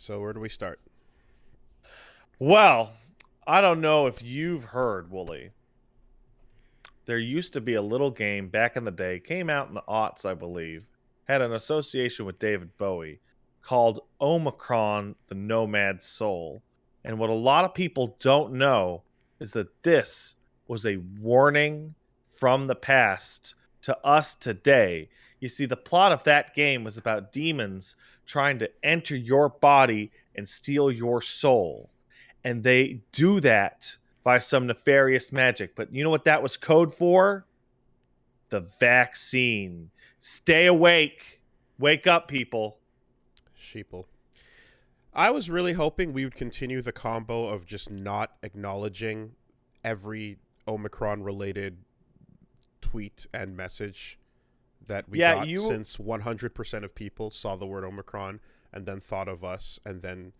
So where do we start? Well, I don't know if you've heard, Wooly. There used to be a little game back in the day, came out in the aughts, I believe, had an association with David Bowie called Omikron, the Nomad Soul. And what a lot of people don't know is that this was a warning from the past to us today. You see, the plot of that game was about demons trying to enter your body and steal your soul. And they do that by some nefarious magic. But you know what that was code for? The vaccine. Stay awake. Wake up, people. Sheeple. I was really hoping we would continue the combo of just not acknowledging every Omicron-related tweet and message that we got since 100% of people saw the word Omicron and then thought of us and then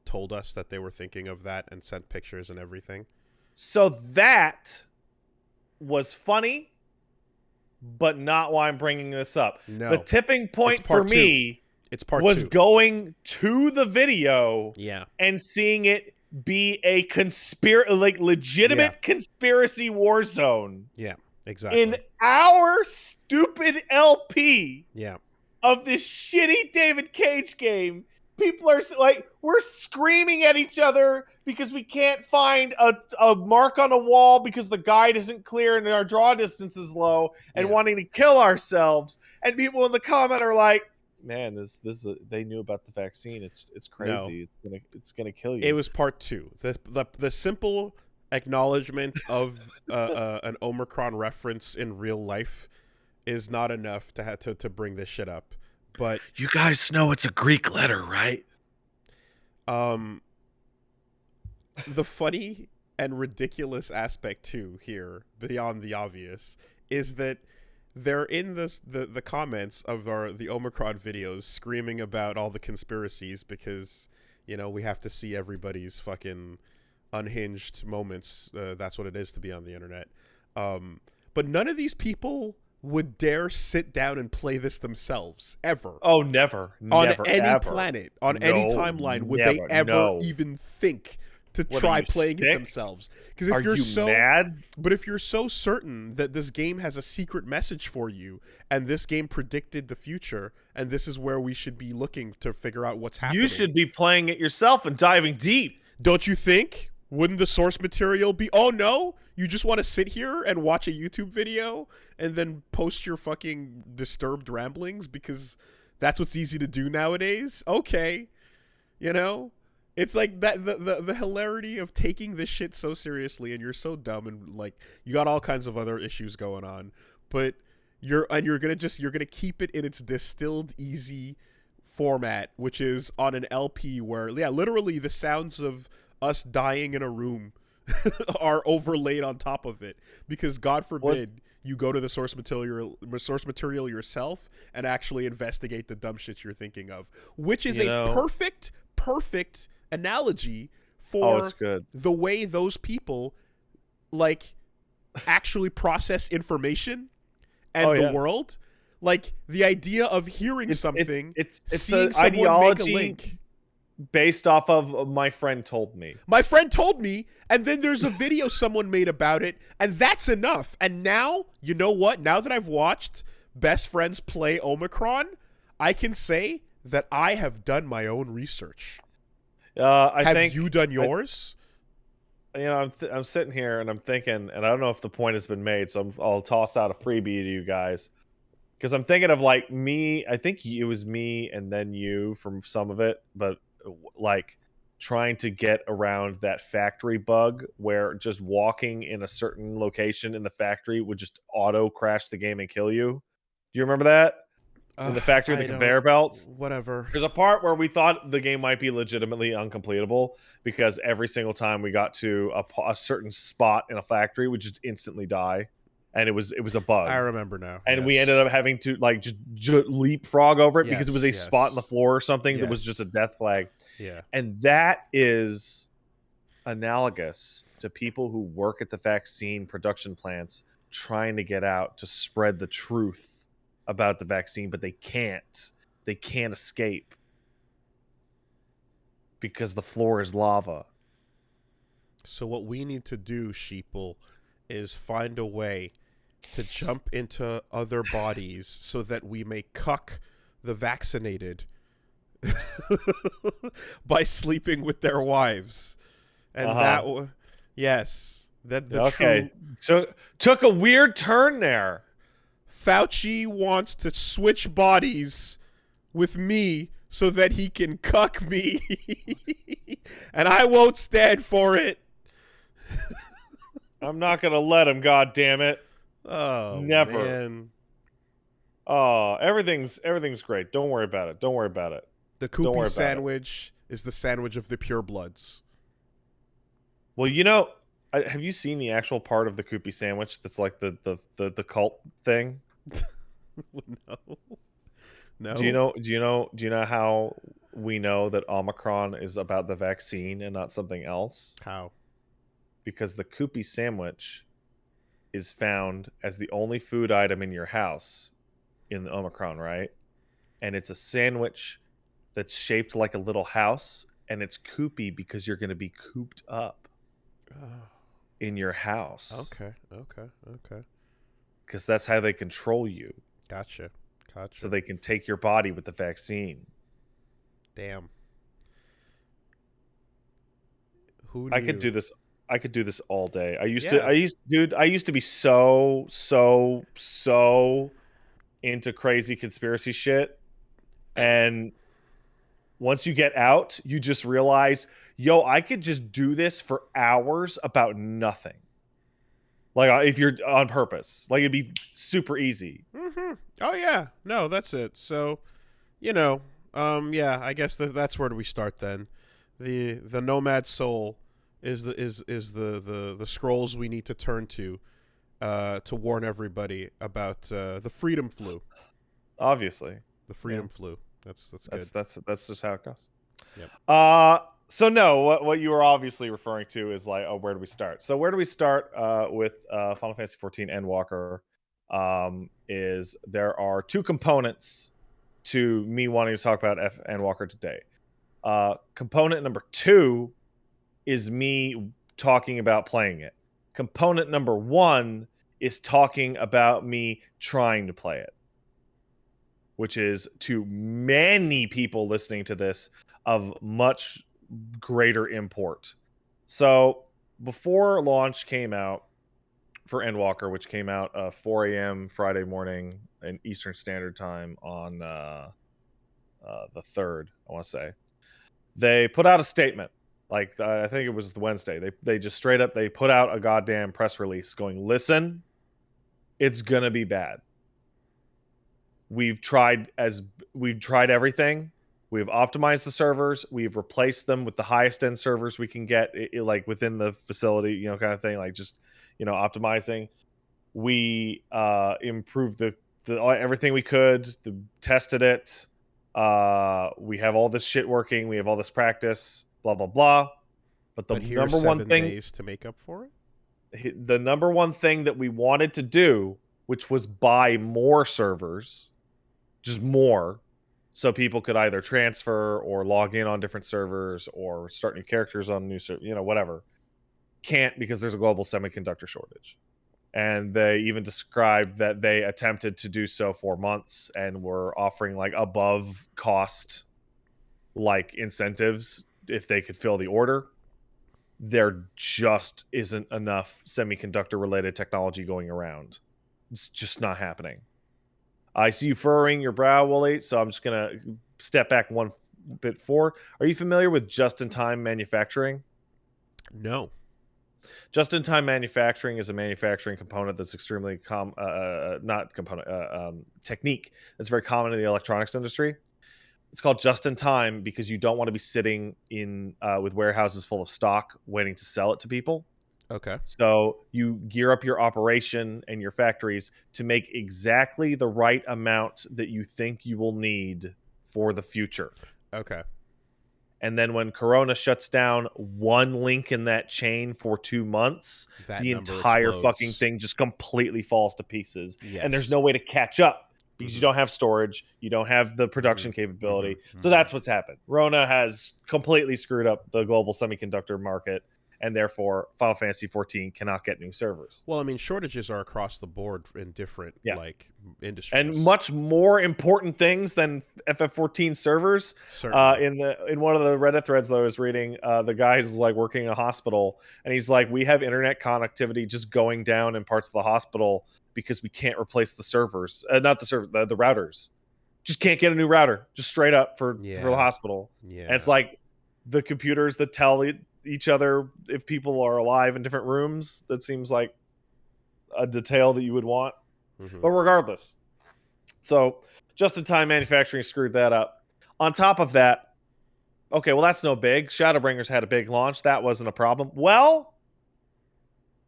told us that they were thinking of that and sent pictures and everything. So that was funny, but not why I'm bringing this up. No. The tipping point for me was going to the video and seeing it be a legitimate conspiracy war zone. Yeah, exactly. In our stupid LP yeah. of this shitty David Cage game, people are like, we're screaming at each other because we can't find a mark on a wall because the guide isn't clear and our draw distance is low and wanting to kill ourselves. And people in the comment are like, man, this they knew about the vaccine. It's crazy. No. It's gonna kill you. It was part 2. The simple acknowledgement of an Omicron reference in real life is not enough to have to bring this shit up. But you guys know it's a Greek letter, right? The funny and ridiculous aspect too here, beyond the obvious, is that they're in the comments of the Omicron videos screaming about all the conspiracies because, you know, we have to see everybody's fucking unhinged moments. That's what it is to be on the internet. But none of these people would dare sit down and play this themselves, ever. Oh, never. On any ever. planet, on any timeline, would they ever even think to try playing it themselves? Because if you're mad? But if you're so certain that this game has a secret message for you, and this game predicted the future, and this is where we should be looking to figure out what's happening, you should be playing it yourself and diving deep. Don't you think? Wouldn't the source material be, oh no, you just want to sit here and watch a YouTube video and then post your fucking disturbed ramblings because that's what's easy to do nowadays? Okay. You know? It's like that the hilarity of taking this shit so seriously, and you're so dumb, and like you got all kinds of other issues going on, but you're gonna keep it in its distilled easy format, which is on an LP where literally the sounds of us dying in a room are overlaid on top of it, because God forbid you go to the source material yourself and actually investigate the dumb shit you're thinking of, which is perfect analogy for the way those people like actually process information and the world. Like the idea of hearing something, it's seeing an someone ideology make a link. Based off of my friend told me. My friend told me, and then there's a video someone made about it, and that's enough. And now, you know what? Now that I've watched Best Friends play Omicron, I can say that I have done my own research. Have you done yours? I'm sitting here and I'm thinking, and I don't know if the point has been made, so I'll toss out a freebie to you guys. Because I'm thinking of like me, I think it was me and then you from some of it, but like trying to get around that factory bug where just walking in a certain location in the factory would just auto crash the game and kill you. Do you remember that? In the factory with the conveyor belts? Whatever. There's a part where we thought the game might be legitimately uncompletable because every single time we got to a certain spot in a factory, we'd just instantly die. And it was a bug. I remember now. And we ended up having to like just leapfrog over it because it was a spot in the floor or something that was just a death flag. Yeah. And that is analogous to people who work at the vaccine production plants trying to get out to spread the truth about the vaccine, but they can't. They can't escape. because the floor is lava. So what we need to do, sheeple, is find a way to jump into other bodies so that we may cuck the vaccinated by sleeping with their wives. And yes, that the Okay. true So took a weird turn there. Fauci wants to switch bodies with me so that he can cuck me. And I won't stand for it. I'm not gonna let him, god damn it. Oh, Never. man. Oh, everything's great. Don't worry about it. Don't worry about it. The Don't worry Koopy about sandwich is the sandwich of the Purebloods. Well, you know, have you seen the actual part of the Koopy sandwich that's like the cult thing? No. No. Do you know how we know that Omikron is about the vaccine and not something else? How? Because the Koopy sandwich is found as the only food item in your house in the Omicron, right? And it's a sandwich that's shaped like a little house, and it's Koopy because you're going to be cooped up in your house. Okay. Because that's how they control you. Gotcha. So they can take your body with the vaccine. Damn. Who knew? I could do this all day. I used to be so into crazy conspiracy shit. And once you get out, you just realize, yo, I could just do this for hours about nothing. Like, if you're on purpose, like, it'd be super easy. Mm-hmm. Oh yeah, no, that's it. So, yeah, I guess that's where do we start then? The nomad soul is the scrolls we need to turn to warn everybody about the freedom flu. Obviously, the freedom flu. That's good. That's just how it goes. Yep. So no, what you were obviously referring to is like, oh, where do we start? So where do we start with Final Fantasy 14 Endwalker? Is there are two components to me wanting to talk about Endwalker today. Component number 2 is me talking about playing it. Component number 1 is talking about me trying to play it, which is, to many people listening to this, of much greater import. So before launch came out for Endwalker, which came out 4 a.m. Friday morning in Eastern Standard Time on the 3rd, I want to say, they put out a statement. Like, I think it was Wednesday. They just straight up, they put out a goddamn press release going, listen, it's gonna be bad. We've tried everything. We've optimized the servers. We've replaced them with the highest end servers we can get, like within the facility, kind of thing. Like, just, optimizing. We improved the everything we could. Tested it. We have all this shit working. We have all this practice. Blah blah blah. But the number one thing, days to make up for it. The number one thing that we wanted to do, which was buy more servers, just more, so people could either transfer or log in on different servers or start new characters on new servers, whatever. Can't, because there's a global semiconductor shortage. And they even described that they attempted to do so for months and were offering like above cost like incentives if they could fill the order. There just isn't enough semiconductor related technology going around. It's just not happening. I see you furrowing your brow, Wooly, so I'm just going to step back one bit forward. Are you familiar with just-in-time manufacturing? No. Just-in-time manufacturing is a manufacturing component that's extremely technique that's very common in the electronics industry. It's called just-in-time because you don't want to be sitting in with warehouses full of stock waiting to sell it to people. Okay. So you gear up your operation and your factories to make exactly the right amount that you think you will need for the future. Okay. And then when Corona shuts down one link in that chain for 2 months, the entire fucking thing just completely falls to pieces. Yes. And there's no way to catch up because you don't have storage, you don't have the production capability. So that's what's happened. Rona has completely screwed up the global semiconductor market, and therefore Final Fantasy 14 cannot get new servers. Well, I mean, shortages are across the board in different like industries, and much more important things than FF14 servers. In one of the Reddit threads that I was reading, the guy's like working in a hospital, and he's like, "We have internet connectivity just going down in parts of the hospital because we can't replace the servers, not the server, the routers. Just can't get a new router, just straight up for the hospital." And it's like the computers that tell each other if people are alive in different rooms. That seems like a detail that you would want. But regardless, so just-in-time manufacturing screwed that up. On top of that, okay, well, that's no big. Shadowbringers had a big launch. That wasn't a problem. Well,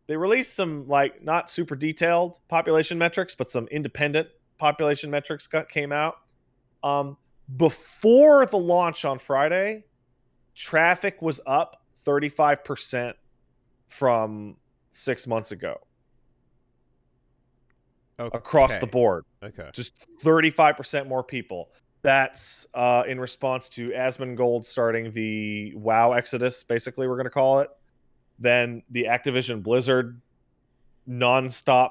they released some, like, not super detailed population metrics, but some independent population metrics came out. Before the launch on Friday, traffic was up 35% from 6 months ago. Across the board. Just 35% more people. That's in response to Asmongold starting the WoW Exodus, basically, we're going to call it. Then the Activision Blizzard nonstop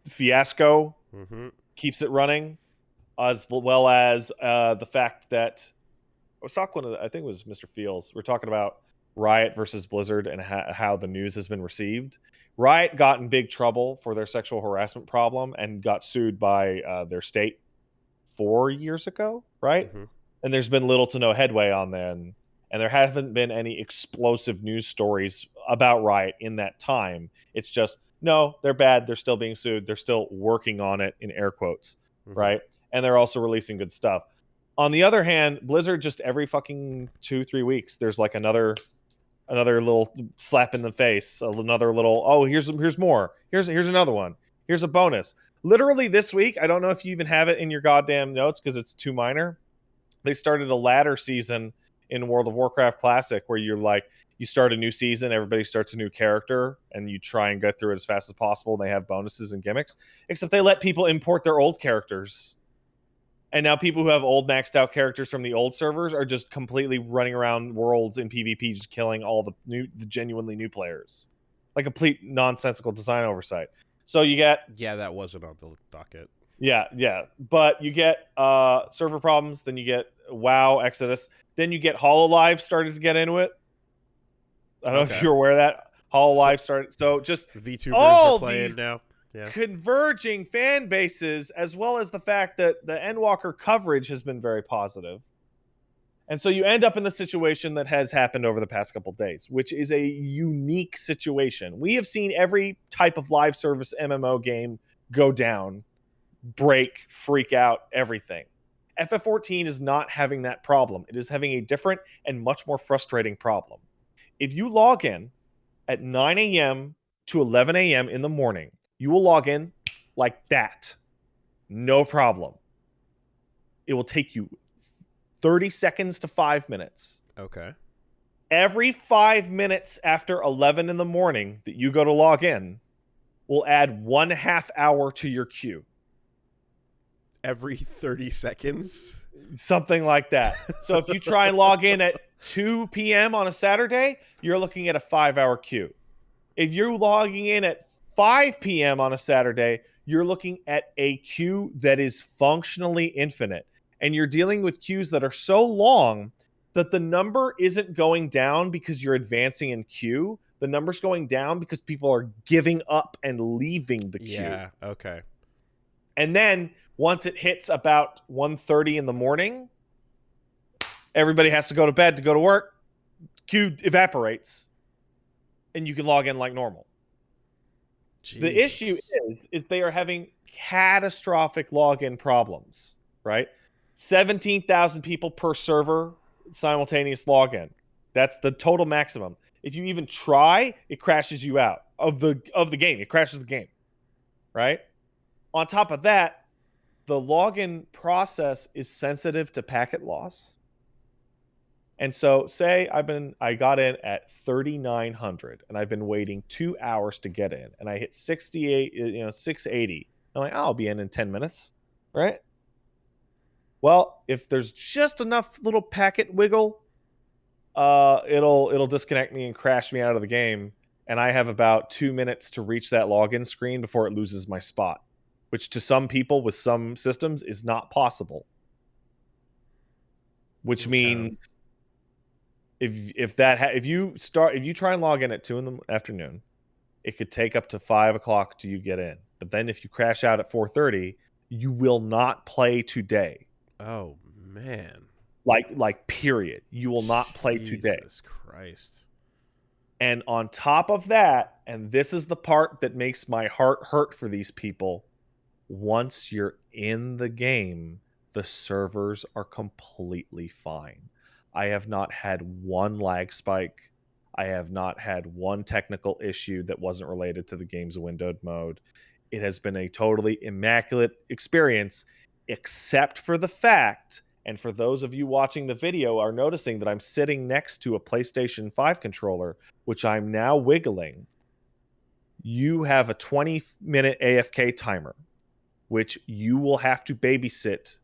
fiasco keeps it running, as well as the fact that I was talking with, I think it was Mr. Fields. We're talking about Riot versus Blizzard and how the news has been received. Riot got in big trouble for their sexual harassment problem and got sued by their state 4 years ago, right? And there's been little to no headway on them. And there haven't been any explosive news stories about Riot in that time. It's just, no, they're bad. They're still being sued. They're still working on it, in air quotes, right? And they're also releasing good stuff. On the other hand, Blizzard, just every fucking 2-3 weeks, there's like another little slap in the face, another little, oh, here's more. Here's another one. Here's a bonus. Literally this week, I don't know if you even have it in your goddamn notes because it's too minor. They started a ladder season in World of Warcraft Classic where you're like, you start a new season, everybody starts a new character, and you try and get through it as fast as possible, and they have bonuses and gimmicks. Except they let people import their old characters. And now people who have old maxed out characters from the old servers are just completely running around worlds in PvP, just killing all the genuinely new players. Like complete nonsensical design oversight. So you get... Yeah, that wasn't on the docket. Yeah. But you get server problems, then you get WoW Exodus, then you get HoloLive started to get into it. I don't know if you're aware of that. HoloLive started... So just VTubers are playing now. Converging fan bases, as well as the fact that the Endwalker coverage has been very positive. And so you end up in the situation that has happened over the past couple of days, which is a unique situation. We have seen every type of live service MMO game go down, break, freak out, everything. FF14 is not having that problem. It is having a different and much more frustrating problem. If you log in at 9 a.m. to 11 a.m. in the morning, you will log in like that. No problem. It will take you 30 seconds to 5 minutes. Okay. Every 5 minutes after 11 in the morning that you go to log in will add 1/2 hour to your queue. Every 30 seconds? Something like that. So if you try and log in at 2 p.m. on a Saturday, you're looking at a 5-hour queue. If you're logging in at 5 p.m. on a Saturday, you're looking at a queue that is functionally infinite. And you're dealing with queues that are so long that the number isn't going down because you're advancing in queue. The number's going down because people are giving up and leaving the queue. Yeah, okay. And then once it hits about 1:30 in the morning, everybody has to go to bed to go to work. Queue evaporates. And you can log in like normal. Jesus. The issue is they are having catastrophic login problems, right? 17,000 people per server simultaneous login. That's the total maximum. If you even try, it crashes you out of the game. It crashes the game, right? On top of that, the login process is sensitive to packet loss. And so say I got in at 3,900 and I've been waiting 2 hours to get in and I hit 680. I'm like, I'll be in 10 minutes, right? Well, if there's just enough little packet wiggle, it'll disconnect me and crash me out of the game, and I have about 2 minutes to reach that login screen before it loses my spot, which to some people with some systems is not possible. Which means if you try and log in at 2 in the afternoon, it could take up to 5 o'clock till you get in. But then if you crash out at 4:30, you will not play today. Oh man. Like period. You will not play today. Jesus Christ. And on top of that, and this is the part that makes my heart hurt for these people, once you're in the game, the servers are completely fine. I have not had one lag spike. I have not had one technical issue that wasn't related to the game's windowed mode. It has been a totally immaculate experience, except for the fact, and for those of you watching the video are noticing that I'm sitting next to a PlayStation 5 controller, which I'm now wiggling. You have a 20-minute AFK timer, which you will have to babysit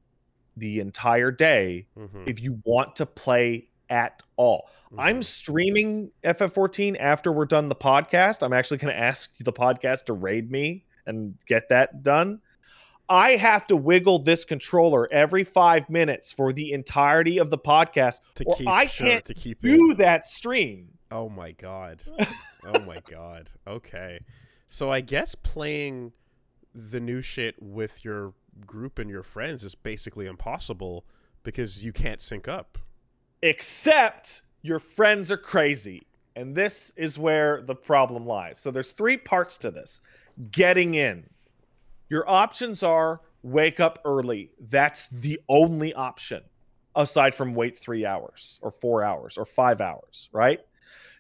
the entire day if you want to play at all. I'm streaming FF14 after we're done the podcast. I'm actually going to ask the podcast to raid me and get that done. I have to wiggle this controller every 5 minutes for the entirety of the podcast, or I can't do that stream. Oh my god. Oh my god. Okay. So I guess playing the new shit with your group and your friends is basically impossible because you can't sync up. Except your friends are crazy. And this is where the problem lies. So there's 3 parts to this. Getting in. Your options are wake up early. That's the only option, aside from wait 3 hours or 4 hours or 5 hours, right?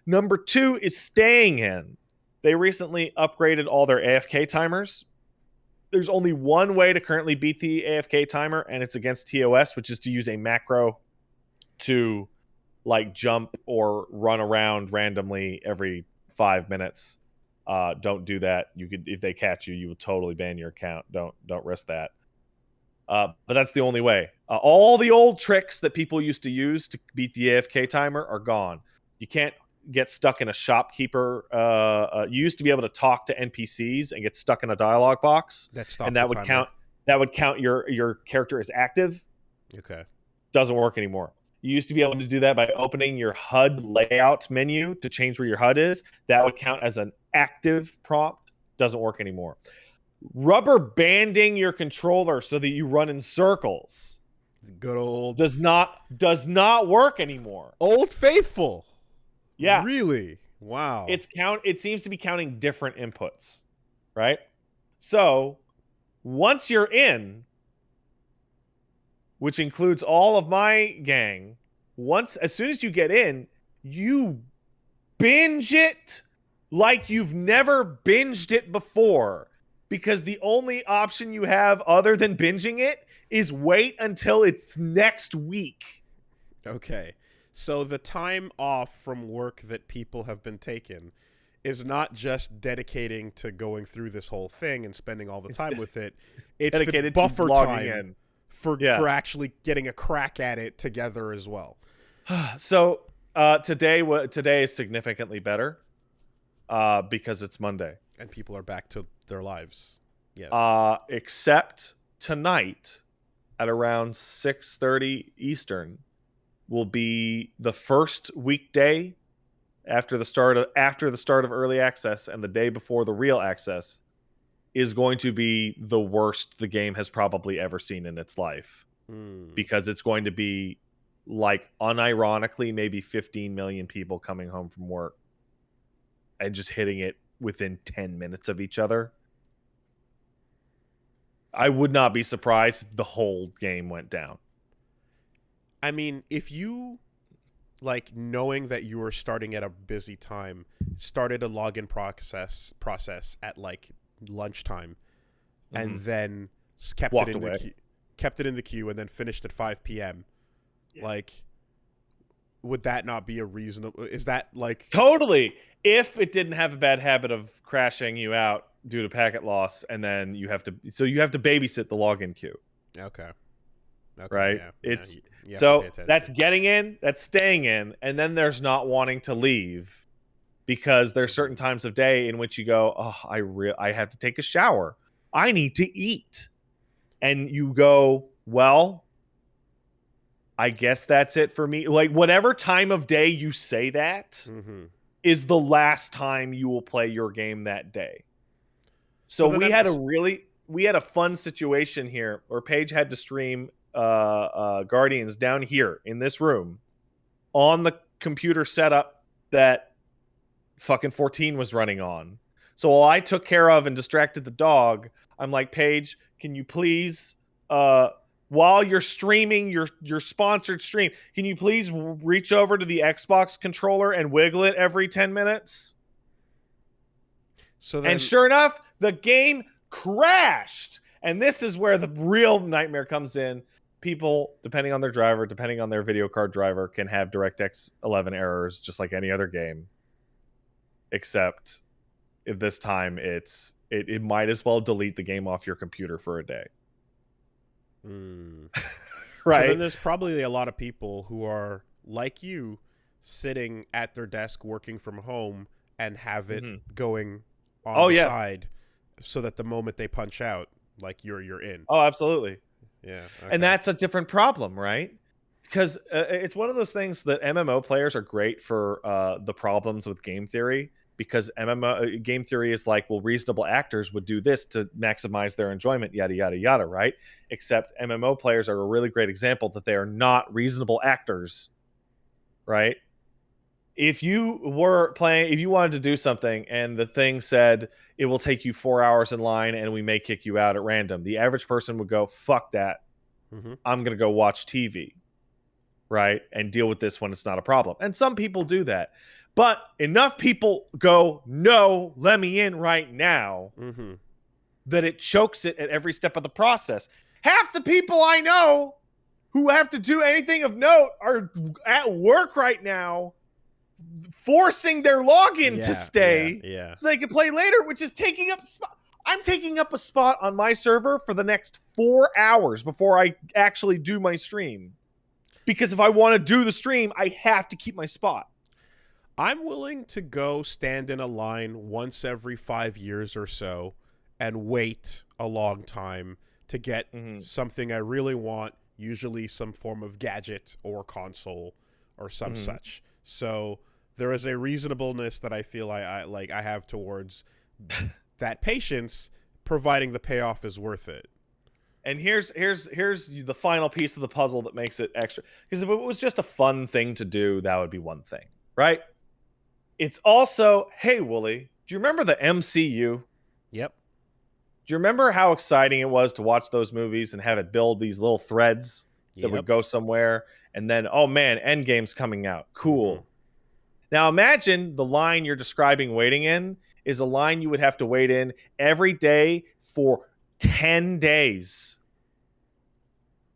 Number 2 is staying in. They recently upgraded all their AFK timers. There's only one way to currently beat the AFK timer, and it's against TOS, which is to use a macro to like jump or run around randomly every 5 minutes. Don't do that. You could, if they catch you, you will totally ban your account. Don't risk that. But that's the only way. All the old tricks that people used to use to beat the AFK timer are gone. You can't get stuck in a shopkeeper. You used to be able to talk to NPCs and get stuck in a dialogue box, and that would count. That would count your character as active. Okay. Doesn't work anymore. You used to be able to do that by opening your HUD layout menu to change where your HUD is. That would count as an active prompt. Doesn't work anymore. Rubber banding your controller so that you run in circles. Good old does not work anymore. Old Faithful. Yeah. Really? Wow. It seems to be counting different inputs, right? So, once you're in, which includes all of my gang, as soon as you get in, you binge it like you've never binged it before, because the only option you have other than binging it is wait until it's next week. Okay. So the time off from work that people have been taking is not just dedicating to going through this whole thing and spending all the time with it. It's the buffer time for actually getting a crack at it together as well. So today is significantly better because it's Monday. And people are back to their lives. Yes. Except tonight at around 6:30 Eastern will be the first weekday after the start of early access, and the day before the real access is going to be the worst the game has probably ever seen in its life. Because it's going to be, like, unironically maybe 15 million people coming home from work and just hitting it within 10 minutes of each other. I would not be surprised if the whole game went down. I mean, if you, like, knowing that you were starting at a busy time, started a login process at, like, lunchtime, and then kept it in the queue, and then finished at 5 p.m., like, would that not be a reasonable... Is that, like... Totally! If it didn't have a bad habit of crashing you out due to packet loss, and then you have to... So you have to babysit the login queue. Okay. Okay, right? yeah, yeah. It's You have to pay so attention. that's getting in, that's staying in, and then there's not wanting to leave because there's certain times of day in which you go, oh, I have to take a shower. I need to eat. And you go, well, I guess that's it for me. Like whatever time of day you say that is the last time you will play your game that day. So we had a fun situation here where Paige had to stream Guardians down here in this room on the computer setup that fucking 14 was running on. So while I took care of and distracted the dog, I'm like, Paige, can you please while you're streaming your sponsored stream, can you please reach over to the Xbox controller and wiggle it every 10 minutes? So then, and sure enough, the game crashed. And this is where the real nightmare comes in. People, depending on their driver, depending on their video card driver, can have DirectX 11 errors just like any other game. Except this time it might as well delete the game off your computer for a day. Right. So then there's probably a lot of people who are like you, sitting at their desk working from home and have it going on the side, so that the moment they punch out, like you're in. Oh, absolutely. Yeah. Okay. And that's a different problem, right? Because it's one of those things that MMO players are great for the problems with game theory, because MMO game theory is like, well, reasonable actors would do this to maximize their enjoyment, yada, yada, yada, right? Except MMO players are a really great example that they are not reasonable actors, right? If you wanted to do something and the thing said it will take you 4 hours in line and we may kick you out at random, the average person would go, fuck that. I'm going to go watch TV, right? And deal with this when it's not a problem. And some people do that. But enough people go, no, let me in right now, that it chokes it at every step of the process. Half the people I know who have to do anything of note are at work right now, forcing their login to stay so they can play later, which is taking up spot. I'm taking up a spot on my server for the next 4 hours before I actually do my stream. Because if I want to do the stream, I have to keep my spot. I'm willing to go stand in a line once every 5 years or so and wait a long time to get something I really want, usually some form of gadget or console or some such. So there is a reasonableness that I feel I have towards that patience, providing the payoff is worth it. And here's the final piece of the puzzle that makes it extra. Because if it was just a fun thing to do, that would be one thing, right? It's also, hey, Wooly, do you remember the MCU? Yep. Do you remember how exciting it was to watch those movies and have it build these little threads that would go somewhere? And then, oh man, Endgame's coming out. Cool. Now imagine the line you're describing waiting in is a line you would have to wait in every day for 10 days.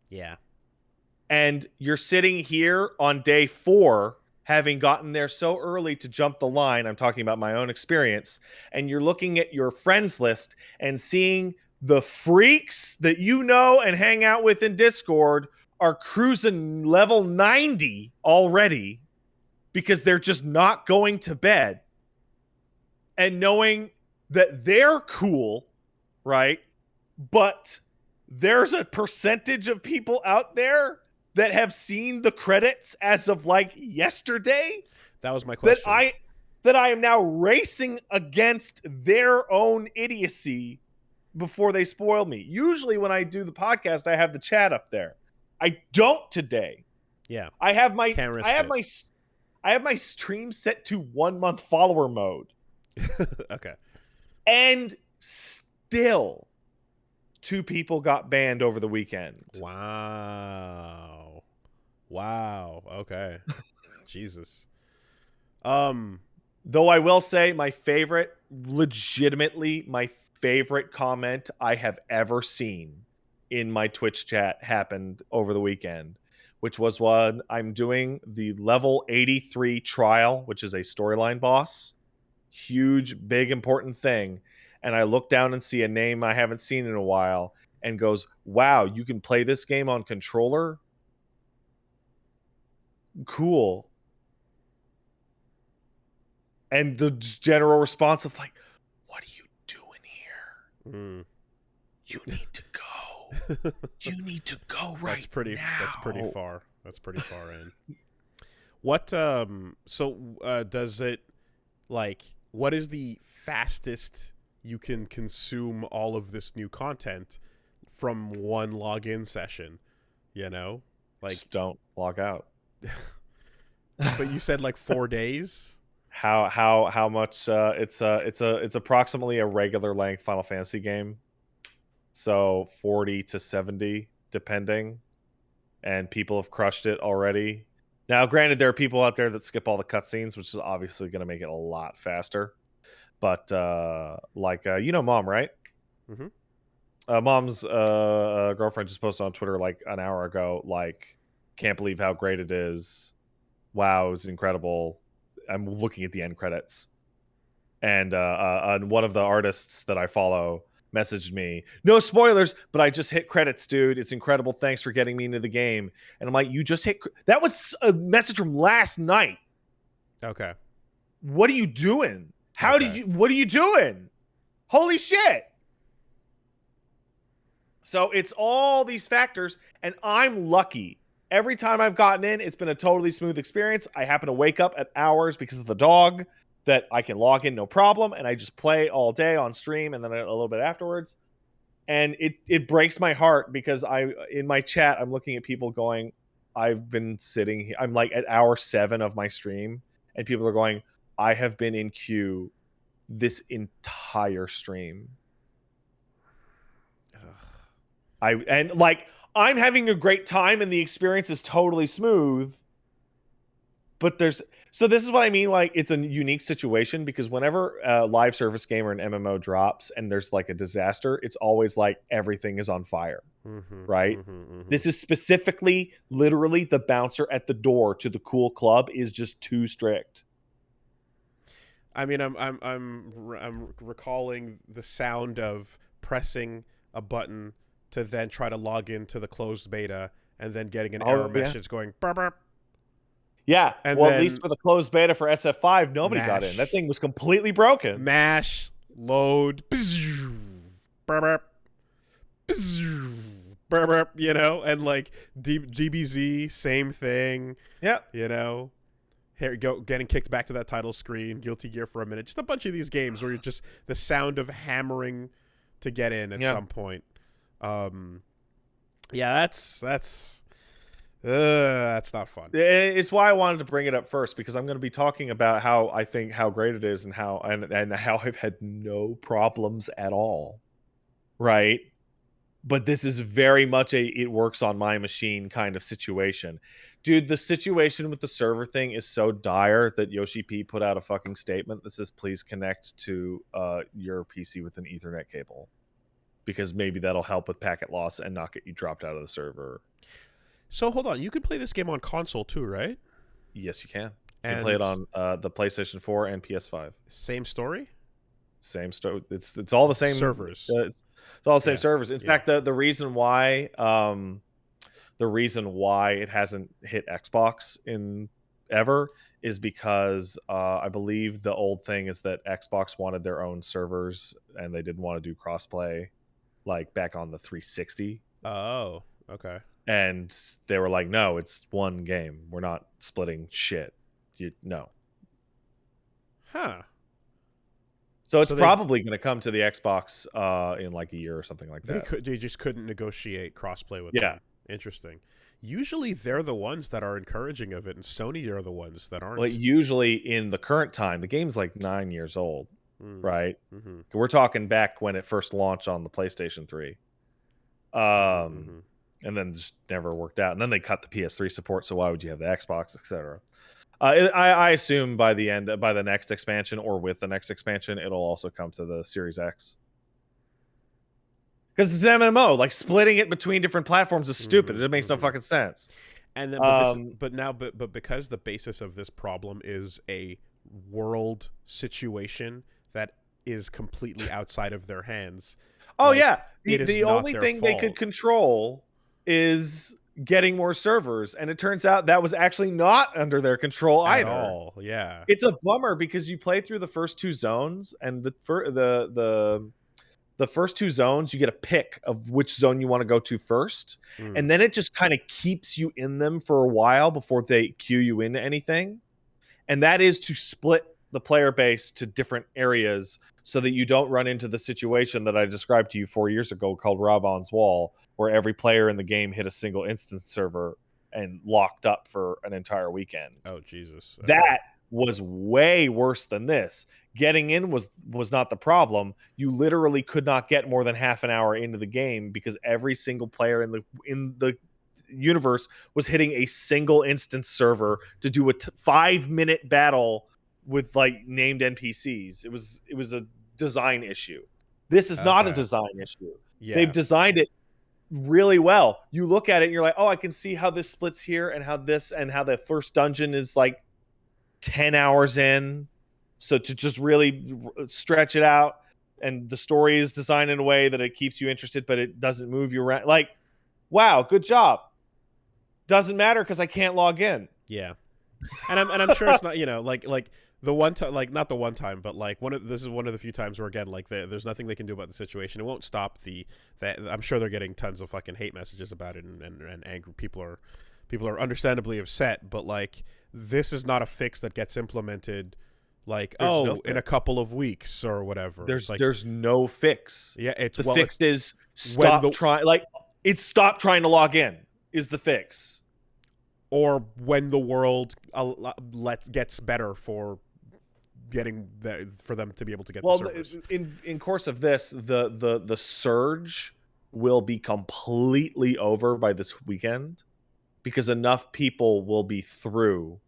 Yeah. And you're sitting here on day 4, having gotten there so early to jump the line. I'm talking about my own experience. And you're looking at your friends list and seeing the freaks that you know and hang out with in Discord are cruising level 90 already because they're just not going to bed. And knowing that they're cool, right? But there's a percentage of people out there that have seen the credits as of like yesterday. That was my question. That I am now racing against their own idiocy before they spoil me. Usually when I do the podcast, I have the chat up there. I don't today. Yeah. I have my stream set to 1 month follower mode. Okay. And still 2 people got banned over the weekend. Wow. Okay. Jesus. Though I will say legitimately my favorite comment I have ever seen in my Twitch chat happened over the weekend, which was when I'm doing the level 83 trial, which is a storyline boss. Huge, big, important thing. And I look down and see a name I haven't seen in a while. and goes, wow, you can play this game on controller? Cool. And the general response of like, what are you doing here? You need to go. You need to go right now. That's pretty far. That's pretty far in. What does it, like, what is the fastest you can consume all of this new content from one login session? You know, like, just don't log out. But you said like 4 days. How much? It's approximately a regular length Final Fantasy game, so 40 to 70 depending, and people have crushed it already. Now, granted, there are people out there that skip all the cutscenes, which is obviously going to make it a lot faster. But you know, Mom, right? Mm-hmm. Mom's girlfriend just posted on Twitter like an hour ago, like, can't believe how great it is. Wow, it's incredible. I'm looking at the end credits, and one of the artists that I follow messaged me, no spoilers, but I just hit credits, dude. It's incredible. Thanks for getting me into the game. And I'm like, you just hit? That was a message from last night. Okay. What are you doing? What are you doing? Holy shit. So it's all these factors, and I'm lucky. Every time I've gotten in, it's been a totally smooth experience. I happen to wake up at hours because of the dog that I can log in no problem, and I just play all day on stream and then a little bit afterwards. And it breaks my heart because in my chat, I'm looking at people going, I've been sitting here. I'm like at hour 7 of my stream, and people are going, I have been in queue this entire stream. I'm having a great time and the experience is totally smooth. But this is what I mean. Like, it's a unique situation because whenever a live service game or an MMO drops and there's like a disaster, it's always like everything is on fire, right? This is specifically, literally, the bouncer at the door to the cool club is just too strict. I mean, I'm recalling the sound of pressing a button to then try to log into the closed beta and then getting an error message going burp burp. Yeah, and well, at least for the closed beta for SF5, nobody got in. That thing was completely broken. Mash, load, burp burp, you know, and like DBZ, same thing. Yeah, you know, here you go, getting kicked back to that title screen. Guilty Gear for a minute. Just a bunch of these games where you're just the sound of hammering to get in at some point. That's not fun. It's why I wanted to bring it up first, because I'm going to be talking about how I think how great it is and how I've had no problems at all, right? But this is very much it works on my machine kind of situation. Dude, the situation with the server thing is so dire that Yoshi P put out a fucking statement that says, please connect to your PC with an Ethernet cable, because maybe that'll help with packet loss and not get you dropped out of the server. So hold on, you can play this game on console too, right? Yes, you can. You can play it on the PlayStation 4 and PS5. Same story? Same story. It's all the same servers. It's all the same servers. In fact, the reason why it hasn't hit Xbox in ever is because I believe the old thing is that Xbox wanted their own servers and they didn't want to do crossplay, like back on the 360. Oh, okay. And they were like, no, it's one game. We're not splitting shit. No. Huh. So it's probably going to come to the Xbox in like a year or something like that. They just couldn't negotiate crossplay with them. Interesting. Usually they're the ones that are encouraging of it, and Sony are the ones that aren't. Well, usually in the current time, the game's like 9 years old, right? We're talking back when it first launched on the PlayStation 3. And then just never worked out. And then they cut the PS3 support, so why would you have the Xbox, etc. I assume by the next expansion or with the next expansion, it'll also come to the Series X. Because it's an MMO, like splitting it between different platforms is stupid. It makes no fucking sense. And then, but because the basis of this problem is a world situation that is completely outside of their hands. Oh Like, yeah, it is the not only their thing they could fault. control is getting more servers, and it turns out that was actually not under their control At either. all. Yeah. It's a bummer because you play through the first two zones, and the first two zones you get a pick of which zone you want to go to first, and then it just kind of keeps you in them for a while before they cue you into anything. And that is to split the player base to different areas so that you don't run into the situation that I described to you 4 years ago called Rabon's Wall, where every player in the game hit a single instance server and locked up for an entire weekend. Oh, Jesus. Okay. That was way worse than this. Getting in was not the problem. You literally could not get more than half an hour into the game because every single player in the universe was hitting a single instance server to do a 5-minute battle with like named NPCs. It was a design issue. This is not a design issue. Yeah. They've designed it really well. You look at it and you're like, oh, I can see how this splits here and how the first dungeon is like 10 hours in. So to just really stretch it out, and the story is designed in a way that it keeps you interested, but it doesn't move you around. Like, wow, good job. Doesn't matter because I can't log in. Yeah. And I'm sure it's not, like the one time, like not the one time, but like this is one of the few times where, again, like there's nothing they can do about the situation. It won't stop that. I'm sure they're getting tons of fucking hate messages about it, and angry people are understandably upset, but like this is not a fix that gets implemented like in a couple of weeks or whatever. There's no fix. Yeah, the fix is stop trying to log in is the fix. Or when the world gets better for for them to be able to get the servers. In course of this, the surge will be completely over by this weekend because enough people will be through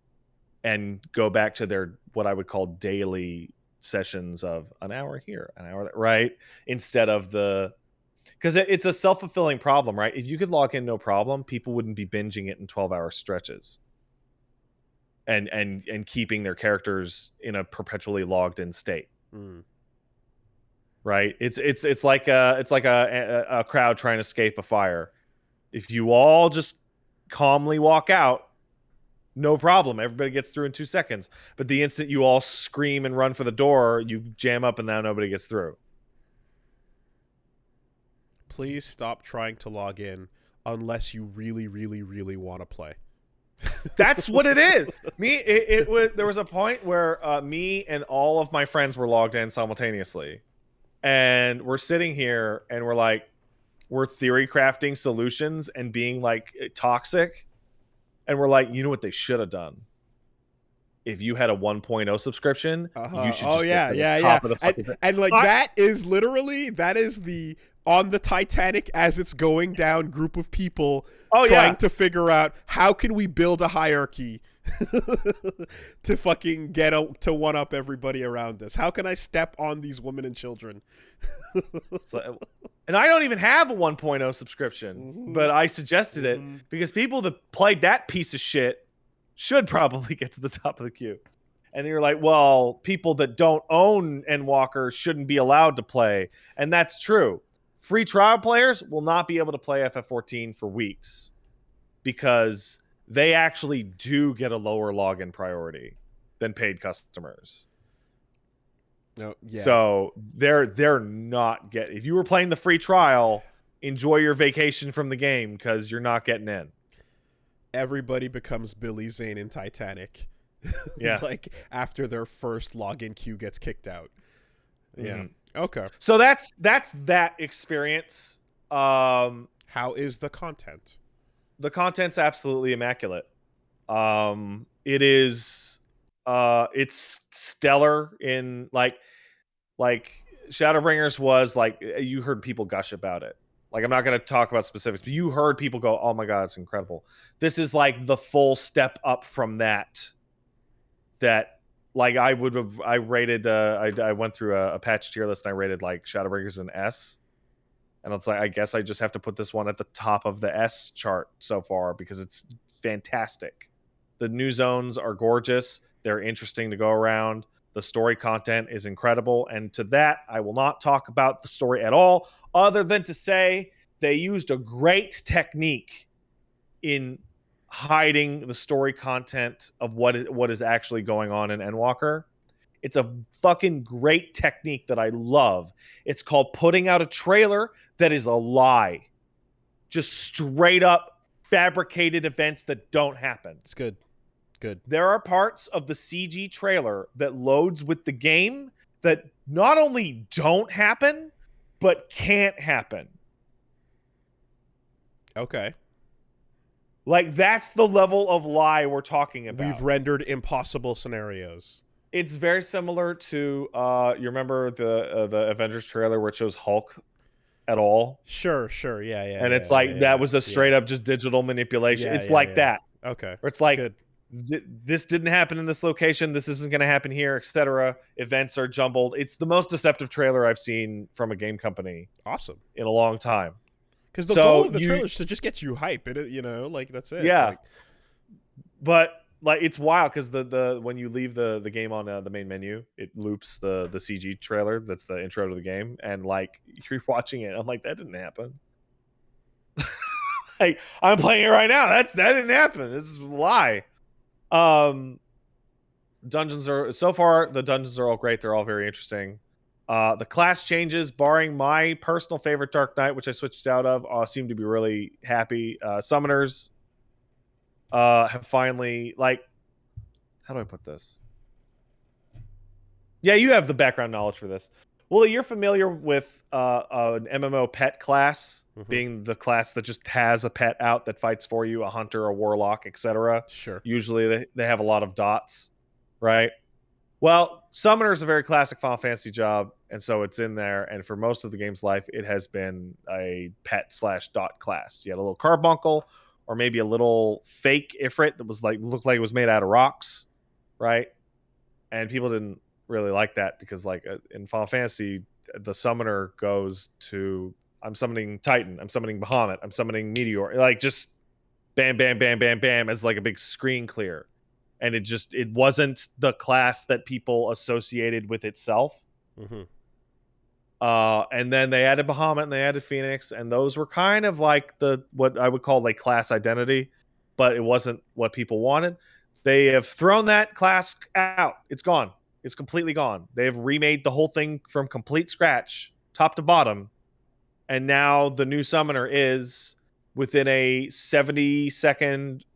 and go back to their what I would call daily sessions of an hour here, an hour there, right? Instead of because it's a self-fulfilling problem, right? If you could log in no problem, people wouldn't be binging it in 12-hour stretches and keeping their characters in a perpetually logged in state. Right? It's like a crowd trying to escape a fire. If you all just calmly walk out, no problem. Everybody gets through in 2 seconds. But the instant you all scream and run for the door, you jam up and now nobody gets through. Please stop trying to log in unless you really, really, really want to play. That's what it is. There was a point where me and all of my friends were logged in simultaneously. And we're sitting here and we're theory crafting solutions and being like toxic. And we're like, you know what they should have done? If you had a 1.0 subscription, you should just get to the top of the fucking thing. And like that is the on the Titanic as it's going down group of people trying to figure out how can we build a hierarchy to fucking to one up everybody around us. How can I step on these women and children? And I don't even have a 1.0 subscription, but I suggested it because people that played that piece of shit should probably get to the top of the queue. And you're like, well, people that don't own Endwalker shouldn't be allowed to play. And that's true. Free trial players will not be able to play FF14 for weeks because they actually do get a lower login priority than paid customers. No, yeah. So they're not getting. If you were playing the free trial, enjoy your vacation from the game because you're not getting in. Everybody becomes Billy Zane in Titanic. Yeah. Like after their first login queue gets kicked out. Yeah. Okay. So that's that experience. How is the content? The content's absolutely immaculate. It is it's stellar in like Shadowbringers was like, you heard people gush about it. Like, I'm not going to talk about specifics, but you heard people go, oh my God, it's incredible. This is like the full step up from that like I rated, I went through a patch tier list and I rated like Shadowbringers an S. And it's like, I guess I just have to put this one at the top of the S chart so far because it's fantastic. The new zones are gorgeous. They're interesting to go around. The story content is incredible. And to that, I will not talk about the story at all, other than to say they used a great technique in hiding the story content of what is actually going on in Endwalker. It's a fucking great technique that I love. It's called putting out a trailer that is a lie. Just straight up fabricated events that don't happen. It's good. Good. There are parts of the CG trailer that loads with the game that not only don't happen, but can't happen. Okay. Like, that's the level of lie we're talking about. We've rendered impossible scenarios. It's very similar to, you remember the Avengers trailer where it shows Hulk at all? Sure, yeah. And it's like, that was a straight up just digital manipulation. It's like that. Okay. Where it's like, good. This didn't happen in this location. This isn't going to happen here, etc. Events are jumbled. It's the most deceptive trailer I've seen from a game company. Awesome. In a long time. Because the goal of the trailer is to just get you hype. That's it. Yeah. But like, it's wild because the when you leave the game on the main menu, it loops the CG trailer. That's the intro to the game, and like, you're watching it. I'm like, that didn't happen. Like, I'm playing it right now. That didn't happen. This is a lie. Dungeons are so far. The dungeons are all great. They're all very interesting. The class changes, barring my personal favorite Dark Knight, which I switched out of, seem to be really happy. Summoners have finally, like, how do I put this? Yeah, you have the background knowledge for this. Well, you're familiar with an MMO pet class, being the class that just has a pet out that fights for you, a hunter, a warlock, etc. Sure. Usually they have a lot of dots, right? Well, Summoner is a very classic Final Fantasy job, and so it's in there. And for most of the game's life, it has been a pet/dot class. You had a little carbuncle, or maybe a little fake Ifrit that was looked like it was made out of rocks, right? And people didn't really like that because, like, in Final Fantasy, the summoner goes to, I'm summoning Titan, I'm summoning Bahamut, I'm summoning Meteor, like, just bam, bam, bam, bam, bam, as like a big screen clear. And it wasn't the class that people associated with itself. And then they added Bahamut and they added Phoenix, and those were kind of like what I would call like class identity, but it wasn't what people wanted. They have thrown that class out. It's gone. It's completely gone. They've remade the whole thing from complete scratch, top to bottom. And now the new summoner is, within a 70-second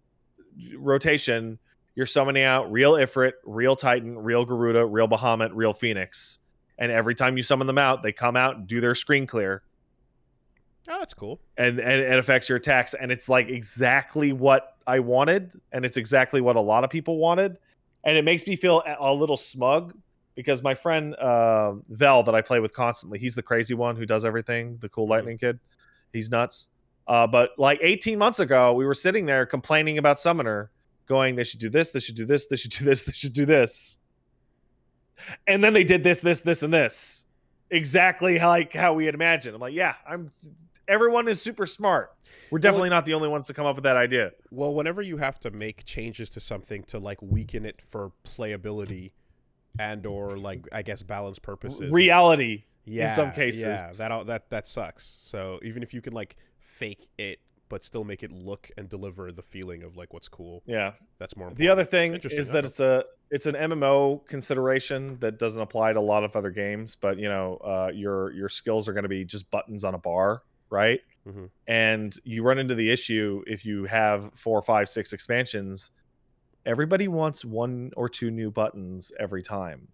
rotation, you're summoning out real Ifrit, real Titan, real Garuda, real Bahamut, real Phoenix. And every time you summon them out, they come out and do their screen clear. Oh, that's cool. And it affects your attacks. And it's like exactly what I wanted. And it's exactly what a lot of people wanted. And it makes me feel a little smug because my friend Vel, that I play with constantly, he's the crazy one who does everything, the cool lightning kid. He's nuts. But like 18 months ago, we were sitting there complaining about Summoner, going, they should do this, they should do this, they should do this, they should do this. And then they did this, and this. Exactly like how we had imagined. I'm like, yeah, everyone is super smart. We're definitely not the only ones to come up with that idea. Well, whenever you have to make changes to something to like weaken it for playability and or like, I guess, balance purposes, reality, in some cases, that sucks. So even if you can like fake it but still make it look and deliver the feeling of like what's cool, that's more important. The other thing is that it's an MMO consideration that doesn't apply to a lot of other games, but you know, your skills are going to be just buttons on a bar, right? And you run into the issue if you have 4, 5, 6 expansions. Everybody wants 1 or 2 new buttons every time.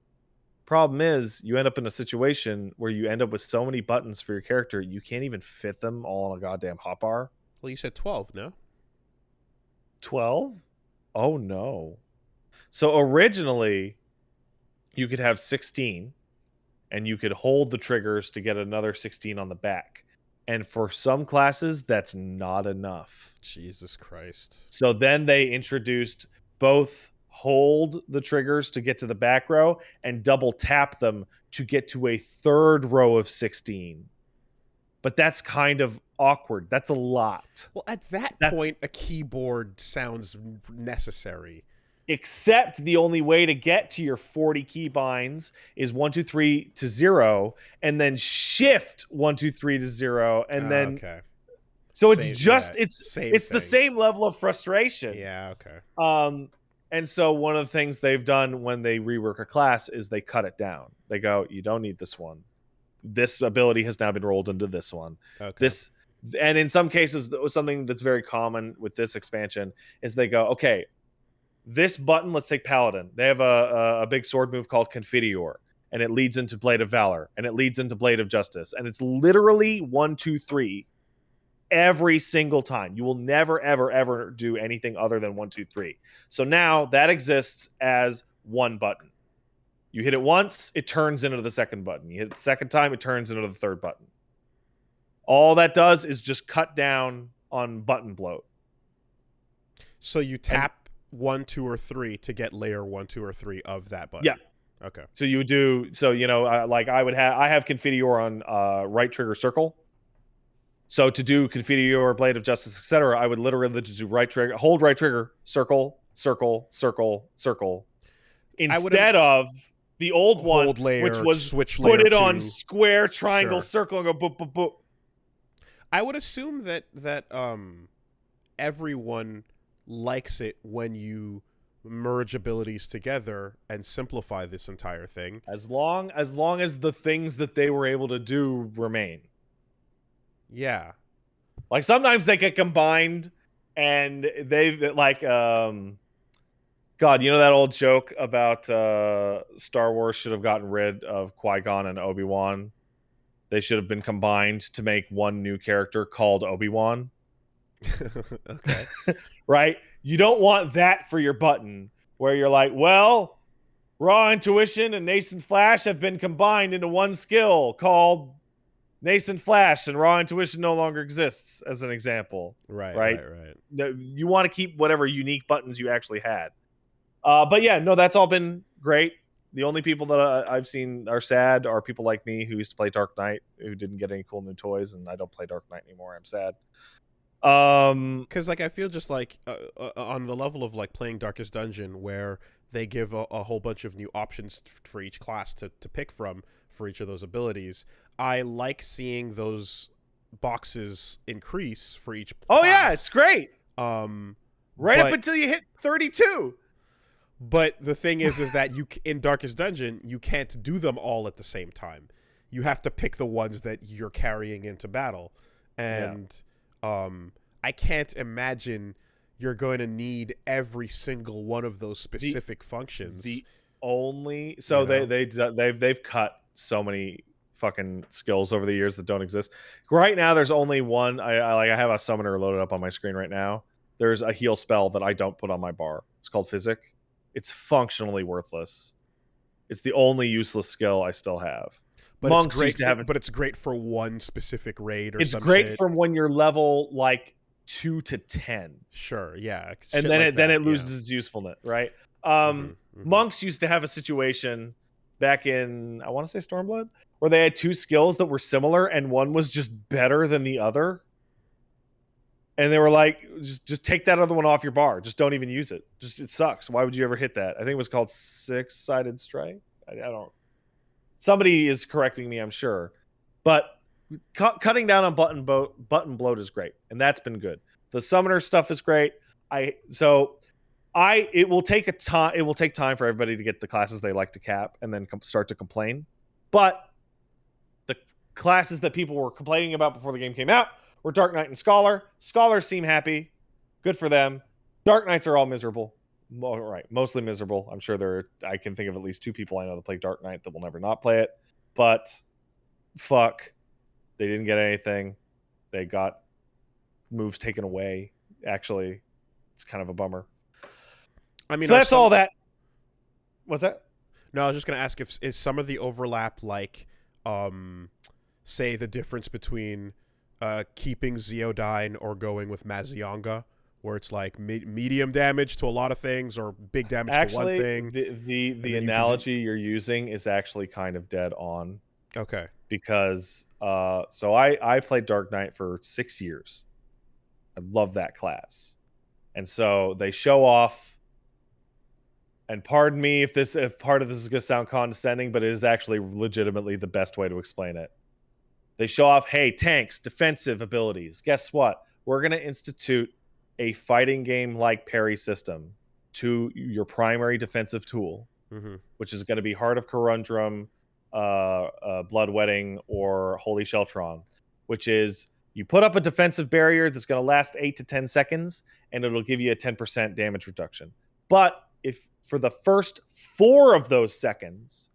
Problem is, you end up in a situation where you end up with so many buttons for your character, you can't even fit them all on a goddamn hotbar. Well, you said 12, no? 12? Oh, no. So originally, you could have 16, and you could hold the triggers to get another 16 on the back. And for some classes, that's not enough. Jesus Christ. So then they introduced both hold the triggers to get to the back row and double tap them to get to a third row of 16. But that's kind of awkward. That's a lot. Well, at that point, a keyboard sounds necessary. except the only way to get to your 40 keybinds is 1 2 3 to 0, and then shift 1 2 3 to 0, and then okay. so it's Same, just yeah, same it's the thing. same level of frustration. Yeah, okay. And so one of the things they've done when they rework a class is they cut it down. They go, you don't need this one. This ability has now been rolled into this one. Okay. This, and in some cases, something that's very common with this expansion is they go, okay, this button, let's take Paladin. They have a big sword move called Confiteor, and it leads into Blade of Valor, and it leads into Blade of Justice, and it's literally 1 2 3 every single time. You will never, ever, ever do anything other than 1 2 3. So now that exists as one button. You hit it once, it turns into the second button. You hit it the second time, it turns into the third button. All that does is just cut down on button bloat. So you tap 1, 2, or 3 to get layer 1, 2, or 3 of that button. Yeah. Okay. So you do. So like I have Confiteor on right trigger circle. So to do Confiteor, Blade of Justice, etc., I would literally just do right trigger, hold right trigger, circle, circle, circle, circle, instead of the old one, layer, which was switch put layer it on to- square, triangle, Sure. circle, and go boop, boop, boop. I would assume that everyone likes it when you merge abilities together and simplify this entire thing. As long as the things that they were able to do remain. Yeah. Like sometimes they get combined, and they like God, you know that old joke about Star Wars should have gotten rid of Qui-Gon and Obi-Wan? They should have been combined to make one new character called Obi-Wan. Okay. Right? You don't want that for your button, where you're like, well, Raw Intuition and Nascent Flash have been combined into one skill called Nascent Flash, and Raw Intuition no longer exists, as an example. Right. You want to keep whatever unique buttons you actually had. But yeah, no, that's all been great. The only people that I've seen are sad are people like me who used to play Dark Knight, who didn't get any cool new toys, and I don't play Dark Knight anymore. I'm sad. Because like I feel just like on the level of like playing Darkest Dungeon, where they give a whole bunch of new options for each class to pick from for each of those abilities. I like seeing those boxes increase for each class. Oh yeah, it's great. Right up until you hit 32. But the thing is that you in Darkest Dungeon, you can't do them all at the same time. You have to pick the ones that you're carrying into battle. And I can't imagine you're going to need every single one of those specific functions. They've cut so many fucking skills over the years that don't exist. Right now there's only one. I have a summoner loaded up on my screen right now. There's a heal spell that I don't put on my bar. It's called Physic. It's functionally worthless. It's the only useless skill I still have. But Monks it's great, used to have but it's great for one specific raid or it's some great shit. for when you're level like 2 to 10. Sure, yeah. And then it loses its usefulness, right? Monks used to have a situation back in, I want to say Stormblood, where they had two skills that were similar and one was just better than the other. And they were like, just take that other one off your bar. Just don't even use it. It sucks. Why would you ever hit that? I think it was called Six-Sided Strike. I don't. Somebody is correcting me, I'm sure. But cutting down on button bloat is great, and that's been good. The summoner stuff is great. It will take time for everybody to get the classes they like to cap and then start to complain. But the classes that people were complaining about before the game came out were Dark Knight and Scholar. Scholars seem happy. Good for them. Dark Knights are all miserable. Right, mostly miserable. I'm sure I can think of at least two people I know that play Dark Knight that will never not play it. But fuck, they didn't get anything. They got moves taken away. Actually, it's kind of a bummer. I mean, so that's all that. What's that? No, I was just gonna ask is some of the overlap like, say the difference between keeping Zeodyne or going with Mazionga, where it's like medium damage to a lot of things or big damage to one thing. The analogy you're using is actually kind of dead on. Okay. Because so I played Dark Knight for 6 years. I love that class. And so they show off and pardon me if part of this is going to sound condescending, but it is actually legitimately the best way to explain it. They show off, hey, tanks, defensive abilities. Guess what? We're going to institute a fighting game like parry system to your primary defensive tool, which is going to be Heart of Corundrum, Bloodwedding, or Holy Sheltron, which is you put up a defensive barrier that's going to last 8 to 10 seconds, and it'll give you a 10% damage reduction. But if for the first 4 of those seconds,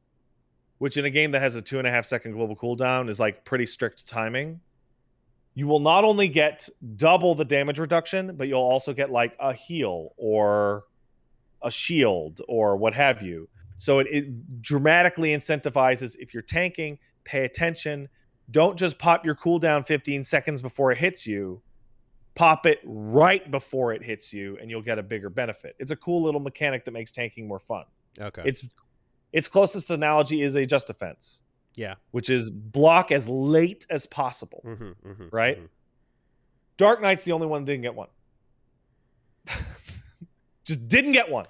which in a game that has a 2.5-second global cooldown is like pretty strict timing, you will not only get double the damage reduction, but you'll also get like a heal or a shield or what have you. So it dramatically incentivizes, if you're tanking, pay attention. Don't just pop your cooldown 15 seconds before it hits you. Pop it right before it hits you, and you'll get a bigger benefit. It's a cool little mechanic that makes tanking more fun. Okay. Its closest analogy is a just defense. Yeah. Which is block as late as possible. Right? Dark Knight's the only one that didn't get one. Just didn't get one.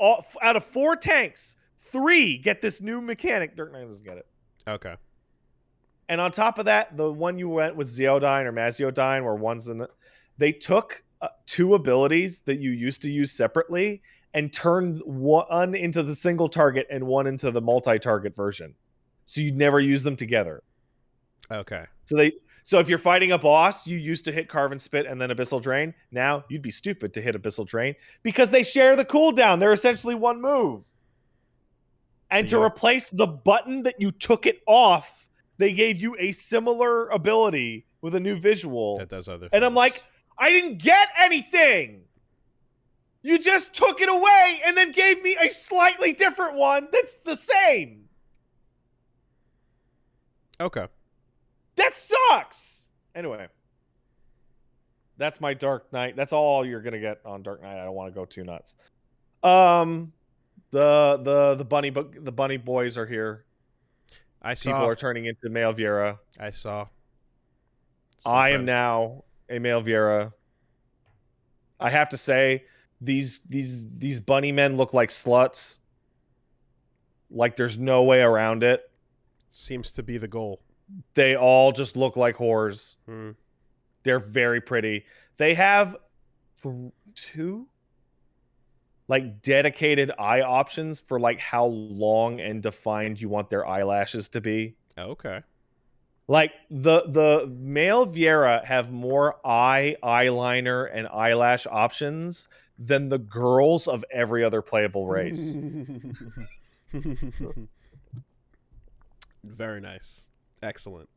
Out of 4 tanks, 3 get this new mechanic. Dark Knight doesn't get it. Okay. And on top of that, the one you went with Zeodyne or Maziodyne, where one's in they took 2 abilities that you used to use separately and turned one into the single target and one into the multi-target version. So you'd never use them together. Okay. So if you're fighting a boss, you used to hit Carve and Spit and then Abyssal Drain. Now you'd be stupid to hit Abyssal Drain because they share the cooldown. They're essentially one move. And to replace the button that you took it off, they gave you a similar ability with a new visual. That does other things. And I'm like, I didn't get anything. You just took it away and then gave me a slightly different one that's the same. Okay. That sucks. Anyway, that's my Dark Knight. That's all you're gonna get on Dark Knight. I don't want to go too nuts. The bunny boys are here. I saw. People are turning into male Viera. I saw. I am now a male Viera. I have to say, these bunny men look like sluts. Like there's no way around it. Seems to be the goal. They all just look like whores. Hmm. They're very pretty. They have 2 like dedicated eye options for like how long and defined you want their eyelashes to be. Okay. Like the male Viera have more eyeliner and eyelash options than the girls of every other playable race. Very nice. Excellent.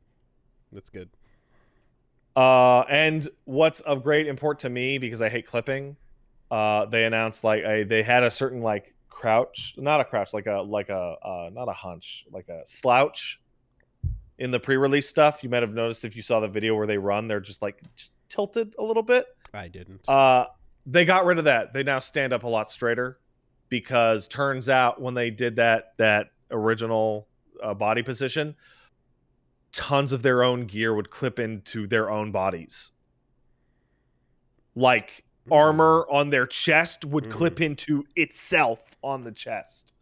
That's good. And what's of great import to me, because I hate clipping, they announced like they had a certain like crouch, not a crouch, like a not a hunch, like a slouch in the pre-release stuff. You might have noticed if you saw the video where they run, they're just like tilted a little bit. I didn't. They got rid of that. They now stand up a lot straighter, because turns out when they did that original body position, tons of their own gear would clip into their own bodies. Like armor on their chest would clip into itself on the chest,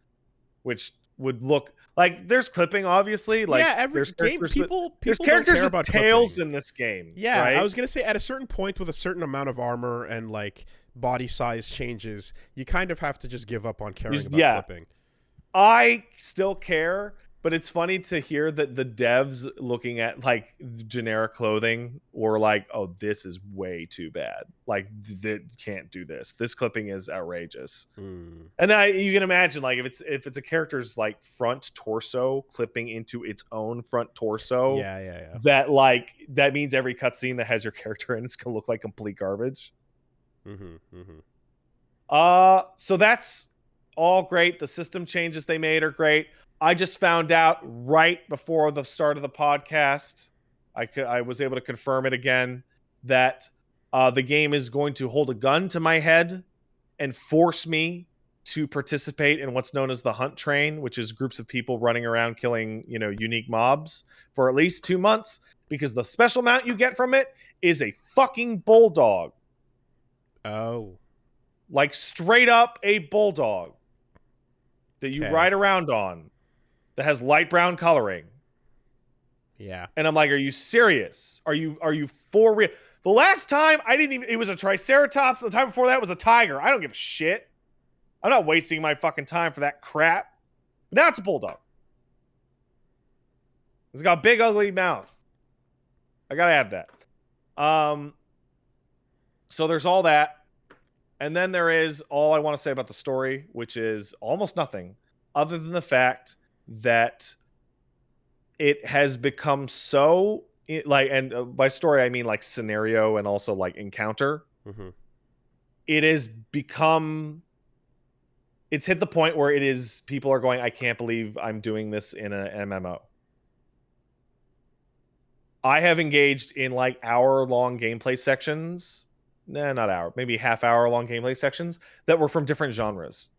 which would look like there's clipping, obviously. Like yeah, every game people there's don't characters care with about tails clipping. in this game. Yeah, right? I was gonna say at a certain point with a certain amount of armor and like body size changes, you kind of have to just give up on caring about clipping. I still care, but it's funny to hear that the devs looking at like generic clothing were like, "Oh, this is way too bad. Like, can't do this. This clipping is outrageous." And you can imagine, like, if it's a character's like front torso clipping into its own front torso, yeah. That means every cutscene that has your character in it's gonna look like complete garbage. So that's all great. The system changes they made are great. I just found out right before the start of the podcast, I was able to confirm it again, that the game is going to hold a gun to my head and force me to participate in what's known as the hunt train, which is groups of people running around killing, unique mobs for at least 2 months, because the special mount you get from it is a fucking bulldog. Oh. like straight up a bulldog that you ride around on that has light brown coloring. Yeah. And I'm like, are you serious? Are you for real? The last time I didn't even, it was a Triceratops. The time before that was a tiger. I don't give a shit. I'm not wasting my fucking time for that crap. But now it's a bulldog. It's got a big ugly mouth. I gotta have that. So there's all that. And then there is all I want to say about the story, which is almost nothing other than the fact that it has become so like, and by story I mean like scenario and also like encounter. Mm-hmm. It has become, it's hit the point where it is, people are going, I can't believe I'm doing this in an MMO. I have engaged in like hour-long gameplay sections. Nah, not hour, maybe half-hour-long gameplay sections that were from different genres.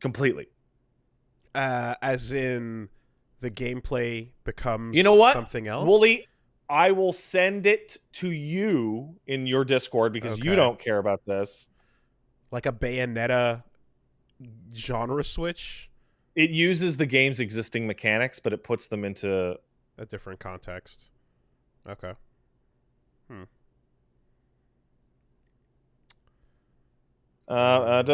Completely. As in, the gameplay becomes You know what? something else? Wooly, I will send it to you in your Discord because you don't care about this. Like a Bayonetta genre switch? It uses the game's existing mechanics, but it puts them into a different context. Okay. Huh.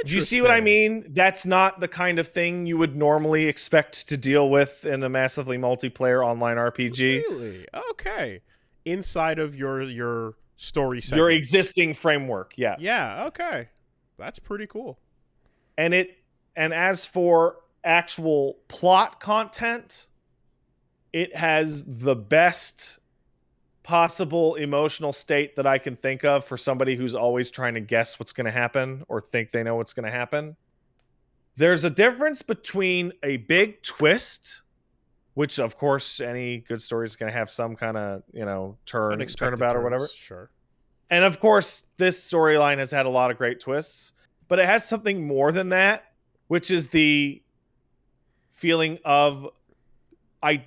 Do you see what I mean? That's not the kind of thing you would normally expect to deal with in a massively multiplayer online RPG. Really? Okay. Inside of your story segments. Your existing framework, yeah. Yeah, okay. That's pretty cool. And as for actual plot content, it has the best possible emotional state that I can think of for somebody who's always trying to guess what's going to happen or think they know what's going to happen. There's a difference between a big twist, which of course any good story is going to have some kind of, turnabout or whatever. Sure. And of course, this storyline has had a lot of great twists, but it has something more than that, which is the feeling of I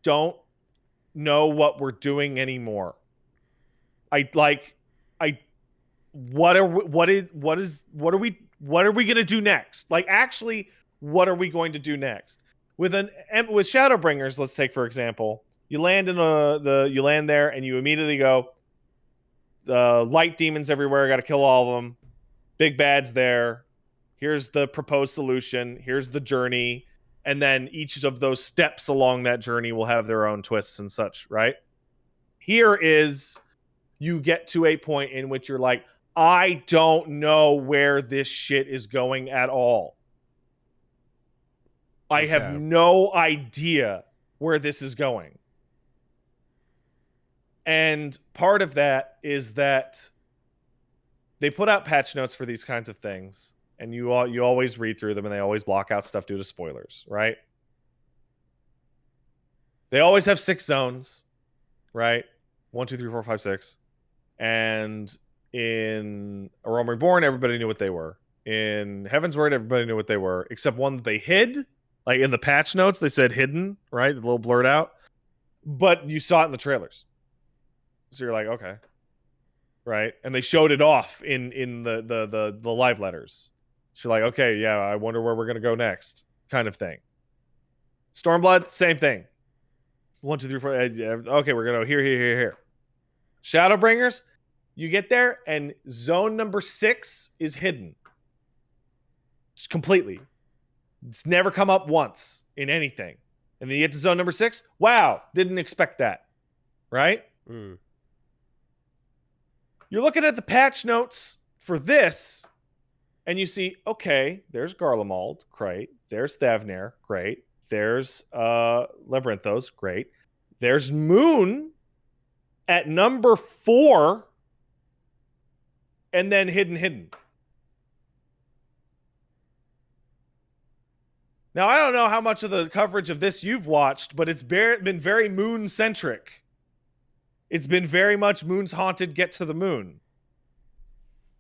don't know what we're doing anymore. What are we going to do next? Like, actually, what are we going to do next? With Shadowbringers, let's take for example, you land you land there and you immediately go, light demons everywhere, got to kill all of them. Big bad's there. Here's the proposed solution. Here's the journey. And then each of those steps along that journey will have their own twists and such, right? Here is, you get to a point in which you're like, I don't know where this shit is going at all. I have no idea where this is going. And part of that is that they put out patch notes for these kinds of things. And you always read through them, and they always block out stuff due to spoilers, right? They always have 6 zones, right? 1, 2, 3, 4, 5, 6. And in A Realm Reborn, everybody knew what they were. In Heaven's Word, everybody knew what they were, except one that they hid. Like in the patch notes, they said hidden, right? A little blurred out. But you saw it in the trailers. So you're like, okay. Right? And they showed it off in the live letters. So you're like, okay, yeah, I wonder where we're going to go next, kind of thing. Stormblood, same thing. 1, 2, 3, 4. Okay, we're going to here. Shadowbringers, you get there, and zone number 6 is hidden. Just completely. It's never come up once in anything. And then you get to zone number 6. Wow, didn't expect that. Right? Mm. You're looking at the patch notes for this, and you see, okay, there's Garlemald, great. There's Thavnair, great. There's Labyrinthos, great. There's Moon at number 4, and then hidden. Now, I don't know how much of the coverage of this you've watched, but it's been very Moon-centric. It's been very much Moon's haunted, get to the moon.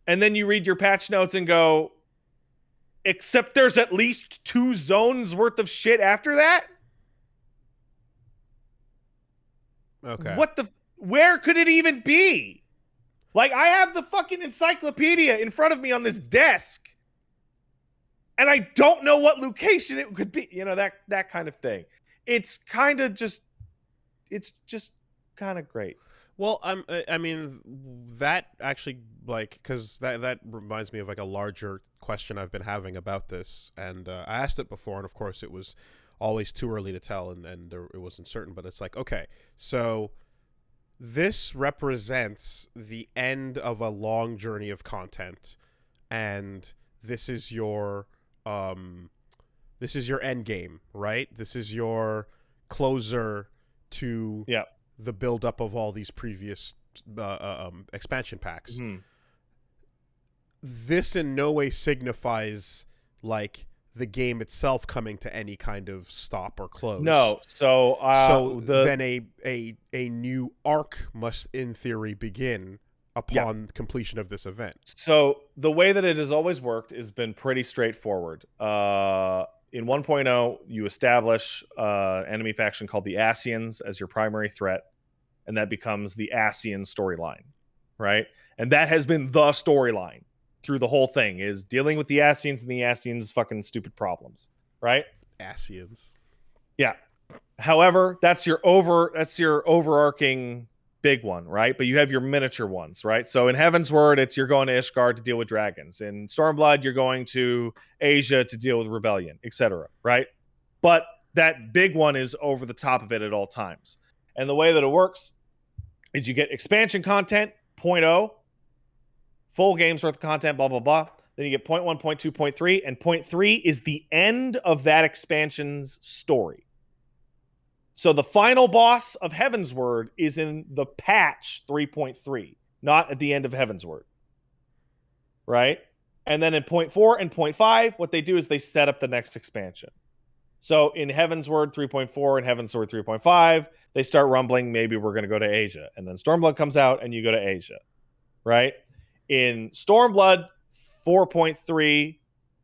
And then you read your patch notes and go, except there's at least 2 zones worth of shit after that? Okay. Where could it even be? Like, I have the fucking encyclopedia in front of me on this desk, and I don't know what location it could be. You know, that kind of thing. It's just kind of great. Well, I mean, that actually, like, because that reminds me of like a larger question I've been having about this, and I asked it before, and of course it was always too early to tell, and it wasn't certain. But it's like, okay, so this represents the end of a long journey of content, and this is your end game, right? This is your closer to Yeah. the buildup of all these previous expansion packs. Mm-hmm. This in no way signifies like the game itself coming to any kind of stop or close. No, so then a new arc must, in theory, begin upon completion of this event. So the way that it has always worked has been pretty straightforward. In 1.0, you establish enemy faction called the Asians as your primary threat, and that becomes the Asian storyline, right? And that has been the storyline through the whole thing, is dealing with the Asians and the Asians' fucking stupid problems, right? Asians. Yeah. However, that's your overarching big one, right? But you have your miniature ones, right? So in Heaven's Word, it's you're going to Ishgard to deal with dragons. In Stormblood, you're going to Asia to deal with rebellion, etc., right? But that big one is over the top of it at all times. And the way that it works is you get expansion content, 0.0, full game's worth of content, blah, blah, blah. Then you get 0.1, 0.2, 0.3, and 0.3 is the end of that expansion's story. So the final boss of Heaven's Word is in the patch 3.3, not at the end of Heaven's Word. Right? And then in 0.4 and 0.5, what they do is they set up the next expansion. So in Heaven's Word 3.4 and Heaven's Word 3.5, they start rumbling, maybe we're going to go to Asia. And then Stormblood comes out and you go to Asia. Right? In Stormblood 4.3,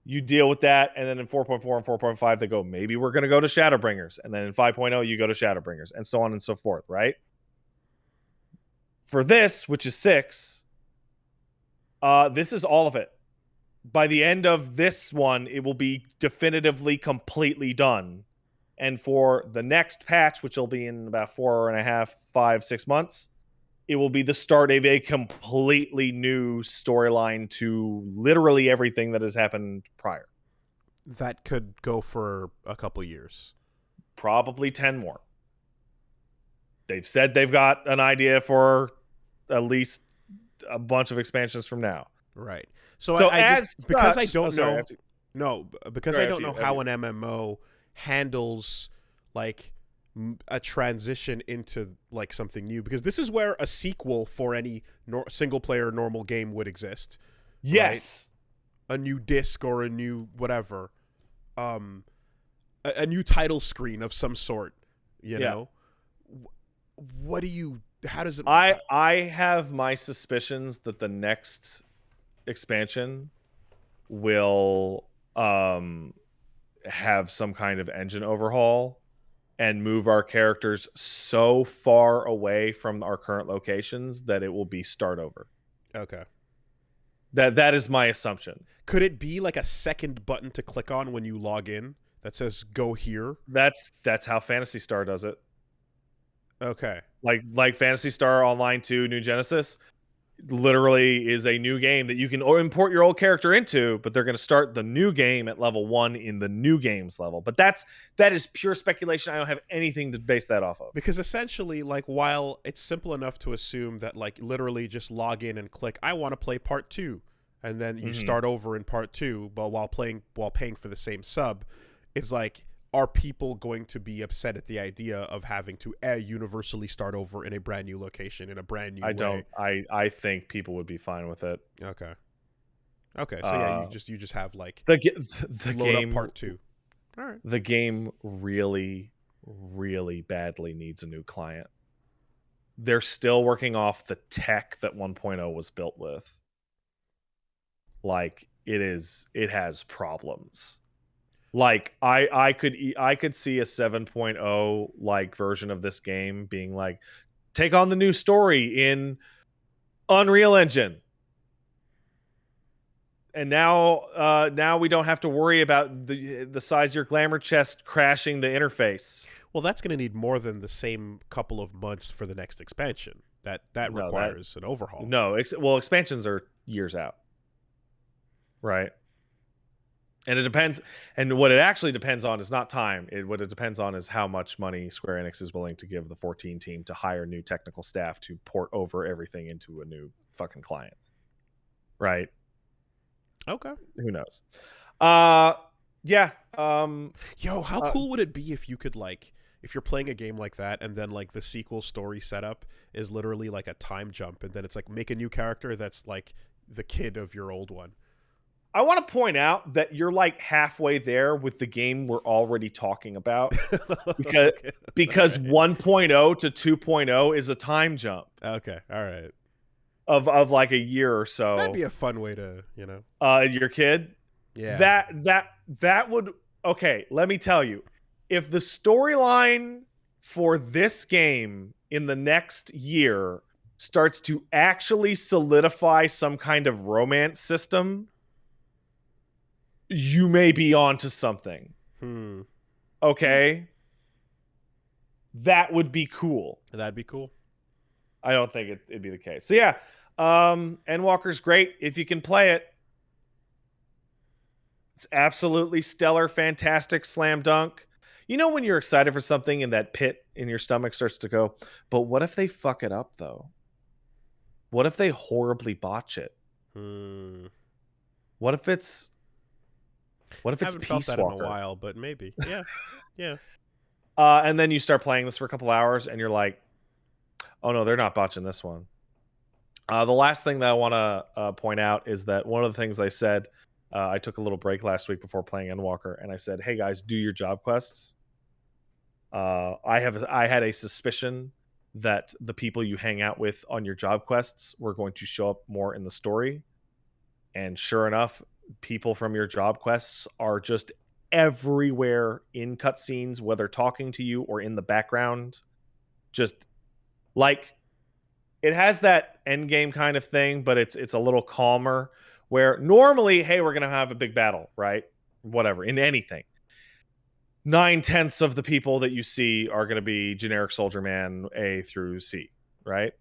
you deal with that, and then in 4.4 and 4.5, they go, maybe we're going to go to Shadowbringers. And then in 5.0, you go to Shadowbringers, and so on and so forth, right? For this, which is 6, this is all of it. By the end of this one, it will be definitively completely done. And for the next patch, which will be in about 4.5, 5, 6 months, it will be the start of a completely new storyline to literally everything that has happened prior. That could go for a couple years. Probably 10 more. They've said they've got an idea for at least a bunch of expansions from now. Right. So I just, because I don't know how an MMO handles like a transition into like something new, because this is where a sequel for any single player normal game would exist. Yes. Right? A new disc or a new whatever. A new title screen of some sort, you know. What do you, how does it, I have my suspicions that the next expansion will have some kind of engine overhaul and move our characters so far away from our current locations that it will be start over. Okay. That is my assumption. Could it be like a second button to click on when you log in that says go here? That's how Phantasy Star does it. Okay. Like Phantasy Star Online 2 New Genesis literally is a new game that you can import your old character into, but they're going to start the new game at level 1 in the new games level. But that is pure speculation. I don't have anything to base that off of. Because essentially, like, while it's simple enough to assume that like literally just log in and click, I want to play part 2, and then you start over in part 2, but while paying for the same sub, it's like, are people going to be upset at the idea of having to universally start over in a brand new location in a brand new way? I think people would be fine with it. Okay. So yeah, you just have like the load game up part 2. All right. The game really, really badly needs a new client. They're still working off the tech that 1.0 was built with. Like it has problems. Like I could see a 7.0 like version of this game being like, take on the new story in Unreal Engine. And now we don't have to worry about the size of your glamour chest crashing the interface. Well, that's going to need more than the same couple of months for the next expansion. That requires an overhaul. No, expansions are years out. Right. And it depends. And what it actually depends on is not time. What it depends on is how much money Square Enix is willing to give the 14 team to hire new technical staff to port over everything into a new fucking client. Right. Okay. Who knows? Yeah. Yo, how cool would it be if you could, like, if you're playing a game like that and then, like, the sequel story setup is literally like a time jump, and then it's like make a new character that's like the kid of your old one. I want to point out that you're like halfway there with the game we're already talking about because right. 1.0 to 2.0 is a time jump. Okay. All right. Of like a year or so. That'd be a fun way to, you know. Your kid? Yeah. That would, okay, let me tell you. If the storyline for this game in the next year starts to actually solidify some kind of romance system, you may be onto something. Okay? That would be cool. That'd be cool. I don't think it'd be the case. So yeah, Endwalker's great if you can play it. It's absolutely stellar, fantastic, slam dunk. You know when you're excited for something and that pit in your stomach starts to go, but what if they fuck it up though? What if they horribly botch it? What if it's haven't felt Peace that Walker? in a while, but maybe. Yeah. Yeah. And then you start playing this for a couple hours and you're like, oh no, they're not botching this one. The last thing that I want to point out is that one of the things I said, I took a little break last week before playing Endwalker, and I said, hey guys, do your job quests. I had a suspicion that the people you hang out with on your job quests were going to show up more in the story. And sure enough, people from your job quests are just everywhere in cutscenes, whether talking to you or in the background. Just like, it has that end game kind of thing, but it's a little calmer, where normally, hey, we're gonna have a big battle, right? Whatever, in anything. 9/10 of the people that you see are gonna be generic soldier man A through C, right?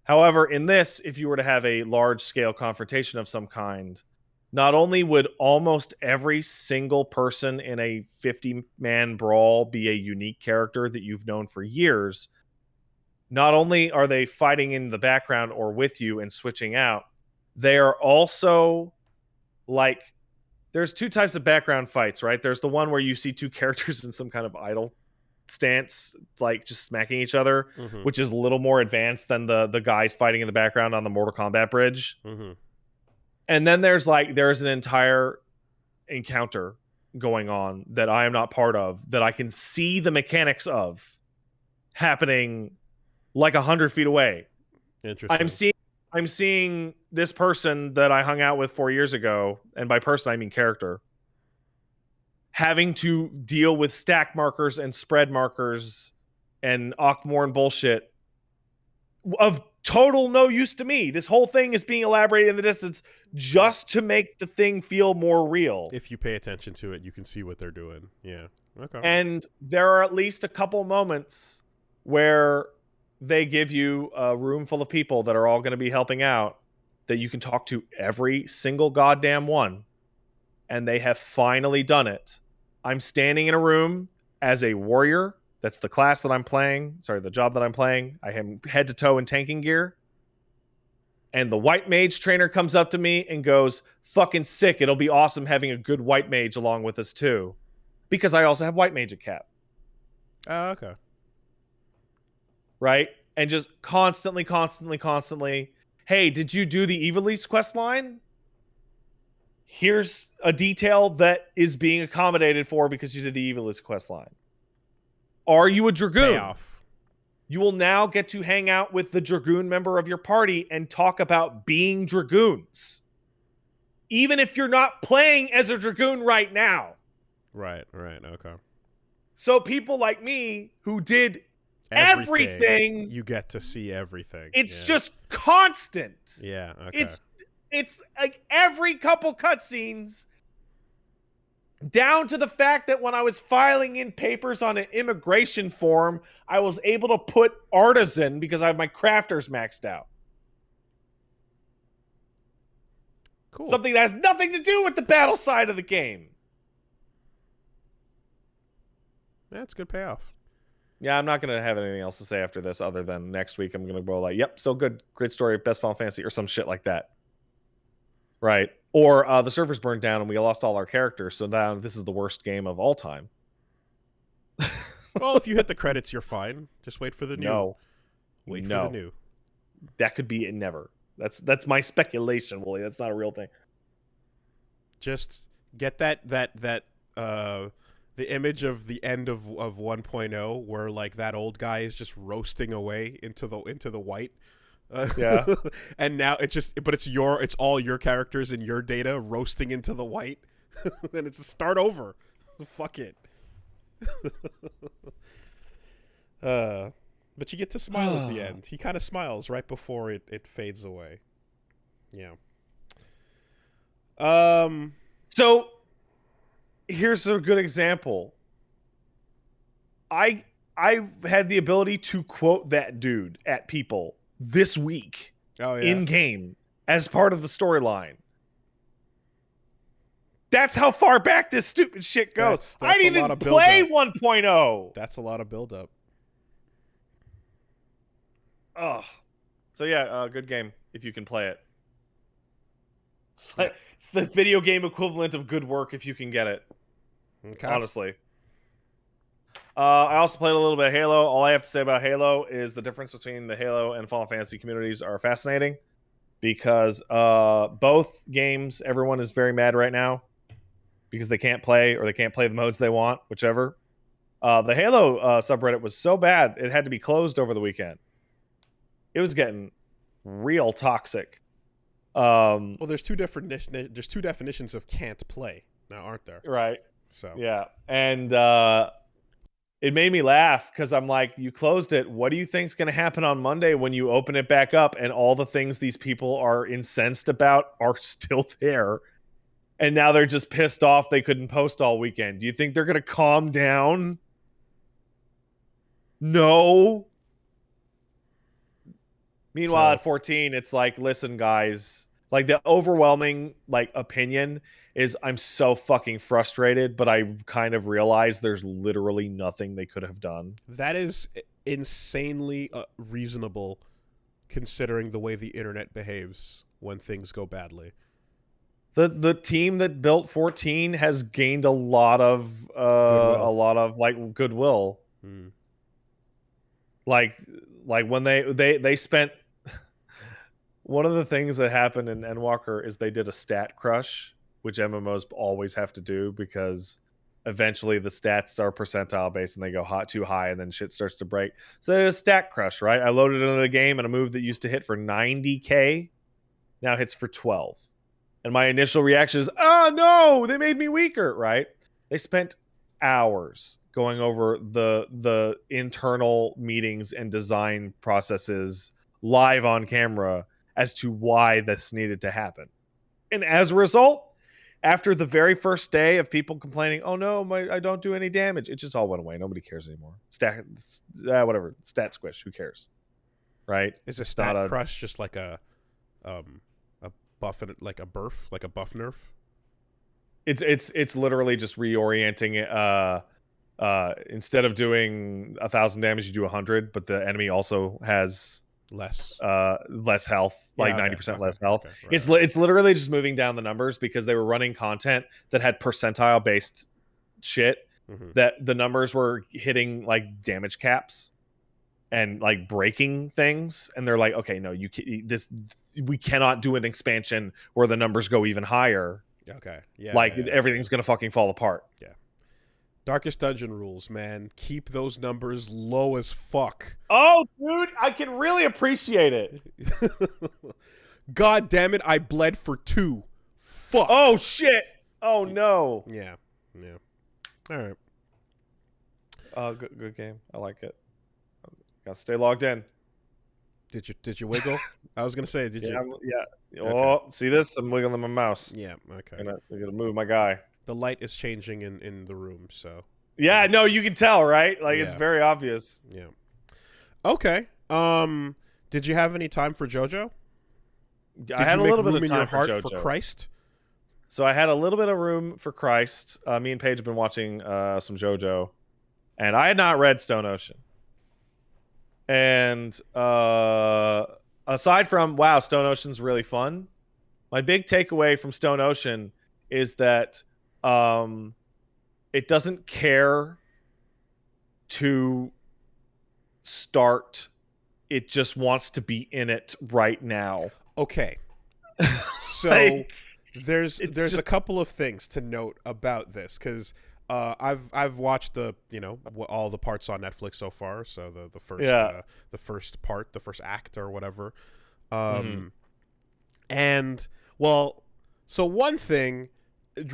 However, in this, if you were to have a large scale confrontation of some kind, not only would almost every single person in a 50-man brawl be a unique character that you've known for years, not only are they fighting in the background or with you and switching out, they are also, like, there's two types of background fights, right? There's the one where you see two characters in some kind of idle stance, like just smacking each other, which is a little more advanced than the guys fighting in the background on the Mortal Kombat bridge. And then there's an entire encounter going on that I am not part of, that I can see the mechanics of happening like 100 feet away. Interesting. I'm seeing this person that I hung out with 4 years ago, and by person I mean character, having to deal with stack markers and spread markers and Ockmorn bullshit of total no use to me. This whole thing is being elaborated in the distance just to make the thing feel more real. If you pay attention to it, you can see what they're doing. Yeah. Okay. And there are at least a couple moments where they give you a room full of people that are all going to be helping out, that you can talk to every single goddamn one. And they have finally done it. I'm standing in a room as a warrior. That's the class that I'm playing. Sorry, the job that I'm playing. I am head to toe in tanking gear. And the white mage trainer comes up to me and goes, fucking sick. It'll be awesome having a good white mage along with us too. Because I also have white mage at cap. Oh, okay. Right? And just constantly, hey, did you do the Evilise quest line? Here's a detail that is being accommodated for because you did the Evilise quest line. Are you a Dragoon? Payoff. You will now get to hang out with the Dragoon member of your party and talk about being Dragoons. Even if you're not playing as a Dragoon right now. Right, okay. So people like me who did everything. You get to see everything. It's just constant. Yeah. Okay. It's like every couple cutscenes, down to the fact that when I was filing in papers on an immigration form, I was able to put artisan because I have my crafters maxed out. Cool. Something that has nothing to do with the battle side of the game. That's good payoff. Yeah, I'm not going to have anything else to say after this other than next week I'm going to go like, yep, still good. Great story, best Final Fantasy, or some shit like that. Right. Or the servers burned down and we lost all our characters, so now this is the worst game of all time. Well, if you hit the credits, you're fine. Just wait for the new. No. Wait for the new. That could be it never. That's my speculation, Wooly. That's not a real thing. Just get the image of the end of 1.0 where like that old guy is just roasting away into the white. Yeah. And now it's all your characters and your data roasting into the white. And it's a start over. Fuck it. But you get to smile at the end. He kind of smiles right before it fades away. Yeah. So here's a good example. I had the ability to quote that dude at people this week in game as part of the storyline. That's how far back this stupid shit goes. That's I didn't even play 1.0. That's a lot of buildup. Oh, so yeah, good game if you can play it. It's the video game equivalent of good work if you can get it. Okay. Honestly. I also played a little bit of Halo. All I have to say about Halo is the difference between the Halo and Final Fantasy communities are fascinating because both games, everyone is very mad right now because they can't play or they can't play the modes they want, whichever. The Halo subreddit was so bad it had to be closed over the weekend. It was getting real toxic. Well, there's two definitions of can't play now, aren't there? Right. So yeah, and it made me laugh because I'm like, you closed it. What do you think's going to happen on Monday when you open it back up and all the things these people are incensed about are still there? And now they're just pissed off they couldn't post all weekend. Do you think they're going to calm down? No. Meanwhile, at 14, it's like, listen, guys, like the overwhelming like opinion is I'm so fucking frustrated, but I kind of realize there's literally nothing they could have done. That is insanely reasonable considering the way the internet behaves when things go badly. The team that built 14 has gained a lot of like goodwill. Like when they spent one of the things that happened in Endwalker is they did a stat crush, which MMOs always have to do because eventually the stats are percentile based and they go too high and then shit starts to break. So they did a stat crush, right? I loaded into the game and a move that used to hit for 90k now hits for 12. And my initial reaction is, oh no, they made me weaker, right? They spent hours going over the internal meetings and design processes live on camera as to why this needed to happen. And as a result, after the very first day of people complaining, oh no, I don't do any damage, it just all went away. Nobody cares anymore. Whatever. Stat squish. Who cares? Right? Is a stat crush just like a buff, like a burf, like a buff nerf? It's literally just reorienting it. Instead of doing 1,000 damage, you do 100, but the enemy also has less health, like 90% less health. Okay, right. It's literally just moving down the numbers because they were running content that had percentile based shit that the numbers were hitting like damage caps and like breaking things, and they're like, okay, no, we cannot do an expansion where the numbers go even higher. Okay, everything's gonna fucking fall apart. Yeah. Darkest Dungeon rules, man. Keep those numbers low as fuck. Oh, dude, I can really appreciate it. God damn it, I bled for 2. Fuck. Oh, shit. Oh, no. Yeah. All right. Good game. I like it. Gotta stay logged in. Did you wiggle? I was gonna say, did you? Yeah. Okay. Oh, see this? I'm wiggling my mouse. Yeah. Okay. I'm gonna move my guy. The light is changing in the room, so. Yeah, no, you can tell, right? Like it's Yeah. very obvious. Yeah. Okay. Did you have any time for JoJo? I had a little bit of in time your for heart JoJo. for Christ. So I had a little bit of room for Christ. Me and Paige have been watching some JoJo, and I had not read Stone Ocean. And aside from wow, Stone Ocean's really fun. My big takeaway from Stone Ocean is that it doesn't care to start. It just wants to be in it right now. Okay. So Like, there's just a couple of things to note about this because I've watched all the parts on Netflix so far. So the first part, the first act or whatever. And well, so one thing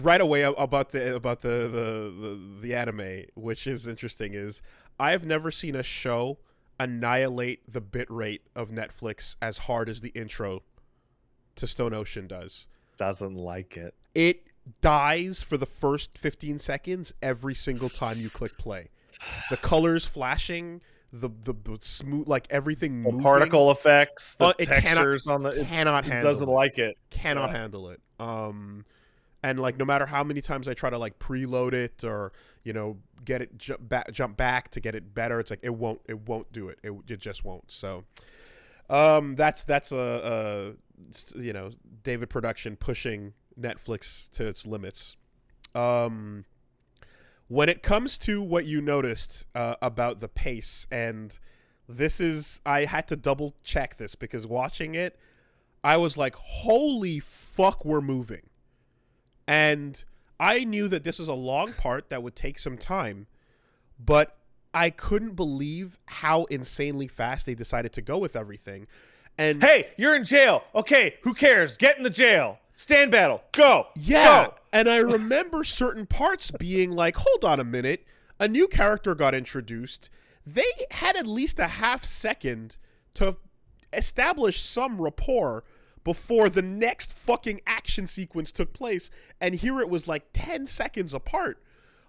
right away about the anime, which is interesting, is I've never seen a show annihilate the bit rate of Netflix as hard as the intro to Stone Ocean does. Doesn't like it. It dies for the first 15 seconds every single time you click play. The colors flashing, the smooth, like everything moving. The particle effects, the textures cannot it doesn't like it. Cannot handle it. And like no matter how many times I try to like preload it or get it jump back to get it better, it's like it won't do it. It just won't. So that's a David Production pushing Netflix to its limits. When it comes to what you noticed about the pace, and I had to double check this because watching it, I was like, holy fuck, we're moving. And I knew that this was a long part that would take some time, but I couldn't believe how insanely fast they decided to go with everything. And hey, you're in jail. Okay, who cares? Get in the jail. Stand battle. Go. Yeah. Go. And I remember certain parts being like, hold on a minute. A new character got introduced. They had at least a half second to establish some rapport before the next fucking action sequence took place. And here it was like 10 seconds apart.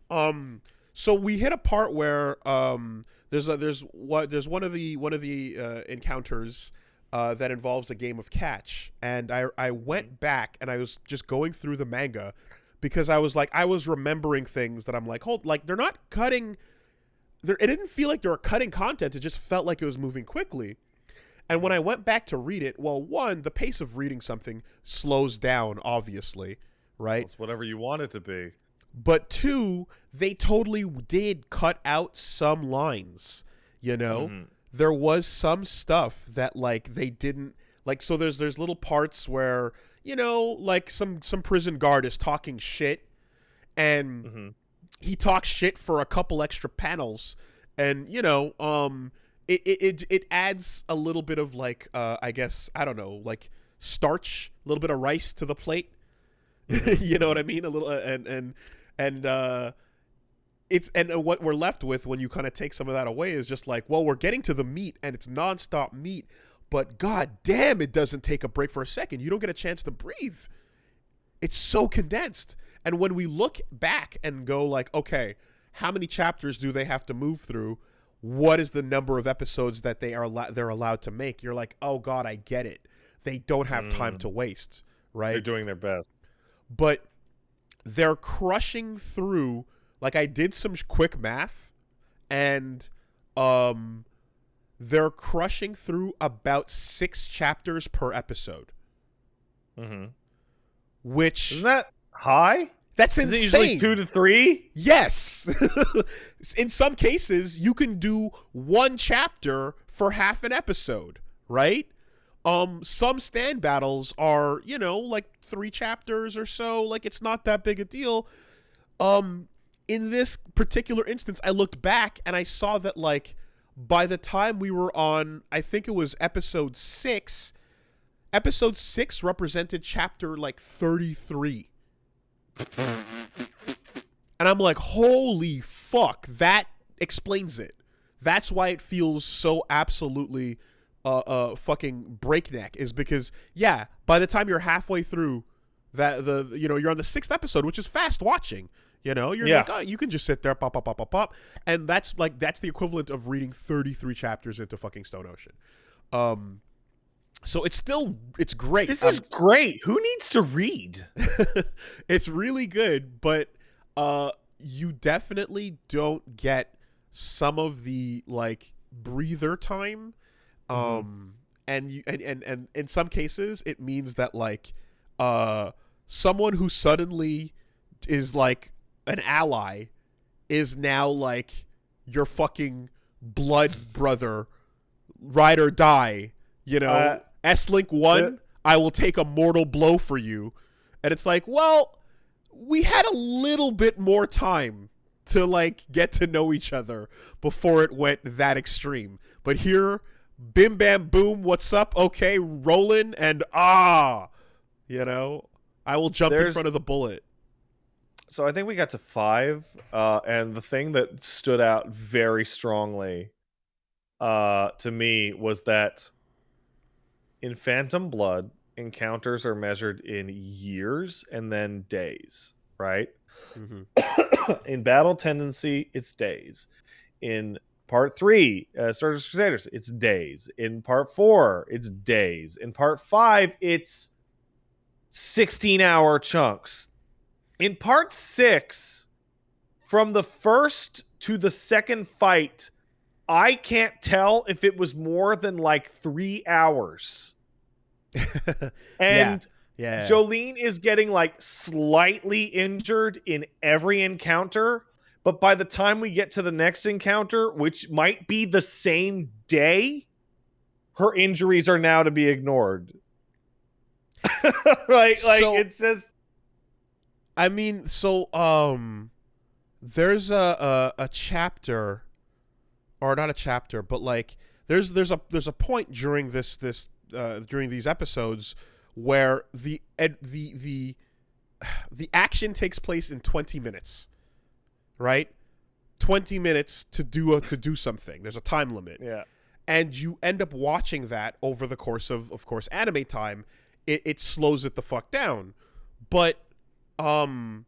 So we hit a part where there's one of the encounters that involves a game of catch, and I went back and I was just going through the manga because I was remembering things that I'm like, they're not cutting. It didn't feel like they were cutting content. It just felt like it was moving quickly. And when I went back to read it, well, one, the pace of reading something slows down, obviously, right? It's whatever you want it to be. But two, they totally did cut out some lines, There was some stuff that like they didn't like. So there's little parts where like some prison guard is talking shit, and he talks shit for a couple extra panels, and it adds a little bit of like I guess I don't know, like starch, a little bit of rice to the plate. You know what I mean? A little and what we're left with when you kind of take some of that away is just like, well, we're getting to the meat and it's nonstop meat, but god damn, it doesn't take a break for a second. You don't get a chance to breathe. It's so condensed. And when we look back and go like, okay, how many chapters do they have to move through? What is the number of episodes that they're allowed to make? You're like, oh god, I get it. They don't have time to waste, right? They're doing their best. But they're crushing through. Like I did some quick math, and they're crushing through about 6 chapters per episode. Which isn't that high? That's Is insane. It usually 2 to 3? Yes. In some cases, you can do 1 chapter for half an episode, right? Some stand battles are, like 3 chapters or so. Like it's not that big a deal. In this particular instance, I looked back and I saw that like by the time we were on, I think it was episode 6 represented chapter like 33. And I'm like, holy fuck, that explains it. That's why it feels so absolutely fucking breakneck, is because by the time you're halfway through you're on the 6th episode, which is fast watching. You're like, oh, you can just sit there, pop, pop, pop, pop, pop, and that's the equivalent of reading 33 chapters into fucking Stone Ocean. So it's great. This is great. Who needs to read? It's really good, but you definitely don't get some of the like breather time. And in some cases it means that like someone who suddenly is like an ally is now like your fucking blood brother, ride or die, S-Link 1, I will take a mortal blow for you. And it's like, well, we had a little bit more time to like get to know each other before it went that extreme. But here, bim bam boom, what's up? Okay, rolling, and I will jump in front of the bullet. So I think we got to 5, and the thing that stood out very strongly to me was that in Phantom Blood, encounters are measured in years and then days, right? In Battle Tendency, it's days. In Part 3, Stardust Crusaders, it's days. In Part 4, it's days. In Part 5, it's 16-hour chunks. In Part 6, from the first to the second fight, I can't tell if it was more than like 3 hours. And Jolene is getting like slightly injured in every encounter, but by the time we get to the next encounter, which might be the same day, her injuries are now to be ignored. It says. I mean, there's a chapter, or not a chapter, but like there's a point during during these episodes where the action takes place in 20 minutes, right? 20 minutes to do something. There's a time limit. Yeah. And you end up watching that over the course of course, anime time. It slows it the fuck down. But when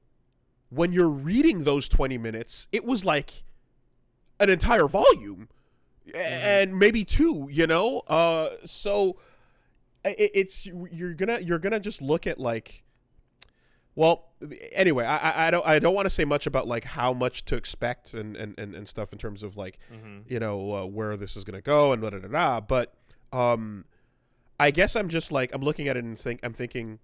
you're reading those 20 minutes, it was like an entire volume, and maybe 2, so you're gonna just look at like, well, anyway, I don't want to say much about like how much to expect and stuff in terms of like where this is gonna go and but I guess I'm just like, I'm looking at it and I'm thinking,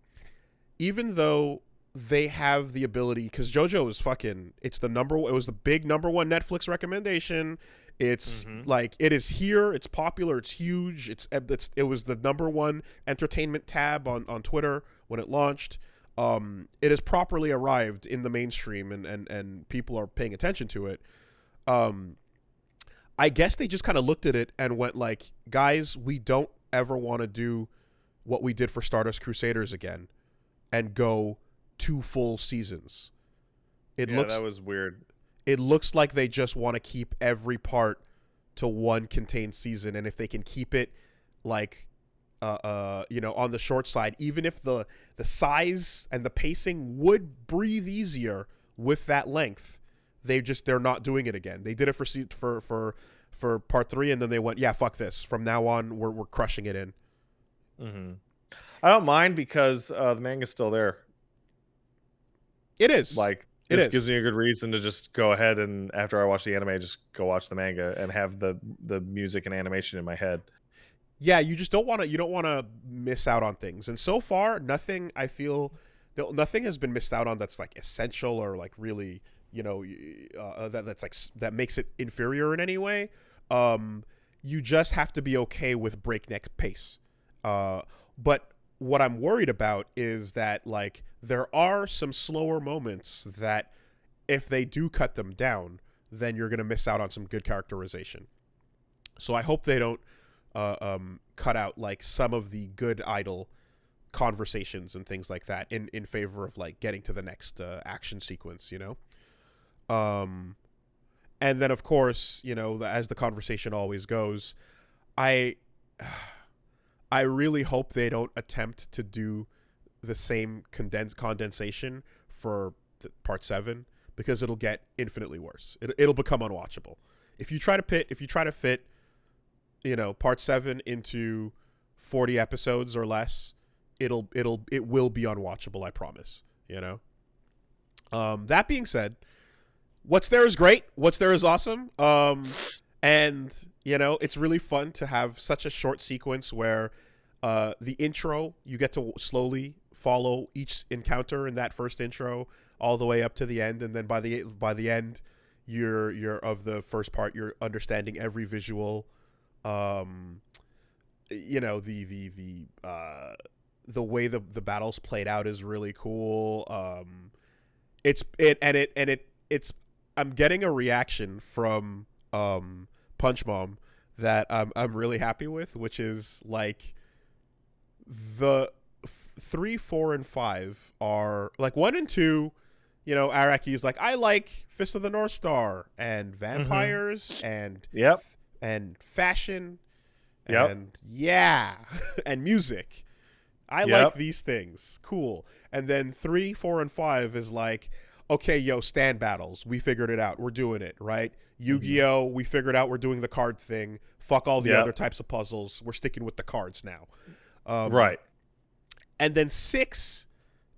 even though they have the ability, because JoJo is fucking, it was the big number 1 Netflix recommendation. It's like, it is here, it's popular, it's huge, it was the number 1 entertainment tab on Twitter when it launched. It has properly arrived in the mainstream, and people are paying attention to it. I guess they just kind of looked at it and went like, guys, we don't ever want to do what we did for Stardust Crusaders again and go 2 full seasons. That was weird. It looks like they just want to keep every part to 1 contained season, and if they can keep it like on the short side, even if the size and the pacing would breathe easier with that length, they're not doing it again. They did it for Part 3, and then they went, yeah, fuck this. From now on, we're crushing it in. I don't mind because the manga's still there. It is. Like, this gives me a good reason to just go ahead and, after I watch the anime, just go watch the manga and have the music and animation in my head. Yeah, you just don't want to miss out on things. And so far, nothing has been missed out on that's like essential or like really, that's like, that makes it inferior in any way. You just have to be okay with breakneck pace. But what I'm worried about is that like there are some slower moments that if they do cut them down, then you're going to miss out on some good characterization. So I hope they don't cut out like some of the good idle conversations and things like that in favor of like getting to the next action sequence, And then, of course, as the conversation always goes, I really hope they don't attempt to do the same condensation for part 7, because it'll get infinitely worse. It'll become unwatchable. If you try to fit, part 7 into 40 episodes or less, it will be unwatchable, I promise. That being said, what's there is great. What's there is awesome. And it's really fun to have such a short sequence where the intro, you get to slowly follow each encounter in that first intro all the way up to the end, and then by the end, you're of the first part, you're understanding every visual. The way the battles played out is really cool. I'm getting a reaction from Punch Mom that I'm really happy with, which is like the 3, 4, and 5 are like 1 and 2. Araki's like, I like Fist of the North Star and vampires and fashion and and music. I like these things. Cool. And then 3, 4, and 5 is like, okay, stand battles. We figured it out. We're doing it, right? Yu-Gi-Oh! We figured out we're doing the card thing. Fuck all the other types of puzzles. We're sticking with the cards now. Right. And then 6,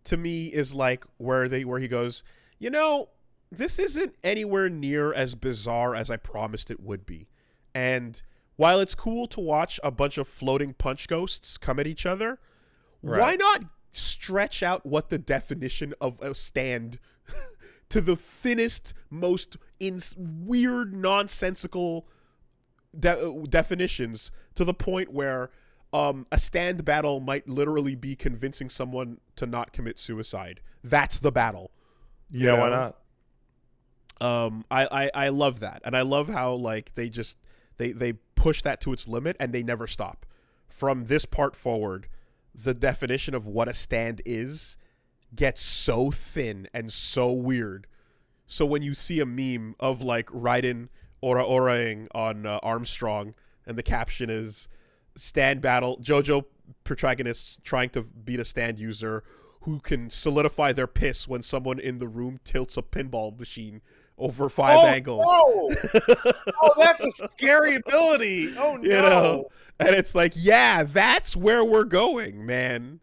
to me, is like where he goes, this isn't anywhere near as bizarre as I promised it would be. And while it's cool to watch a bunch of floating punch ghosts come at each other, why not stretch out what the definition of a stand to the thinnest, most weird, nonsensical definitions, to the point where a stand battle might literally be convincing someone to not commit suicide. That's the battle. Why not? I love that, and I love how like they push that to its limit, and they never stop. From this part forward, the definition of what a stand is gets so thin and so weird. So when you see a meme of like Raiden oraing on Armstrong, and the caption is stand battle, JoJo protagonists trying to beat a stand user who can solidify their piss when someone in the room tilts a pinball machine over 5 angles. Oh, that's a scary ability. Oh, no. And it's like, that's where we're going, man.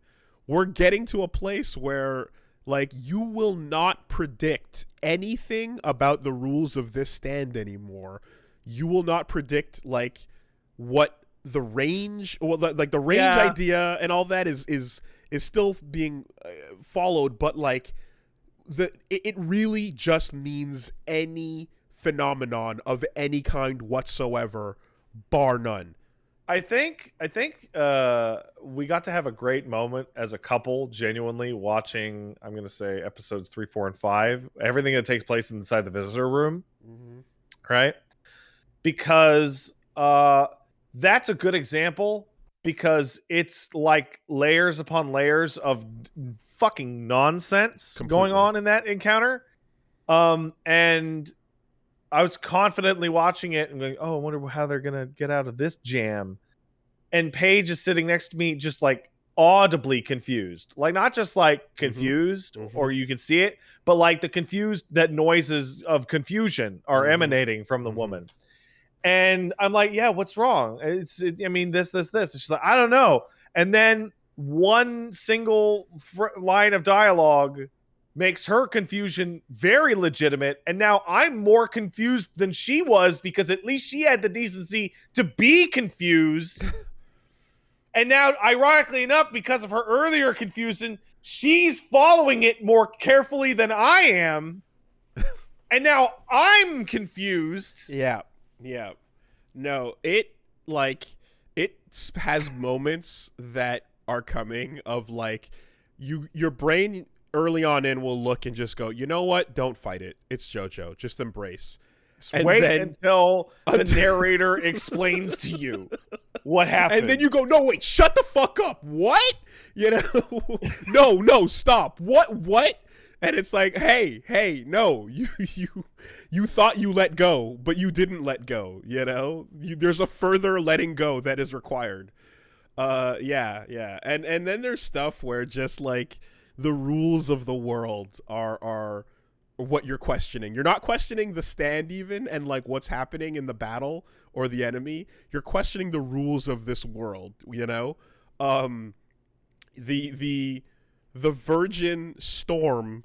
We're getting to a place where, like, you will not predict anything about the rules of this stand anymore. You will not predict, like, what the range, or like the range idea and all that is still being followed, but like it really just means any phenomenon of any kind whatsoever, bar none. I think we got to have a great moment as a couple, genuinely watching, I'm going to say episodes 3, 4, and 5, everything that takes place inside the visitor room, right? Because that's a good example, because it's like layers upon layers of fucking nonsense going on in that encounter. And I was confidently watching it and going, oh, I wonder how they're going to get out of this jam. And Paige is sitting next to me just like audibly confused. Like not just like confused or you can see it, but like the confused, that noises of confusion are emanating from the woman. And I'm like, yeah, what's wrong? I mean, this. And she's like, I don't know. And then one single line of dialogue makes her confusion very legitimate. And now I'm more confused than she was, because at least she had the decency to be confused. And now, ironically enough, because of her earlier confusion, she's following it more carefully than I am. And now I'm confused. Yeah. No, it has moments that are coming of like your brain early on in will look and just go, you know what? Don't fight it. It's JoJo. Just embrace. And wait until the narrator explains to you what happened. And then you go, no, wait, shut the fuck up. What? No, stop. What? And it's like, hey, no, you thought you let go, but you didn't let go. You know, there's a further letting go that is required. Yeah. And then there's stuff where just like the rules of the world are what you're questioning. You're not questioning the stand even and like what's happening in the battle or the enemy. You're questioning the rules of this world. You know, the Virgin Storm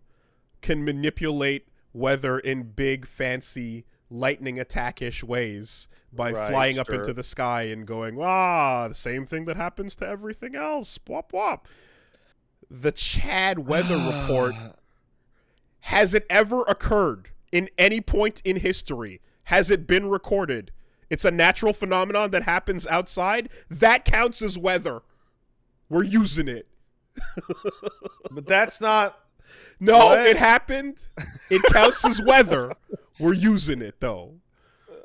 can manipulate weather in big, fancy, lightning attack-ish ways by flying up into the sky and going, the same thing that happens to everything else. Wop, wop. The Chad weather report, has it ever occurred in any point in history? Has it been recorded? It's a natural phenomenon that happens outside. That counts as weather. We're using it. But that's not... No, what? It happened. It counts as weather. We're using it though.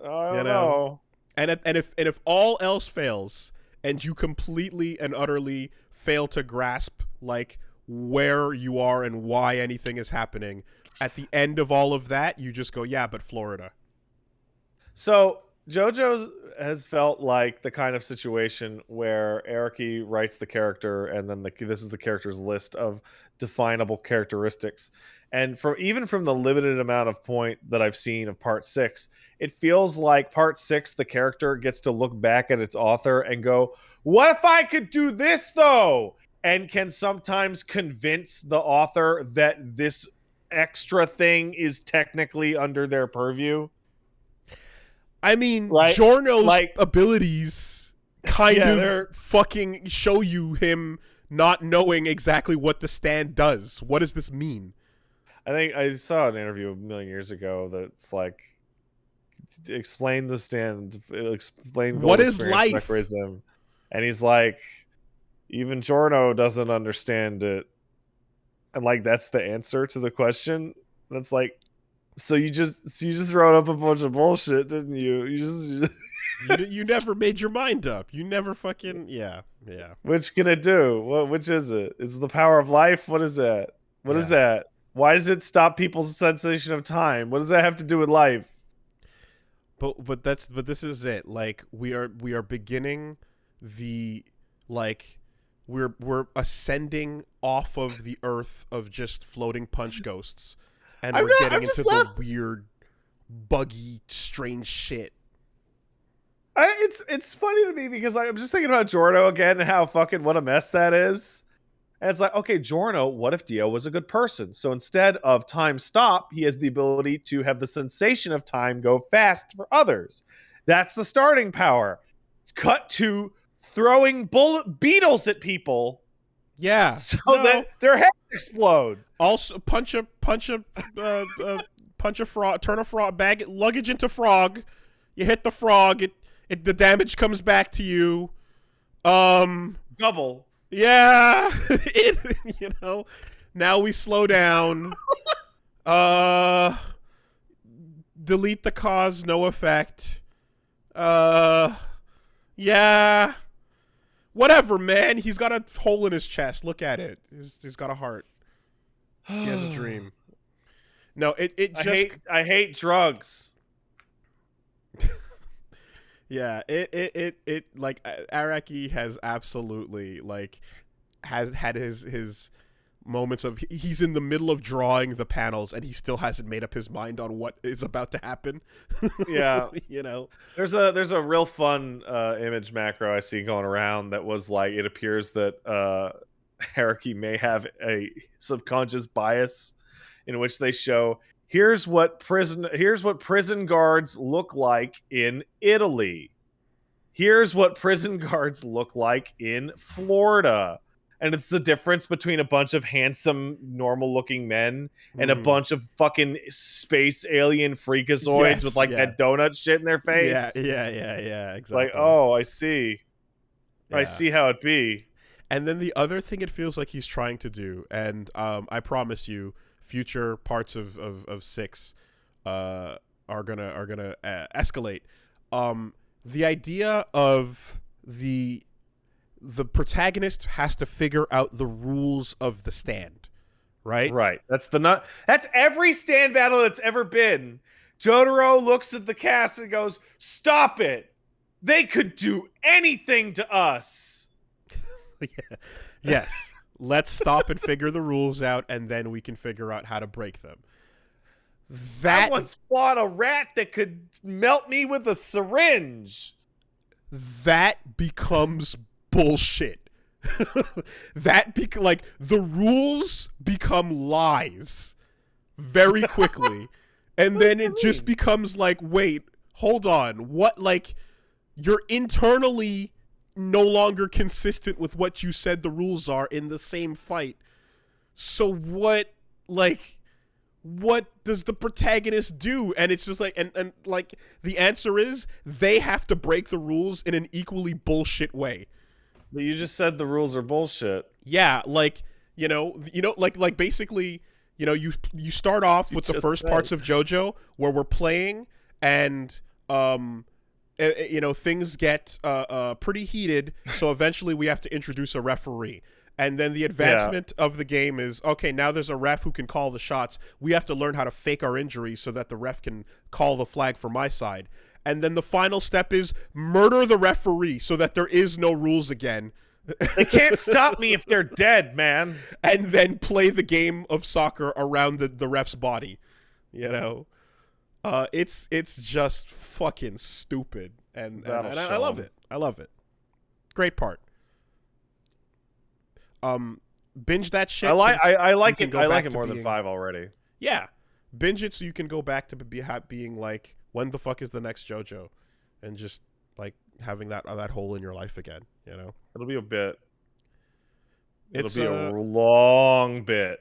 I don't know. And if all else fails, and you completely and utterly fail to grasp like where you are and why anything is happening, at the end of all of that, you just go, yeah, but Florida. So JoJo has felt like the kind of situation where Araki writes the character, and then this is the character's list of definable characteristics. And even from the limited amount of point that I've seen of part 6, it feels like part 6, the character gets to look back at its author and go, what if I could do this though? And can sometimes convince the author that this extra thing is technically under their purview. I mean, Giorno's abilities kind of fucking show you him not knowing exactly what the stand does. What does this mean? I think I saw an interview a million years ago that's like, explain the stand, explain what is life, mechanism. And he's like, even Giorno doesn't understand it. And like, that's the answer to the question. That's like, so you just wrote up a bunch of bullshit, didn't you? You never made your mind up. You never fucking yeah. Which can it do? Which is it? It's the power of life. What is that? What is that? Why does it stop people's sensation of time? What does that have to do with life? But this is it. Like we are beginning the like we're ascending off of the earth of just floating punch ghosts. And we're getting into the weird, buggy, strange shit. It's funny to me because I'm just thinking about Giorno again and how fucking what a mess that is. And it's like, okay, Giorno, what if Dio was a good person? So instead of time stop, he has the ability to have the sensation of time go fast for others. That's the starting power. It's cut to throwing beetles at people. Yeah. So that their heads explode. Also, punch a frog, turn a frog, luggage into frog. You hit the frog, the damage comes back to you. Double. Yeah. You know, now we slow down. Delete the cause, no effect. Yeah. Whatever, man. He's got a hole in his chest. Look at it. He's got a heart. He has a dream. No, I hate drugs. Yeah, it like Araki has absolutely like has had his moments of he's in the middle of drawing the panels and he still hasn't made up his mind on what is about to happen. Yeah. You know, there's a real fun image macro I see going around that was like, it appears that Araki may have a subconscious bias in which they show here's what prison guards look like in Italy. Here's what prison guards look like in Florida. And it's the difference between a bunch of handsome, normal-looking men and a bunch of fucking space alien freakazoids with like that donut shit in their face. Yeah, exactly. Like, oh, I see. Yeah. I see how it be. And then the other thing it feels like he's trying to do, and I promise you, future parts of 6 are gonna escalate. The idea of the protagonist has to figure out the rules of the stand, right? Right. That's every stand battle that's ever been. Jotaro looks at the cast and goes, "Stop it. They could do anything to us." Yeah. Yes. Let's stop and figure the rules out, and then we can figure out how to break them. I once fought a rat that could melt me with a syringe. That becomes bullshit. Like, the rules become lies very quickly. And then it just becomes like, wait, hold on. What, like, you're internally no longer consistent with what you said the rules are in the same fight. So what does the protagonist do? And it's just like, and like, the answer is they have to break the rules in an equally bullshit way. But you just said the rules are bullshit. Yeah, like, like basically, you start off with the first parts of JoJo where we're playing, and things get pretty heated, so eventually we have to introduce a referee. And then the advancement of the game is, okay, now there's a ref who can call the shots. We have to learn how to fake our injuries so that the ref can call the flag for my side. And then the final step is murder the referee so that there is no rules again. They can't stop me if they're dead, man. And then play the game of soccer around the ref's body. It's just fucking stupid. And I love it. I love it. Great part. Binge that shit. I like it. I like it more than 5 already. Yeah, binge it so you can go back to being like, when the fuck is the next JoJo, and just like having that hole in your life again. It'll be a bit. It'll be a long bit.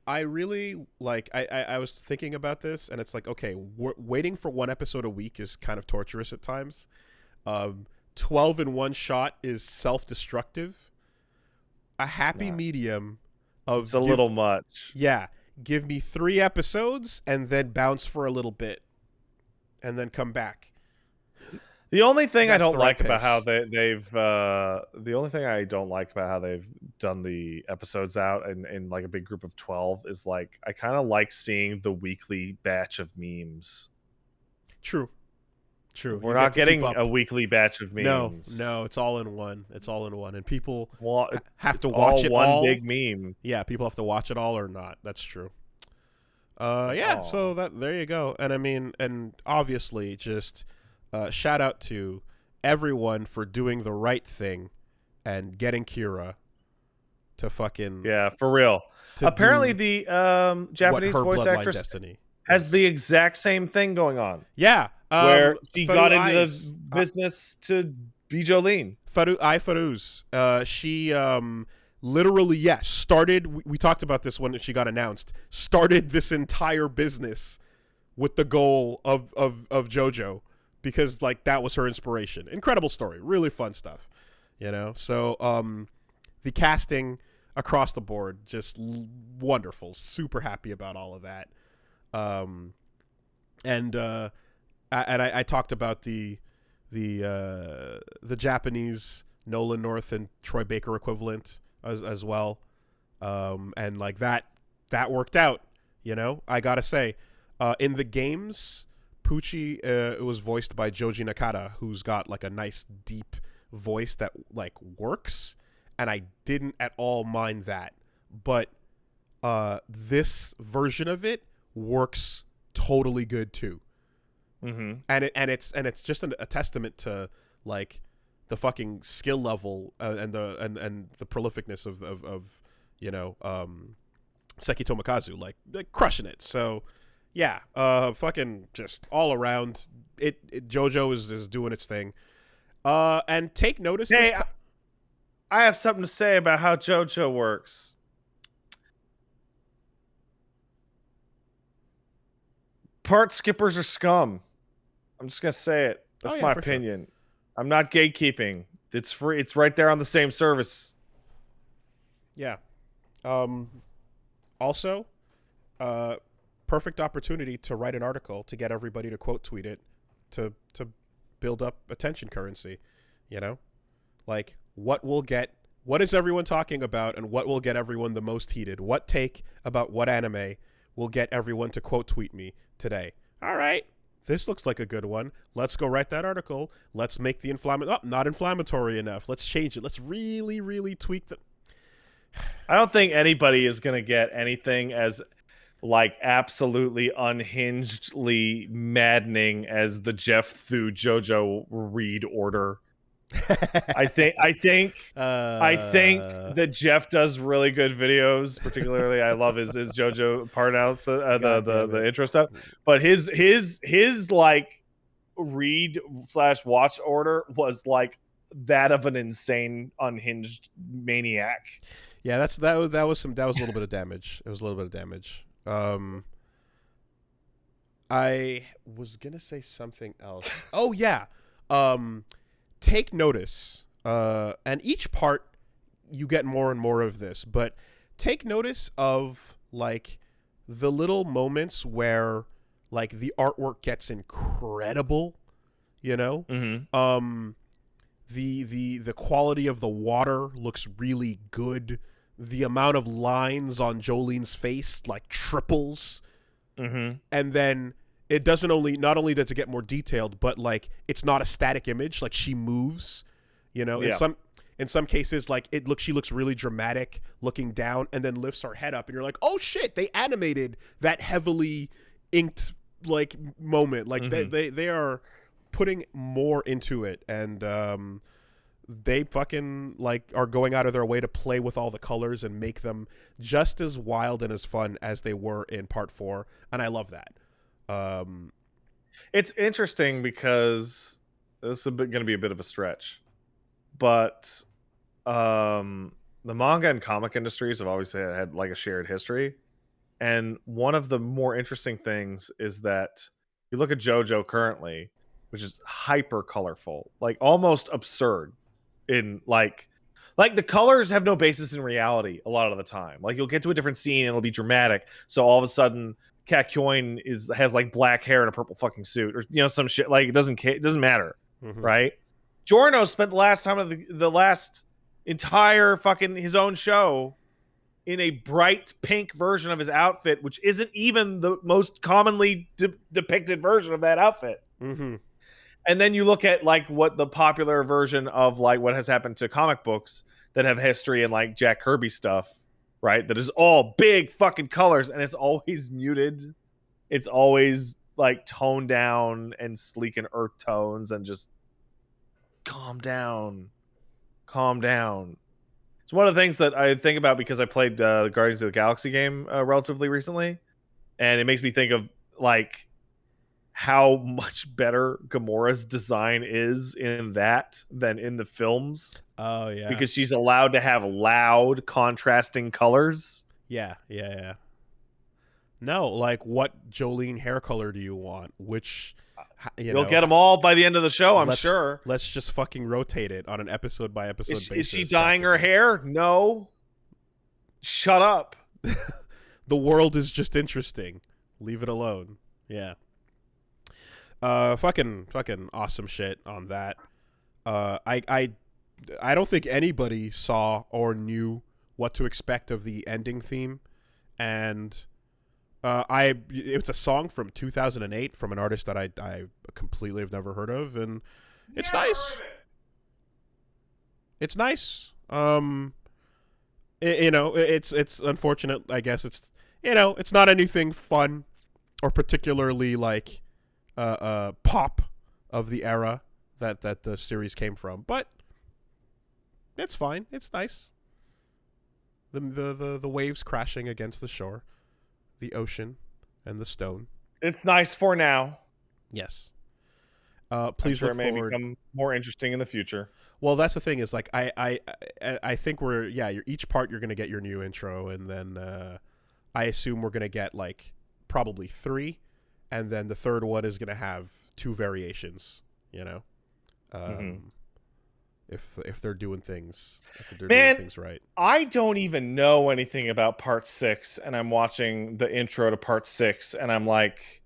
I really like. I was thinking about this, and it's like, okay, waiting for one episode a week is kind of torturous at times. 12 in one shot is self-destructive. A happy medium of it's a little much. Yeah, give me 3 episodes and then bounce for a little bit, and then come back. The only thing I don't like about how they've the only thing I don't like about how they've done the episodes out in like a big group of 12 is like, I kind of like seeing the weekly batch of memes. True. We're not getting a weekly batch of memes. No, it's all in one. And people have to watch it all. One big meme. Yeah, people have to watch it all or not. That's true. So there you go. And I mean, and obviously, just shout out to everyone for doing the right thing and getting Kira to fucking for real. Apparently, the Japanese voice actress has the exact same thing going on. Yeah. Where she got into the business to be Jolene. Farouz. She literally, started, we talked about this when she got announced, started this entire business with the goal of JoJo, because like that was her inspiration. Incredible story. Really fun stuff. So the casting across the board, just wonderful. Super happy about all of that. And I talked about the Japanese Nolan North and Troy Baker equivalent as well, and like that worked out. I gotta say, in the games, Pucci was voiced by Joji Nakata, who's got like a nice deep voice that like works, and I didn't at all mind that. But this version of it works totally good too. Mm-hmm. And it's just a testament to like the fucking skill level and the prolificness of Seki Tomokazu, like crushing it. So yeah, fucking just all around JoJo is doing its thing. And take notice. Hey, I have something to say about how JoJo works. Part skippers are scum. I'm just gonna say it. That's my opinion. Sure. I'm not gatekeeping. It's free. It's right there on the same service. Yeah. Also, perfect opportunity to write an article to get everybody to quote tweet it to build up attention currency. Like what will get What is everyone talking about, and what will get everyone the most heated? What take about what anime will get everyone to quote tweet me today? All right, this looks like a good one. Let's go write that article. Let's make the not inflammatory enough. Let's change it. Let's really, really tweak the. I don't think anybody is gonna get anything as like absolutely unhingedly maddening as the Jeff through JoJo read order. I think that Jeff does really good videos. Particularly, I love his JoJo part outs, the intro stuff. But his like read / watch order was like that of an insane unhinged maniac. Yeah, that was a little bit of damage. It was a little bit of damage. I was gonna say something else. Oh yeah. Take notice. And each part you get more and more of this, but take notice of like the little moments where like the artwork gets incredible, you know? Mm-hmm. The quality of the water looks really good. The amount of lines on Jolene's face like triples. Mm-hmm. And then it doesn't not only does it get more detailed, but like it's not a static image. Like she moves, you know. Yeah. In some cases, like she looks really dramatic, looking down, and then lifts her head up, and you're like, oh shit, they animated that heavily inked like moment. Like they are putting more into it, and they fucking like are going out of their way to play with all the colors and make them just as wild and as fun as they were in part 4, and I love that. It's interesting because this is going to be a bit of a stretch, but the manga and comic industries have always had like a shared history, and one of the more interesting things is that you look at JoJo currently, which is hyper colorful, like almost absurd in like the colors have no basis in reality a lot of the time. Like you'll get to a different scene and it'll be dramatic, so all of a sudden Kakyoin has like black hair and a purple fucking suit, or you know, some shit. Like it doesn't matter, right? Giorno spent the last time of the last entire fucking his own show in a bright pink version of his outfit, which isn't even the most commonly depicted version of that outfit. And then you look at like what the popular version of like what has happened to comic books that have history and like Jack Kirby stuff, right? That is all big fucking colors, and it's always muted. It's always like toned down and sleek and earth tones, and just calm down. It's one of the things that I think about because I played the Guardians of the Galaxy game relatively recently, and it makes me think of like how much better Gamora's design is in that than in the films. Oh yeah, because she's allowed to have loud contrasting colors. Yeah. No, like what Jolene hair color do you want? Which you'll get them all by the end of the show, I'm sure. Let's just fucking rotate it on an episode by episode basis. Is she dyeing her hair? No. Shut up. The world is just interesting. Leave it alone. Yeah. Fucking awesome shit on that. I don't think anybody saw or knew what to expect of the ending theme, and it's a song from 2008 from an artist that I completely have never heard of, and it's nice. It's nice. It's unfortunate. I guess it's it's not anything fun or particularly like pop of the era that the series came from, but it's fine. It's nice. The waves crashing against the shore, the ocean, and the stone. It's nice for now. Yes. Please look forward. It may become more interesting in the future. Well, that's the thing is like I think each part you're gonna get your new intro, and then I assume we're gonna get like probably 3, and then the third one is gonna have 2 variations. If they're doing things, doing things right. I don't even know anything about part 6, and I'm watching the intro to part 6, and I'm like,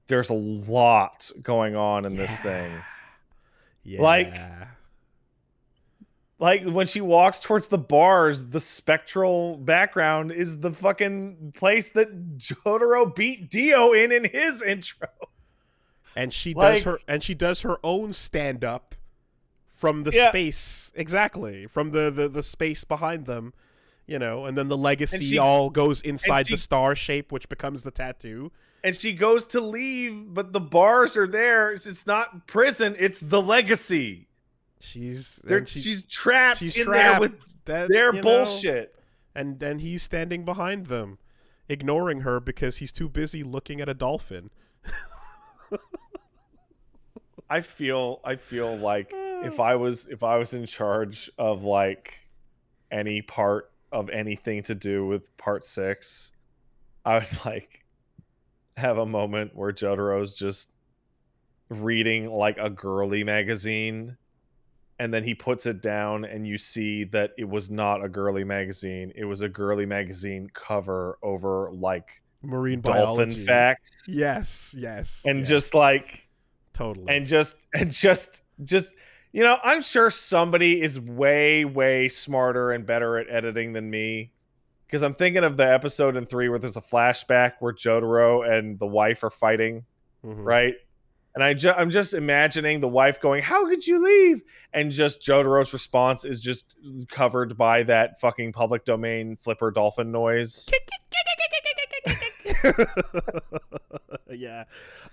there's a lot going on in this thing. Yeah. Like, Like when she walks towards the bars, the spectral background is the fucking place that Jotaro beat Dio in his intro. And she Like, does her own stand up from the yeah, space, exactly, from the space behind them, you know, and then the and legacy she all goes and inside the she star shape, which becomes the tattoo. and she goes to leave, but the bars are there. It's not prison, it's the legacy. She's She's trapped she's in there trapped. with That, their you know, bullshit. and then he's standing behind them, ignoring her because he's too busy looking at a dolphin. I feel like if I was in charge of like any part of anything to do with part 6, I would like have a moment where Jotaro's just reading like a girly magazine, and then he puts it down and you see that it was not a girly magazine. It was a girly magazine cover over like Marine dolphin biology. facts. Yes, yes, And yes. just like Totally. just you know, I'm sure somebody is way smarter and better at editing than me, because I'm thinking of the episode in 3 where there's a flashback where Jotaro and the wife are fighting, Mm-hmm. right? And I'm just imagining the wife going, "How could you leave?" And just Jotaro's response is just covered by that fucking public domain flipper dolphin noise. Yeah,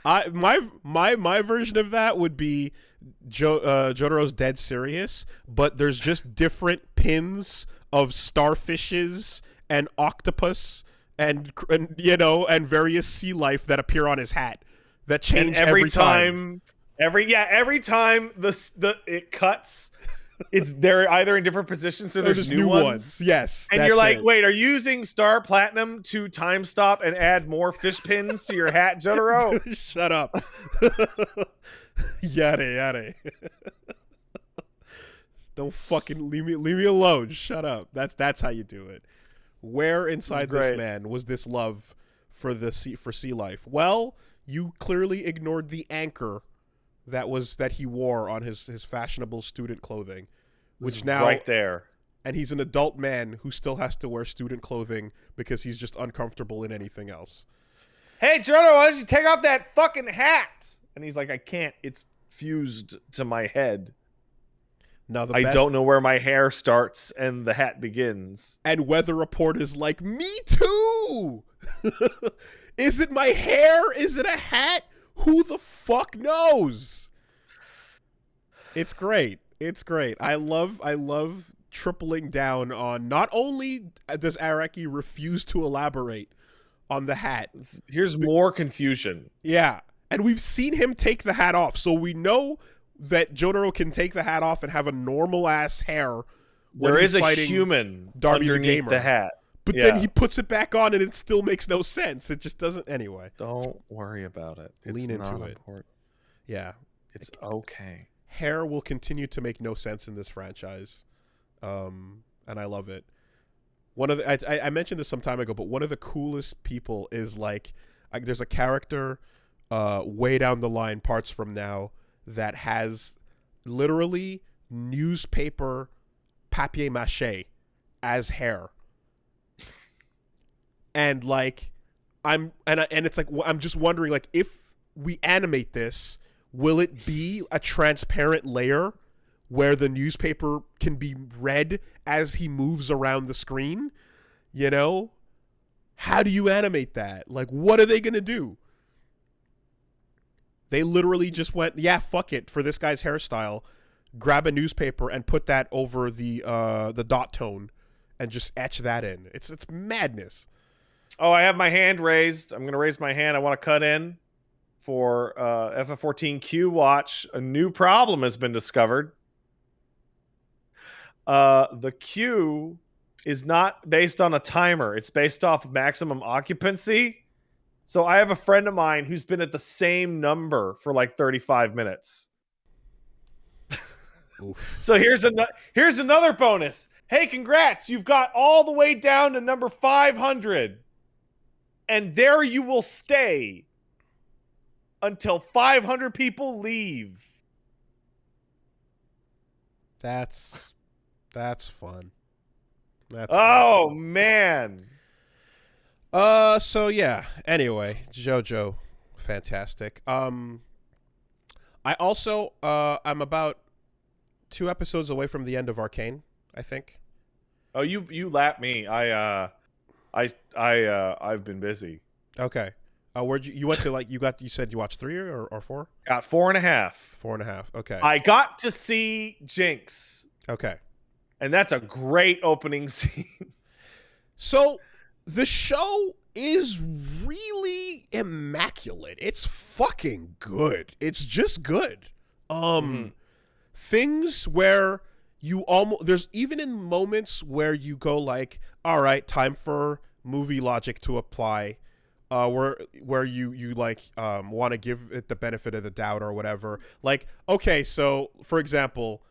my version of that would be Jotaro's dead serious, but there's just different pins of starfishes and octopus and you know, and various sea life that appear on his hat that change And every time. every time the it cuts, they're either in different positions, so there's new ones. Yes, And that's you're like, it. wait, are you using Star Platinum to time stop and add more fish pins to your hat, Jotaro? Shut up. Yada. Don't fucking leave me alone. Shut up. That's how you do it. Where inside this man was this love for sea life? Well, you clearly ignored the anchor that he wore on his fashionable student clothing, which now right there. And he's an adult man who still has to wear student clothing because he's just uncomfortable in anything else. Hey, Jotaro, why don't you take off that fucking hat? And he's like, I can't. It's fused to my head. Now I don't know where my hair starts and the hat begins. And Weather Report is like, me too! Is it my hair? Is it a hat? Who the fuck knows? It's great. It's great. I love tripling down on, not only does Araki refuse to elaborate on the hat. Here's more confusion. Yeah. And we've seen him take the hat off, so we know that Jotaro can take the hat off and have a normal ass hair. There is a human Darby underneath the hat. But then he puts it back on and it still makes no sense. It just doesn't anyway. Don't worry about it. It's Lean into it. Important. Yeah. It's okay. Hair will continue to make no sense in this franchise. And I love it. One of the, I mentioned this some time ago, but one of the coolest people is like there's a character way down the line, parts from now, that has literally newspaper papier-mâché as hair. And like and it's like, I'm just wondering, like, if we animate this, will it be a transparent layer where the newspaper can be read as he moves around the screen? You know? How do you animate that? Like, what are they going to do? They literally just went, yeah, fuck it, for this guy's hairstyle, grab a newspaper and put that over the dot tone and just etch that in. It's madness. Oh, I have my hand raised. I'm going to raise my hand. I want to cut in for FF14Q watch. A new problem has been discovered. The queue is not based on a timer. It's based off maximum occupancy. So I have a friend of mine who's been at the same number for like 35 minutes. So here's another bonus. Hey, congrats. You've got all the way down to number 500. And there you will stay until 500 people leave. That's That's fun. That's Oh man. So yeah. Anyway, JoJo, fantastic. I also I'm about 2 episodes away from the end of Arcane, I think. Oh, you lapped me. I've been busy. Okay. Where'd you went to, like, you said you watched 3 or 4? Got 4.5. 4.5. Okay. I got to see Jinx, Okay. and that's a great opening scene. So the show is really immaculate. It's fucking good. It's just good. Things where you almost, there's even in moments where you go like, all right, time for movie logic to apply. Where you like want to give it the benefit of the doubt or whatever. Like, okay, so for example,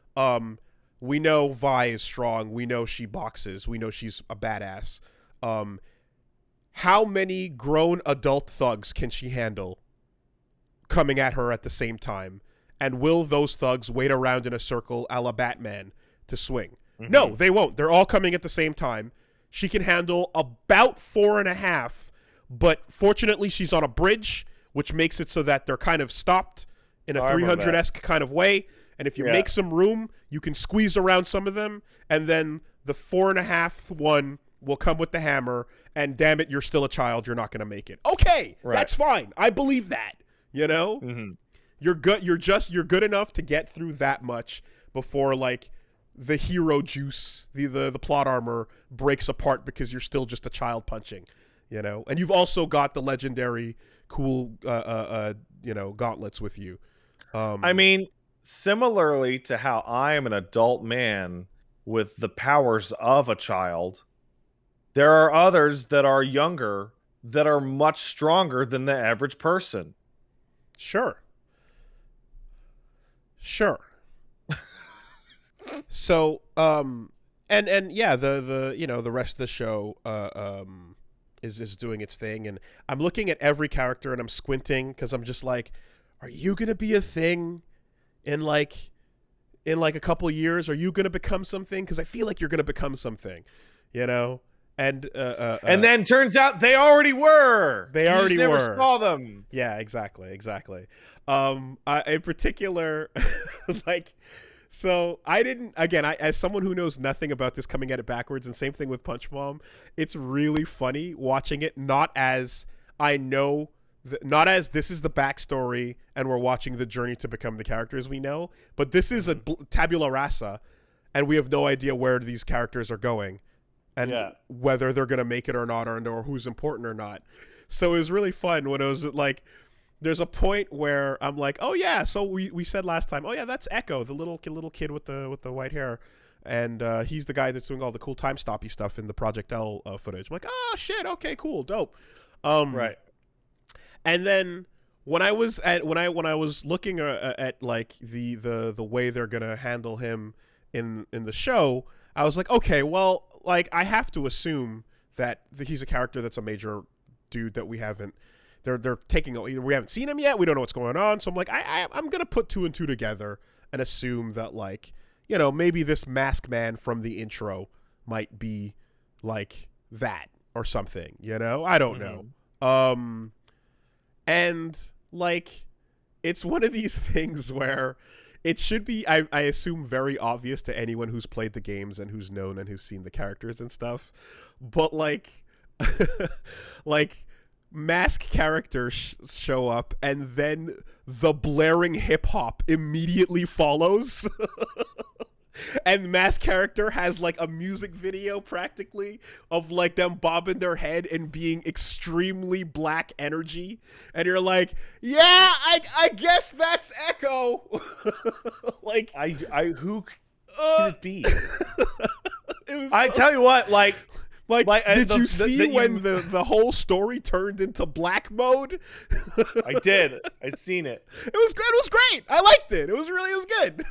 we know Vi is strong. We know she boxes. We know she's a badass. How many grown adult thugs can she handle coming at her at the same time? And will those thugs wait around in a circle a la Batman to swing? Mm-hmm. No, they won't. They're all coming at the same time. She can handle about 4.5. But fortunately, she's on a bridge, which makes it so that they're kind of stopped in a 300-esque kind of way. And if you make some room, you can squeeze around some of them. And then the 4.5 one will come with the hammer. And damn it, you're still a child. You're not going to make it. Okay, that's fine. I believe that. You know, you're good. You're good enough to get through that much before like the hero juice, the plot armor breaks apart because you're still just a child punching. You know, and you've also got the legendary cool, gauntlets with you. I mean, similarly to how I am an adult man with the powers of a child, there are others that are younger that are much stronger than the average person. Sure. So, and yeah, the rest of the show, is doing its thing, and I'm looking at every character and I'm squinting because I'm just like, are you gonna be a thing in like a couple years? Are you gonna become something? Because I feel like you're gonna become something, you know. And then turns out they already were. They already never were. Saw them. Yeah, exactly. In particular, like. So I didn't, again, as someone who knows nothing about this, coming at it backwards, and same thing with Punch Mom, it's really funny watching it, not as not as this is the backstory and we're watching the journey to become the characters we know, but this is a tabula rasa and we have no idea where these characters are going and whether they're going to make it or not, or who's important or not. So it was really fun when it was like, there's a point where I'm like, oh yeah, so we said last time, oh yeah, that's Echo, the little kid with the white hair, and he's the guy that's doing all the cool time stoppy stuff in the Project L footage. I'm like, oh shit, okay, cool, dope. Right. And then when I was looking at like the way they're gonna handle him in the show, I was like, okay, well, like I have to assume that he's a character that's a major dude that we haven't. They're taking, either we haven't seen him yet, we don't know what's going on. So I'm like, I'm gonna put 2 and 2 together and assume that, like, you know, maybe this mask man from the intro might be like that or something. You know, I don't know. And like, it's one of these things where it should be, I assume, very obvious to anyone who's played the games and who's known and who's seen the characters and stuff. But like, like. Mask characters show up and then the blaring hip hop immediately follows. And Mask character has like a music video practically of like them bobbing their head and being extremely black energy, and you're like, yeah, I guess that's Echo. Like, who can it be? I tell you what, like did you see when the whole story turned into black mode? I did. I seen it. It was good. It was great. I liked it. It was good.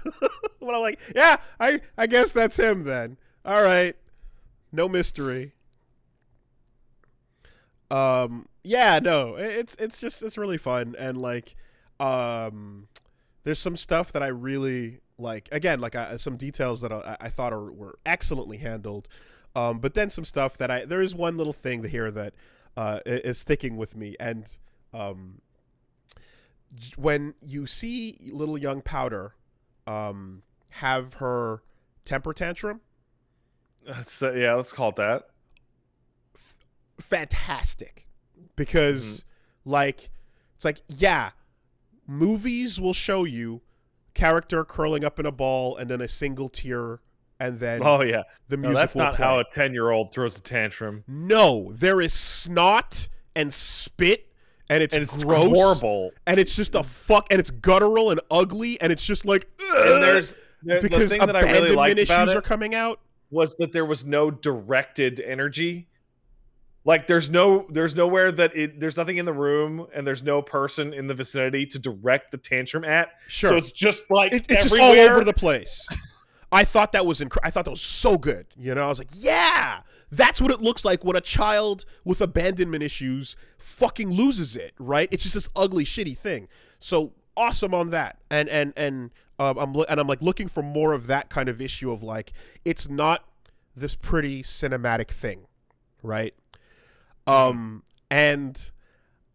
But I'm like, yeah, I guess that's him then. All right. No mystery. Yeah, no. It's really fun, and like there's some stuff that I really Like again, like some details that I thought were excellently handled, but then some stuff that there is one little thing here that is sticking with me, and when you see little young Powder have her temper tantrum, yeah, let's call it that. Fantastic, because like it's like, yeah, movies will show you character curling up in a ball and then a single tear, and then the music that's will not play. how a 10-year-old throws a tantrum. No, there is snot and spit, and it's gross, horrible, and it's just and it's guttural and ugly, and it's just like, and because the thing that I really liked about issues it are coming out was that there was no directed energy. Like there's nowhere that there's nothing in the room, and there's no person in the vicinity to direct the tantrum at. Sure. So it's just like it's just all over the place. I thought that was I thought that was so good. You know, I was like, yeah, that's what it looks like when a child with abandonment issues fucking loses it, right? It's just this ugly, shitty thing. So awesome on that. And I'm like looking for more of that kind of issue of like, it's not this pretty cinematic thing, right? And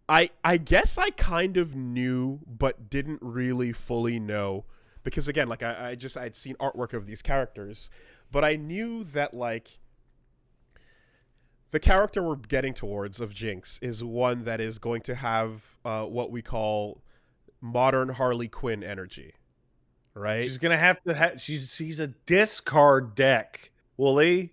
I guess I kind of knew, but didn't really fully know, because again, like I'd seen artwork of these characters, but I knew that like the character we're getting towards of Jinx is one that is going to have what we call modern Harley Quinn energy, right? She's gonna have to she's a discard deck, Wooly.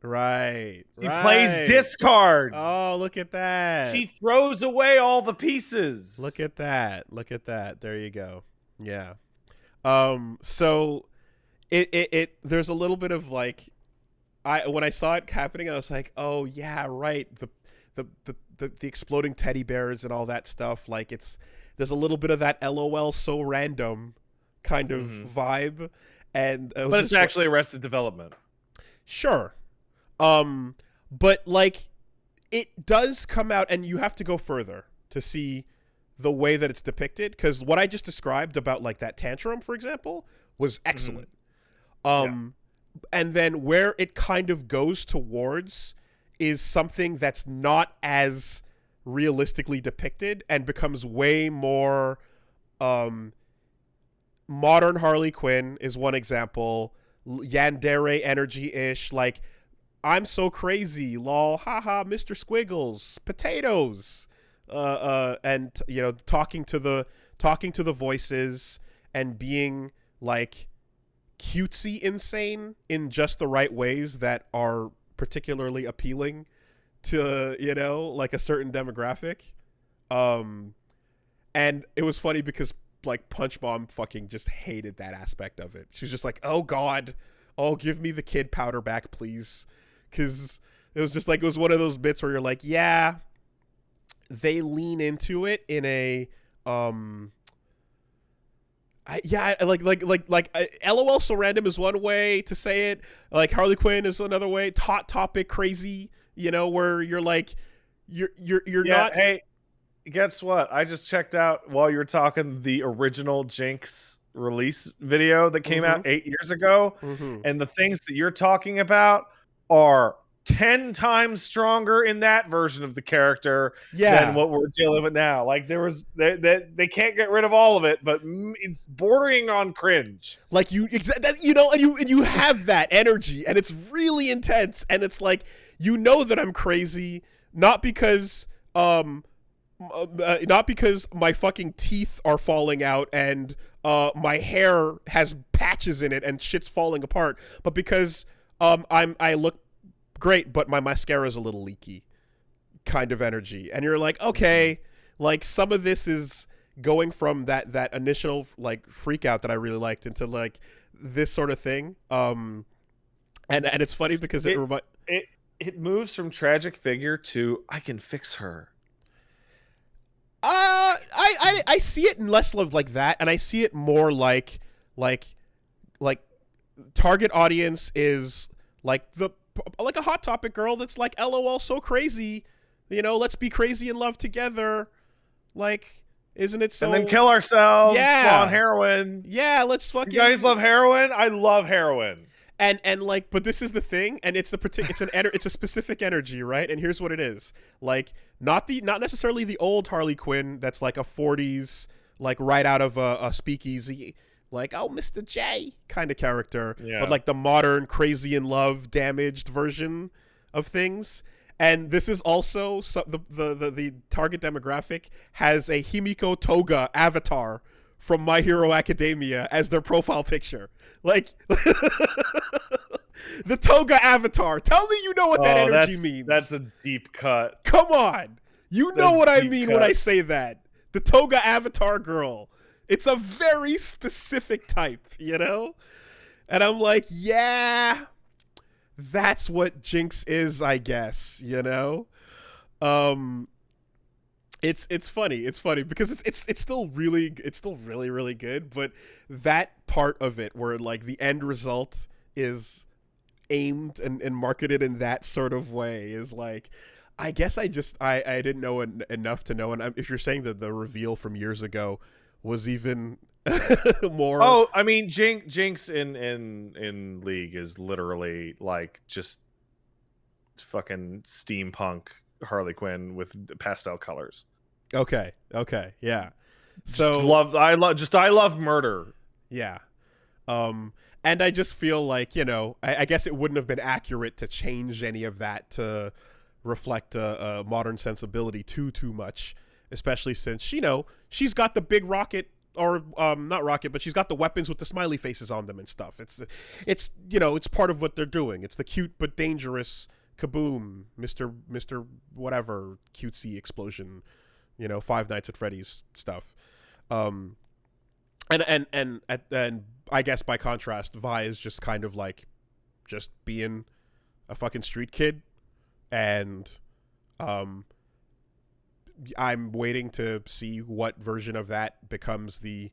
Right. She plays discard. Oh, look at that. She throws away all the pieces. Look at that. Look at that. There you go. Yeah. So it there's a little bit of like, when I saw it happening, I was like, oh yeah, right. The exploding teddy bears and all that stuff. Like there's a little bit of that LOL so random kind of vibe. And but it's actually Arrested Development. Sure. But like it does come out, and you have to go further to see the way that it's depicted, because what I just described about like that tantrum, for example, was excellent. And then where it kind of goes towards is something that's not as realistically depicted and becomes way more modern Harley Quinn is one example. Yandere energy-ish, like I'm so crazy, lol, haha, Mr. Squiggles, potatoes, and you know, talking to the voices and being like cutesy insane in just the right ways that are particularly appealing to, you know, like a certain demographic. And it was funny because like Punch Mom fucking just hated that aspect of it. She was just like, oh god, oh, give me the kid Powder back, please. Because it was just like, it was one of those bits where you're like, yeah, they lean into it in a LOL so random is one way to say it, like Harley Quinn is another way, hot topic crazy, you know, where you're like you're not. Hey, guess what, I just checked out while you were talking the original Jinx release video that came out 8 years ago, and the things that you're talking about are 10 times stronger in that version of the character than what we're dealing with now. Like there was, they can't get rid of all of it, but it's bordering on cringe. Like you know, and you have that energy, and it's really intense, and it's like, you know that I'm crazy, not because my fucking teeth are falling out and my hair has patches in it and shit's falling apart, but because I look great, but my mascara is a little leaky kind of energy. And you're like, okay, like some of this is going from that initial like freak out that I really liked into like this sort of thing. And it's funny because it moves from tragic figure to I can fix her. I see it less of like that, and I see it more like target audience is like a Hot Topic girl that's like, LOL so crazy, you know, let's be crazy and love together, like Isn't it so? And then kill ourselves, Yeah. spawn heroin. Yeah, let's fucking. You guys love heroin? I love heroin. And like, but this is the thing, and it's it's a specific energy, right? And here's what it is: like, not necessarily the old Harley Quinn that's like a 40s, like right out of a speakeasy, like, oh, Mr. J kind of character, but like the modern, crazy in love, damaged version of things. And this is also the target demographic has a Himiko Toga avatar from My Hero Academia as their profile picture. Like, the Toga avatar. Tell me you know what that energy means. That's a deep cut. Come on. You know what I mean when I say that. The Toga avatar girl. It's a very specific type, you know? And I'm like, yeah, that's what Jinx is, I guess, you know? It's funny. It's funny because it's still really really good, but that part of it where like the end result is aimed and marketed in that sort of way is like, I guess I didn't know enough to know. And if you're saying that the reveal from years ago was even more. Oh, I mean, Jinx in League is literally like just fucking steampunk Harley Quinn with pastel colors. Okay, yeah. So I love murder. Yeah. And I just feel like, you know, I guess it wouldn't have been accurate to change any of that to reflect a modern sensibility too much, especially since, you know, she's got the big rocket, or not rocket, but she's got the weapons with the smiley faces on them and stuff. It's you know, it's part of what they're doing. It's the cute but dangerous kaboom, Mr. whatever cutesy explosion, you know, Five Nights at Freddy's stuff. And I guess by contrast, Vi is just kind of like just being a fucking street kid, and I'm waiting to see what version of that becomes the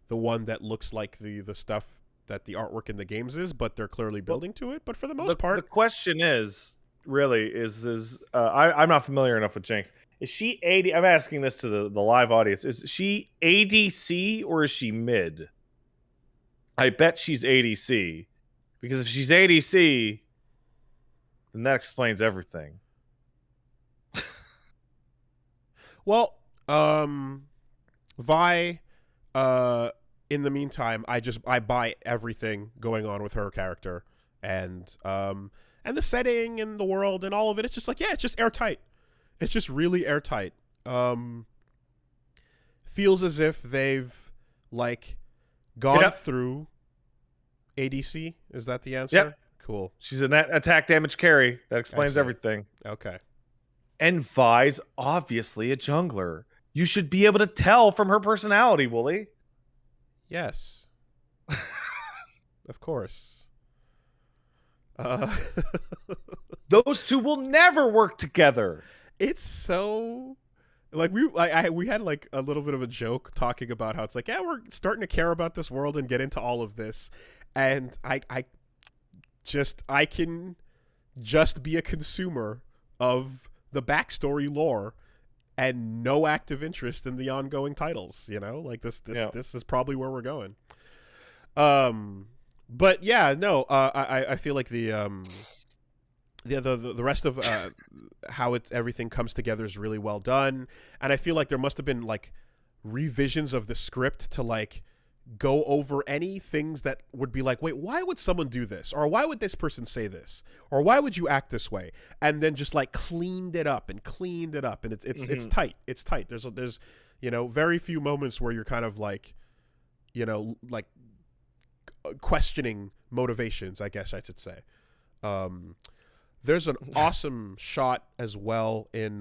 one that looks like the stuff that the artwork in the games is, but they're clearly building to it. But for the most part, the question is really I'm not familiar enough with Jinx. Is she AD? I'm asking this to the live audience. Is she ADC or is she mid? I bet she's ADC, because if she's ADC, then that explains everything. Well, Vi, in the meantime, I buy everything going on with her character, and the setting and the world and all of it. It's just like, yeah, it's just airtight. It's just really airtight. Feels as if they've like gone through ADC. Is that the answer? Yep. Cool. She's an attack damage carry. That explains everything. Okay. And Vi's obviously a jungler. You should be able to tell from her personality, Wooly. Yes. Of course. Those two will never work together. It's so like we had like a little bit of a joke talking about how it's like, yeah, we're starting to care about this world and get into all of this, and I can just be a consumer of the backstory lore and no active interest in the ongoing titles, you know? Like this is probably where we're going. But yeah, no, I feel like the rest of how everything comes together is really well done, and I feel like there must have been like revisions of the script to like go over any things that would be like, wait, why would someone do this, or why would this person say this, or why would you act this way, and then just like cleaned it up, and it's tight. It's tight. There's you know, very few moments where you're kind of like, you know, like questioning motivations, I guess I should say. There's an awesome shot as well in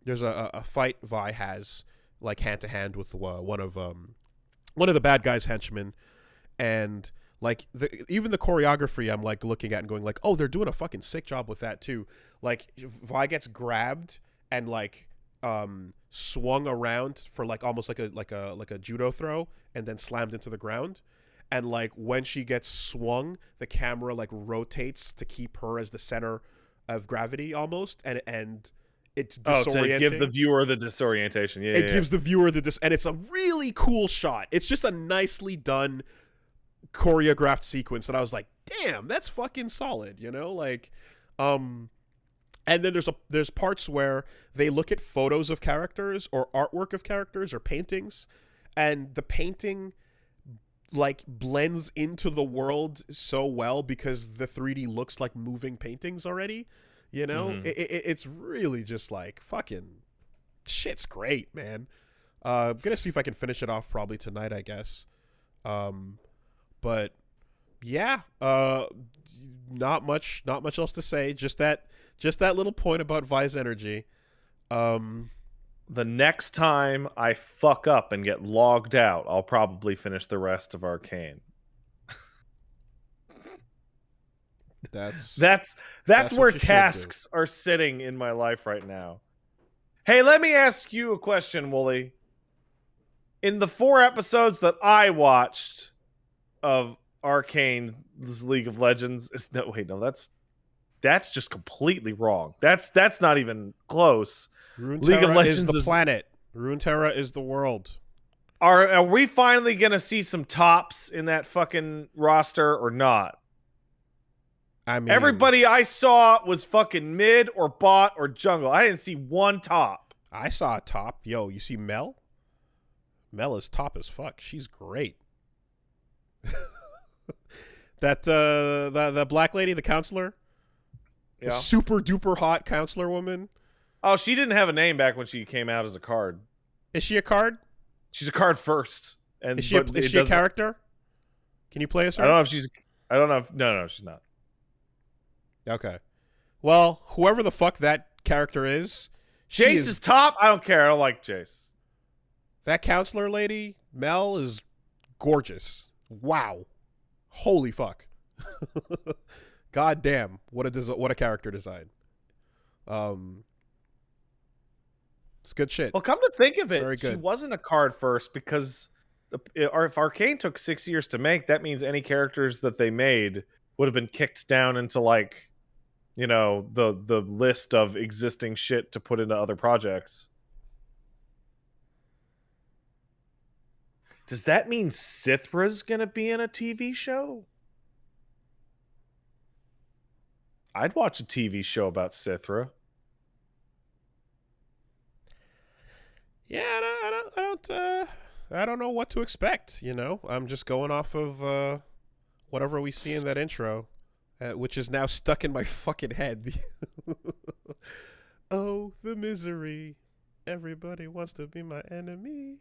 there's a fight Vi has like hand to hand with one of the bad guys' henchmen, and like even the choreography I'm like looking at and going like, oh, they're doing a fucking sick job with that too. Like Vi gets grabbed and like swung around for like almost like a judo throw, and then slammed into the ground. And like when she gets swung, the camera like rotates to keep her as the center of gravity almost, and it's Oh, disorienting. to give the viewer the disorientation. Yeah, It gives the viewer and it's a really cool shot. It's just a nicely done choreographed sequence that I was like, damn, that's fucking solid, you know? Like, and then there's parts where they look at photos of characters or artwork of characters or paintings, and the painting like blends into the world so well because the 3D looks like moving paintings already, you know? Mm-hmm. It's really just like fucking shit's great, man. I'm gonna see if I can finish it off probably tonight, I guess. But yeah, not much else to say. Just that little point about Vi's energy. The next time I fuck up and get logged out, I'll probably finish the rest of Arcane. That's where what you tasks are sitting in my life right now. Hey, let me ask you a question, Wooly. In the 4 episodes that I watched of Arcane's League of Legends, that's just completely wrong. That's not even close. League of Legends is the planet. Runeterra is the world. Are we finally gonna see some tops in that fucking roster or not? I mean, everybody I saw was fucking mid or bot or jungle. I didn't see one top. I saw a top. Yo, you see Mel? Mel is top as fuck. She's great. that black lady, the counselor, the super duper hot counselor woman. Oh, she didn't have a name back when she came out as a card. Is she a card? She's a card first. And is she a character? Can you play as her? I don't know if she's. I don't know if. No, she's not. Okay. Well, whoever the fuck that character is, Jace is top. I don't care. I don't like Jace. That counselor lady, Mel, is gorgeous. Wow. Holy fuck. God damn. What a character design. It's good shit. Well, come to think of it, she wasn't a card first because if Arcane took 6 years to make, that means any characters that they made would have been kicked down into like, you know, the list of existing shit to put into other projects. Does that mean Sithra's gonna be in a TV show? I'd watch a TV show about Sithra. Yeah, I don't know what to expect. You know, I'm just going off of whatever we see in that intro, which is now stuck in my fucking head. Oh, the misery! Everybody wants to be my enemy.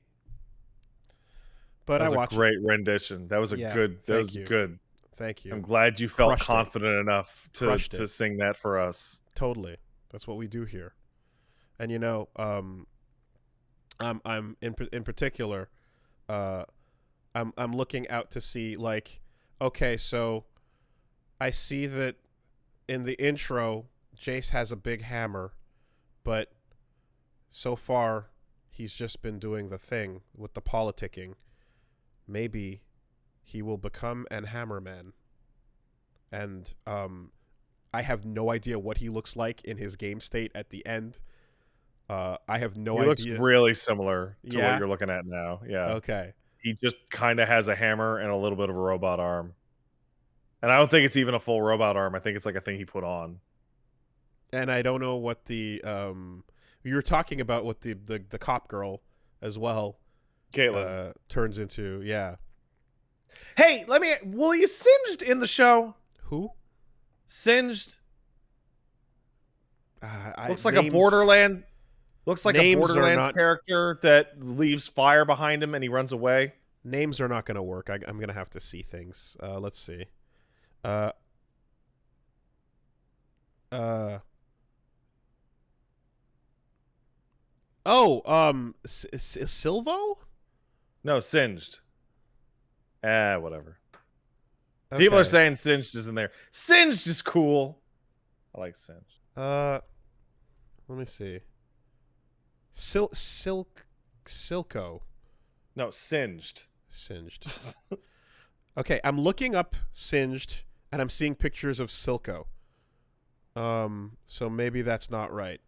But that was I watched a great rendition. That was a good. That was good. Thank you. I'm glad you felt Crushed confident enough to sing that for us. Totally. That's what we do here. And you know, I'm in particular, I'm looking out to see, like, okay, so I see that in the intro, Jace has a big hammer, but so far he's just been doing the thing with the politicking. Maybe he will become an Hammerman. And I have no idea what he looks like in his game state at the end. I have no idea. He looks really similar to what you're looking at now. Yeah. Okay. He just kind of has a hammer and a little bit of a robot arm. And I don't think it's even a full robot arm. I think it's like a thing he put on. And I don't know what the you were talking about what the cop girl as well. Caitlin turns into, yeah. Hey, will you Singed in the show? Who? Singed. Looks like names, a Borderlands. Looks like a names Borderlands character that leaves fire behind him and he runs away. Names are not going to work. I'm going to have to see things. Let's see. Silvo? No, Singed. Whatever. Okay. People are saying Singed is in there. Singed is cool. I like Singed. Let me see. Silco. No, Singed. Singed. Okay, I'm looking up Singed, and I'm seeing pictures of Silco. So maybe that's not right.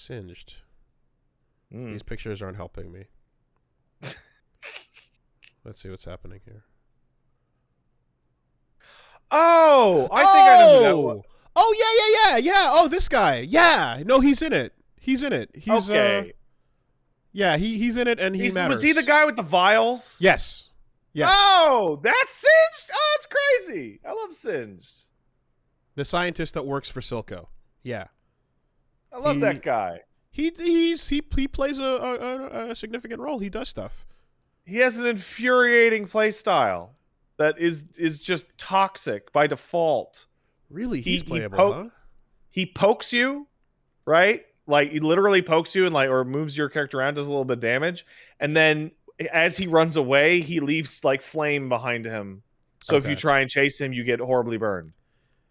singed. These pictures aren't helping me. Let's see what's happening here. Oh, I think I know who that was. Oh, yeah. Oh, this guy. Yeah. No, he's in it. He's Okay. Yeah, he's in it, and he matters. Was he the guy with the vials? Yes. Yes. Oh, that's Singed. Oh, that's crazy. I love Singed. The scientist that works for Silco. Yeah. I love that guy. He plays a significant role. He does stuff. He has an infuriating play style that is just toxic by default. Really, he's playable, huh? He pokes you, right? Like he literally pokes you and like or moves your character around, does a little bit of damage, and then as he runs away, he leaves like flame behind him. So if you try and chase him, you get horribly burned.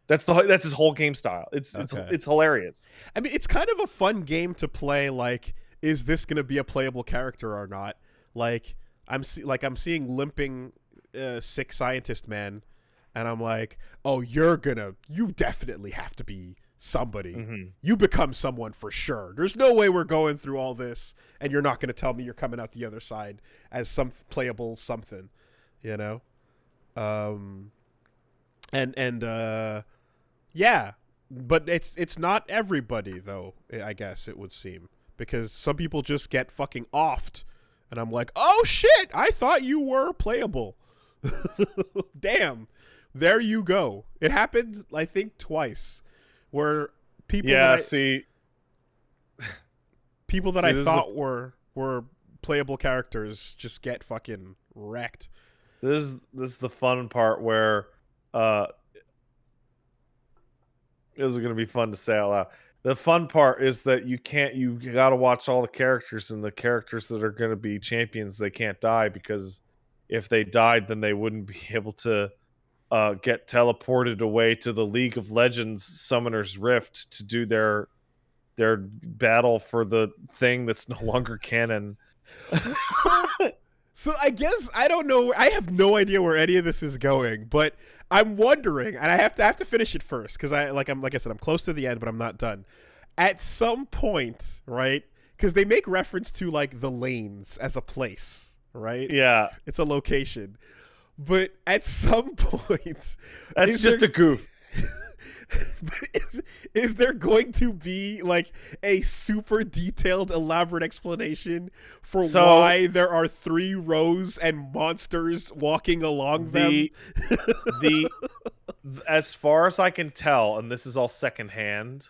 That's his whole game style. It's hilarious. I mean, it's kind of a fun game to play. Like, is this going to be a playable character or not? Like, I'm seeing limping sick scientist man, and I'm like, oh, you definitely have to be somebody. You become someone for sure. There's no way we're going through all this and you're not going to tell me you're coming out the other side as some playable something, you know? Yeah, but it's not everybody though, I guess it would seem, because some people just get fucking offed and I'm like, oh shit, I thought you were playable. Damn, there you go. It happened, I think, twice where people people that I thought were playable characters just get fucking wrecked. This is the fun part where this is going to be fun to say out loud. The fun part is that you got to watch all the characters, and the characters that are going to be champions, they can't die, because if they died, then they wouldn't be able to get teleported away to the League of Legends Summoner's Rift to do their battle for the thing that's no longer canon. So I guess I don't know. I have no idea where any of this is going, but I'm wondering, and I have to finish it first because like I said, I'm close to the end, but I'm not done. At some point, right? Because they make reference to like the lanes as a place, right? Yeah, it's a location. But at some point, that's just a goof. Is there going to be like a super detailed, elaborate explanation for why there are 3 rows and monsters walking along them? As far as I can tell, and this is all secondhand,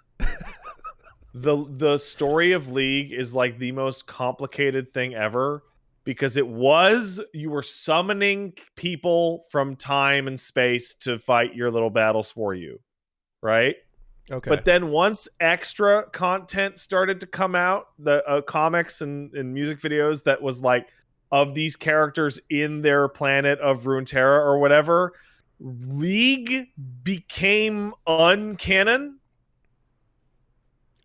the story of League is like the most complicated thing ever. Because you were summoning people from time and space to fight your little battles for you, right? Okay. But then once extra content started to come out, the comics and music videos that was like of these characters in their planet of Runeterra or whatever, League became uncanon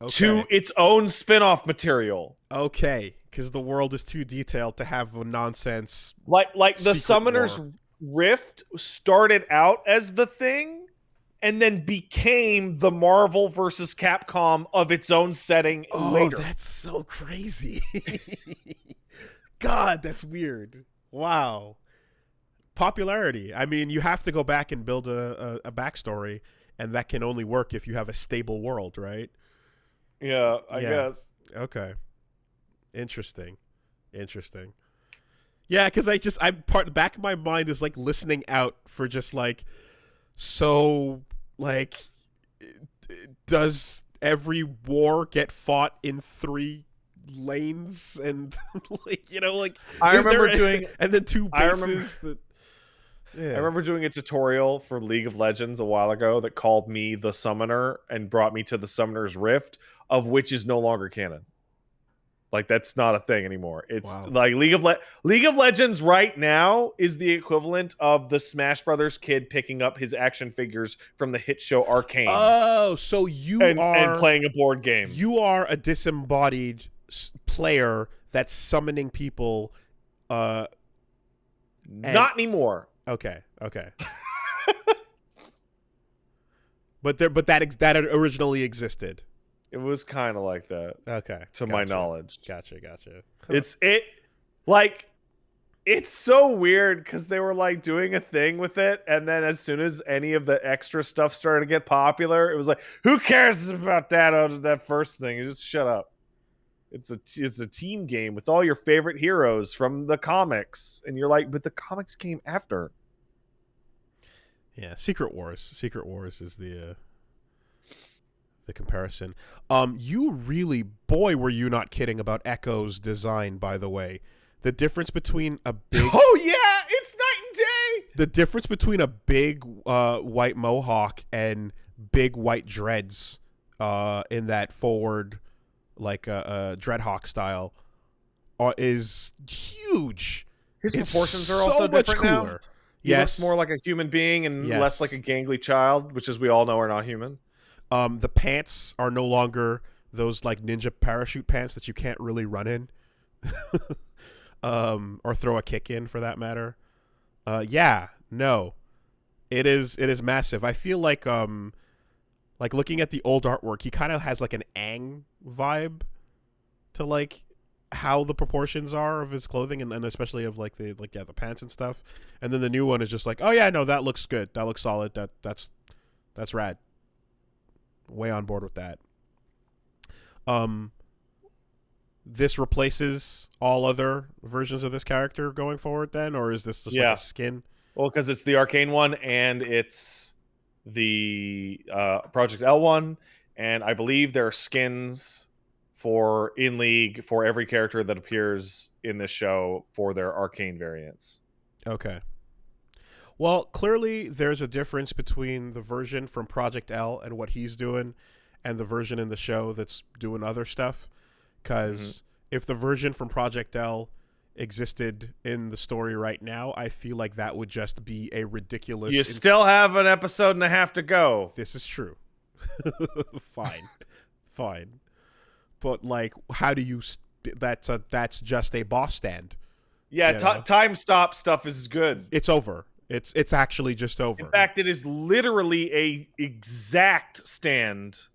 to its own spin-off material. Okay. Because the world is too detailed to have a nonsense. Like the Summoner's Rift started out as the thing, and then became the Marvel versus Capcom of its own setting later. Oh, that's so crazy. God, that's weird. Wow. Popularity. I mean, you have to go back and build a backstory, and that can only work if you have a stable world, right? Yeah, I guess. Okay. Interesting. Yeah, because the back of my mind is like listening out for just like, so like, does every war get fought in 3 lanes and like, you know, like I remember doing and then 2 bases I remember doing a tutorial for League of Legends a while ago that called me the Summoner and brought me to the Summoner's Rift, of which is no longer canon. Like, that's not a thing anymore. It's like League of Legends right now is the equivalent of the Smash Brothers kid picking up his action figures from the hit show Arcane. Oh, so and playing a board game. You are a disembodied player that's summoning people. Not anymore. Okay. But that originally existed. It was kind of like that. Okay. To my knowledge. Gotcha. It's so weird because they were like doing a thing with it, and then as soon as any of the extra stuff started to get popular, it was like, who cares about that first thing? You just shut up. It's a team game with all your favorite heroes from the comics, and you're like, but the comics came after. Yeah, Secret Wars. Secret Wars is the comparison. You really, boy, were you not kidding about Echo's design, by the way. The difference between a big... Oh, yeah! It's night and day! The difference between a big white mohawk and big white dreads in that forward, like Dreadhawk style, is huge. His proportions are also different now. He looks more like a human being and less like a gangly child, which, as we all know, are not human. The pants are no longer those like ninja parachute pants that you can't really run in. Or throw a kick in, for that matter. It is massive. I feel like looking at the old artwork, he kind of has like an Aang vibe to like how the proportions are of his clothing, and especially of like the pants and stuff. And then the new one is just like, oh yeah, no, that looks good, that looks solid, that's rad. Way on board with that. This replaces all other versions of this character going forward then, or is this just like a skin? Well, because it's the Arcane one and it's the Project L one, and I believe there are skins for in League for every character that appears in this show for their Arcane variants. Okay. Well, clearly there's a difference between the version from Project L and what he's doing and the version in the show that's doing other stuff. Because if the version from Project L existed in the story right now, I feel like that would just be a ridiculous... You still have an episode and a half to go. This is true. Fine. But, like, how do you... That's just a boss stand. Yeah, time stop stuff is good. It's over. It's actually just over. In fact, it is literally a exact stand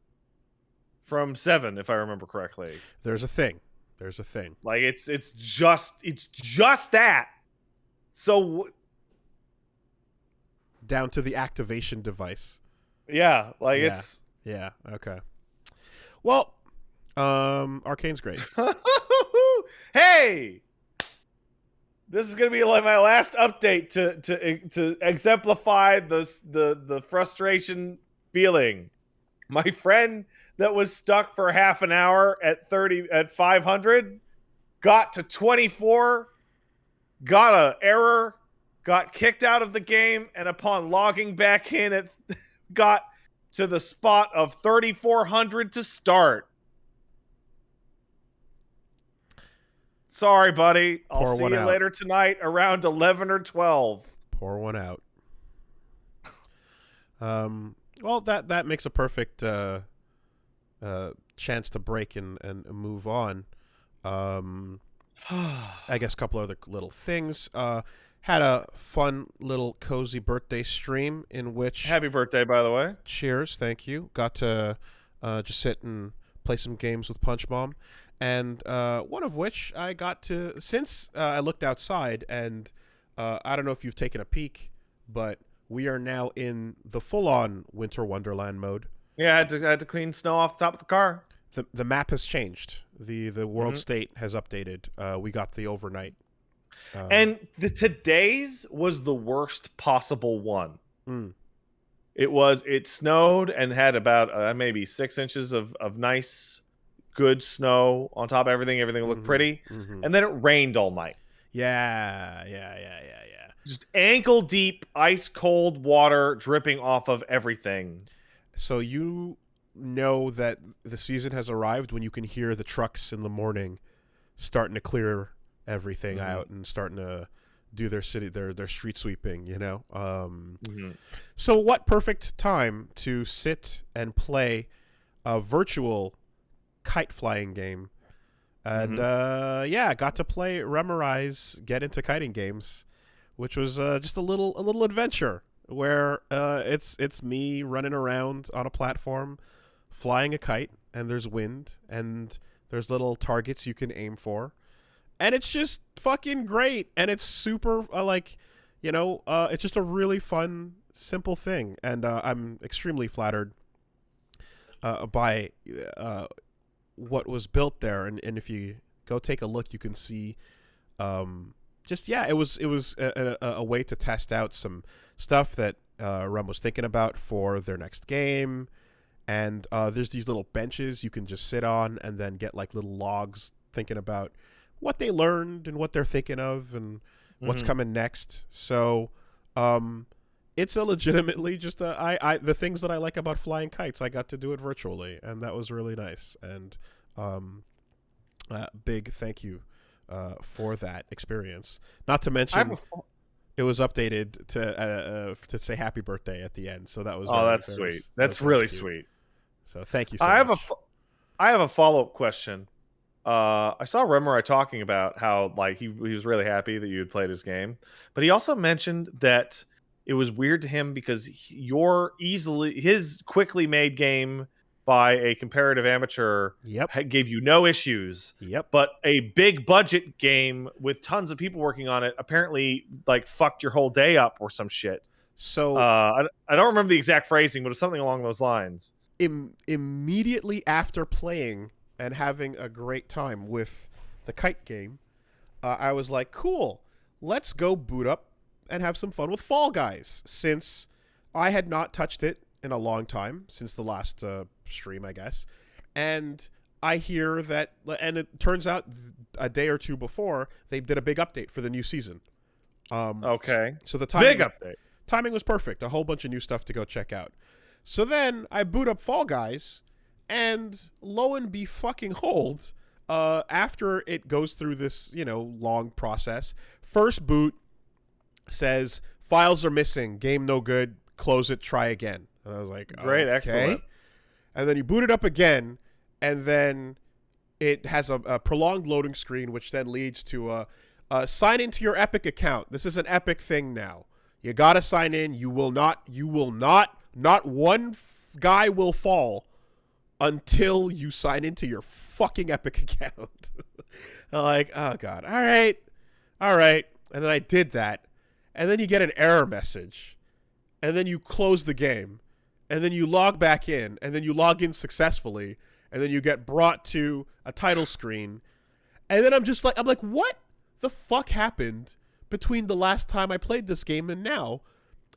from 7, if I remember correctly. There's a thing. Like it's just that. So down to the activation device. Yeah, like it's okay. Well, Arcane's great. Hey, this is gonna be like my last update to exemplify the frustration feeling. My friend that was stuck for half an hour at 500 got to 24, got an error, got kicked out of the game, and upon logging back in, it got to the spot of 3,400 to start. Sorry, buddy. I'll see you later tonight around 11 or 12. Pour one out. Well, that makes a perfect chance to break and move on. I guess a couple other little things. Had a fun little cozy birthday stream in which... Happy birthday, by the way. Cheers, thank you. Got to just sit and play some games with Punch Mom. And one of which I got to... Since I looked outside, and I don't know if you've taken a peek, but we are now in the full-on Winter Wonderland mode. Yeah, I had to clean snow off the top of the car. The map has changed. The world state has updated. We got the overnight. And today's was the worst possible one. It snowed and had about maybe 6 inches of nice, good snow on top of everything. Everything looked pretty. And then it rained all night. Yeah. Just ankle deep, ice cold water dripping off of everything. So you know that the season has arrived when you can hear the trucks in the morning starting to clear everything out and starting to do their street sweeping, you know? So what perfect time to sit and play a virtual kite flying game. And got to play Remorize Get Into Kiting Games, which was just a little adventure where it's me running around on a platform, flying a kite, and there's wind, and there's little targets you can aim for. And it's just fucking great. And it's super, it's just a really fun, simple thing. And I'm extremely flattered by what was built there. And if you go take a look, you can see it was a way to test out some stuff that Rum was thinking about for their next game. And there's these little benches you can just sit on and then get like little logs thinking about what they learned and what they're thinking of and what's coming next. So it's a legitimately just the things that I like about flying kites, I got to do it virtually, and that was really nice. And big thank you for that experience. Not to mention it was updated to say happy birthday at the end, so that was that's sweet. That's really sweet. So thank you so much. I have a follow-up question. I saw Remurai talking about how like he was really happy that you had played his game, but he also mentioned that it was weird to him because his quickly made game by a comparative amateur gave you no issues. Yep. But a big budget game with tons of people working on it apparently like fucked your whole day up or some shit. So I don't remember the exact phrasing, but it was something along those lines. Immediately after playing and having a great time with the kite game, I was like, cool, let's go boot up and have some fun with Fall Guys, since I had not touched it in a long time, since the last stream, I guess. And I hear that, and it turns out a day or two before, they did a big update for the new season. Okay. So the timing was perfect. A whole bunch of new stuff to go check out. So then I boot up Fall Guys, and lo and behold, after it goes through this, long process, first boot says files are missing, game no good, close it, try again. And I was like, great, okay. Excellent. And then you boot it up again, and then it has a prolonged loading screen, which then leads to sign into your Epic account. This is an Epic thing now. You gotta sign in. You will not. Not one guy will fall until you sign into your fucking Epic account. Like, oh God. All right. And then I did that. And then you get an error message. And then you close the game. And then you log back in. And then you log in successfully. And then you get brought to a title screen. And then I'm like, what the fuck happened between the last time I played this game and now?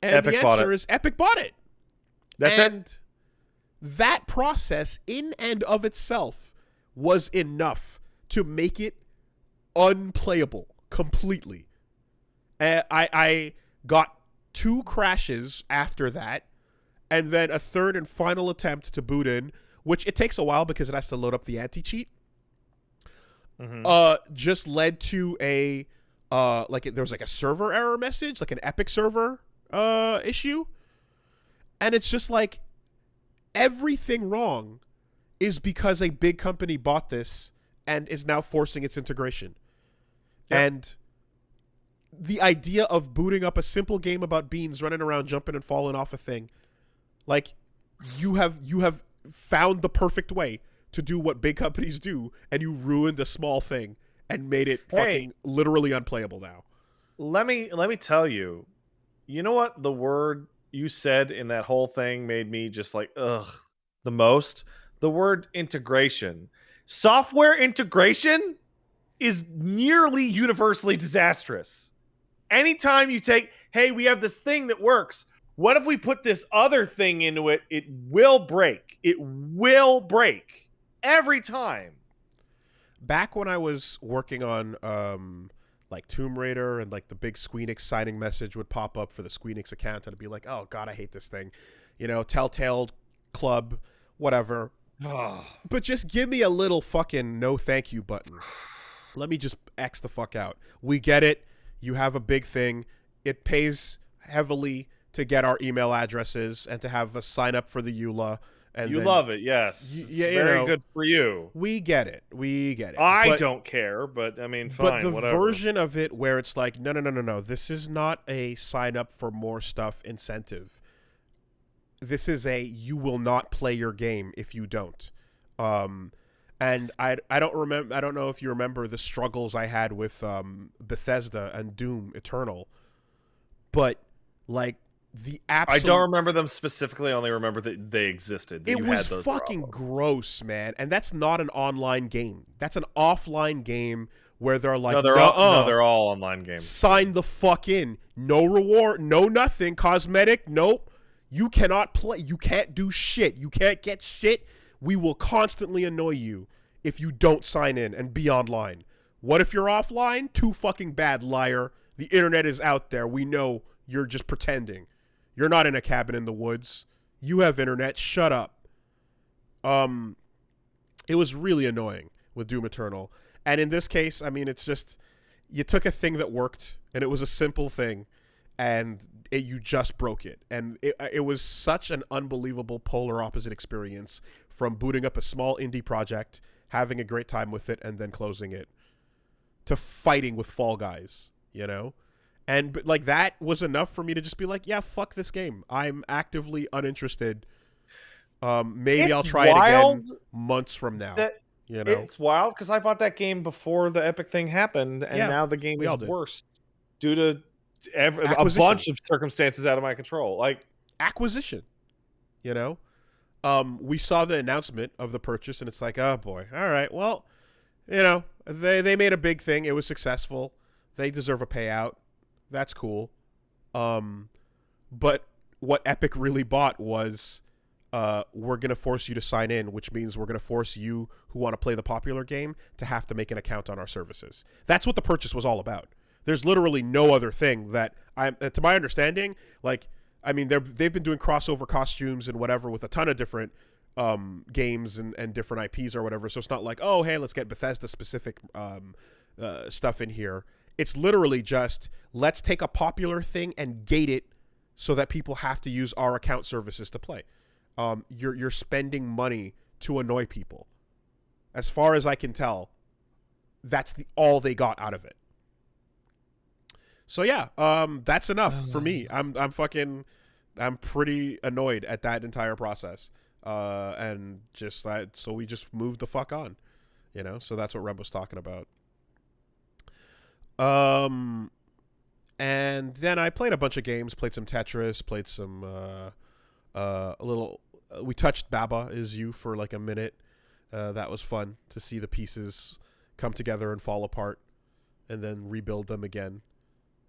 And Epic the answer is Epic bought it. That's it. That process in and of itself was enough to make it unplayable completely. I got 2 crashes after that, and then a third and final attempt to boot in, which it takes a while because it has to load up the anti-cheat. Just led to there was a server error message, like an Epic server issue. And it's just like everything wrong is because a big company bought this and is now forcing its integration. Yep. And the idea of booting up a simple game about beans running around, jumping and falling off a thing, like you have found the perfect way to do what big companies do, and you ruined a small thing and made it fucking literally unplayable now. Let me tell you, you know what the word you said in that whole thing made me just like, ugh, the most? The word integration. Software integration is nearly universally disastrous. Anytime you take, hey, we have this thing that works. What if we put this other thing into it? It will break. It will break. Every time. Back when I was working on like Tomb Raider, and like the big Squeenix signing message would pop up for the Squeenix account, and I'd be like, oh God, I hate this thing. Telltale Club, whatever. But just give me a little fucking no thank you button. Let me just X the fuck out. We get it. You have a big thing. It pays heavily to get our email addresses and to have us sign up for the EULA. And you love it, yes. It's very good for you. We get it. I don't care, but I mean, fine, But the whatever. version of it where it's like, no. This is not a sign up for more stuff incentive. This is a you will not play your game if you don't. And I don't know if you remember the struggles I had with Bethesda and Doom Eternal, but like the absolute, I don't remember them specifically. I only remember that they existed. That it you was had those fucking problems. gross, man. And that's not an online game. That's an offline game where they're like, they're all online games. sign the fuck in. No reward, no nothing. Cosmetic, nope. You cannot play. You can't do shit. You can't get shit. We will constantly annoy you if you don't sign in and be online. What if you're offline? Too fucking bad, liar. The internet is out there. We know you're just pretending. You're not in a cabin in the woods. You have internet. Shut up. It was really annoying with Doom Eternal. And in this case, I mean, it's just, you took a thing that worked, and it was a simple thing, and you just broke it. And it was such an unbelievable polar opposite experience from booting up a small indie project, having a great time with it, and then closing it, to fighting with Fall Guys, you know? And like that was enough for me to just be like, yeah, fuck this game. I'm actively uninterested. Maybe I'll try it again months from now. You know, it's wild because I bought that game before the Epic thing happened, and now the game is worse due to a bunch of circumstances out of my control. Like acquisition, you know. We saw the announcement of the purchase, and it's like, oh boy, all right, well, you know, they made a big thing. It was successful. They deserve a payout. That's cool. But what Epic really bought was, we're going to force you to sign in, which means we're going to force you who want to play the popular game to have to make an account on our services. That's what the purchase was all about. There's literally no other thing that to my understanding, like, I mean, they've been doing crossover costumes and whatever with a ton of different games and different IPs or whatever. So it's not like, oh, hey, let's get Bethesda specific stuff in here. It's literally just, let's take a popular thing and gate it so that people have to use our account services to play. You're spending money to annoy people. As far as I can tell, that's all they got out of it. So yeah, that's enough for me. I'm pretty annoyed at that entire process. And just that, so we just moved the fuck on, you know. So that's what Rem was talking about. And then I played a bunch of games, played some Tetris, played some we touched Baba Is You for like a minute. That was fun to see the pieces come together and fall apart and then rebuild them again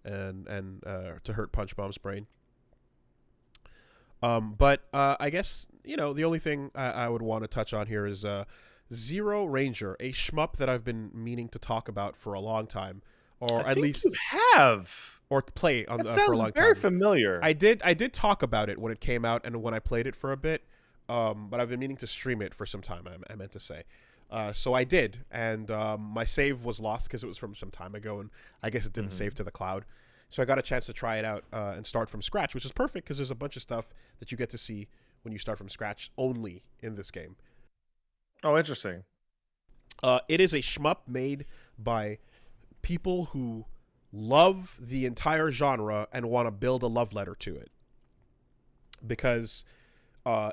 and to hurt Punch Bomb's brain. But I guess, you know, the only thing I would want to touch on here is Zero Ranger, a shmup that I've been meaning to talk about for a long time. Or I at think least you have, or play on that for a sounds long very time. familiar. I did talk about it when it came out and when I played it for a bit. But I've been meaning to stream it for some time. I meant to say, so I did, and my save was lost because it was from some time ago, and I guess it didn't save to the cloud. So I got a chance to try it out and start from scratch, which is perfect because there's a bunch of stuff that you get to see when you start from scratch only in this game. Oh, interesting. It is a shmup made by people who love the entire genre and want to build a love letter to it, because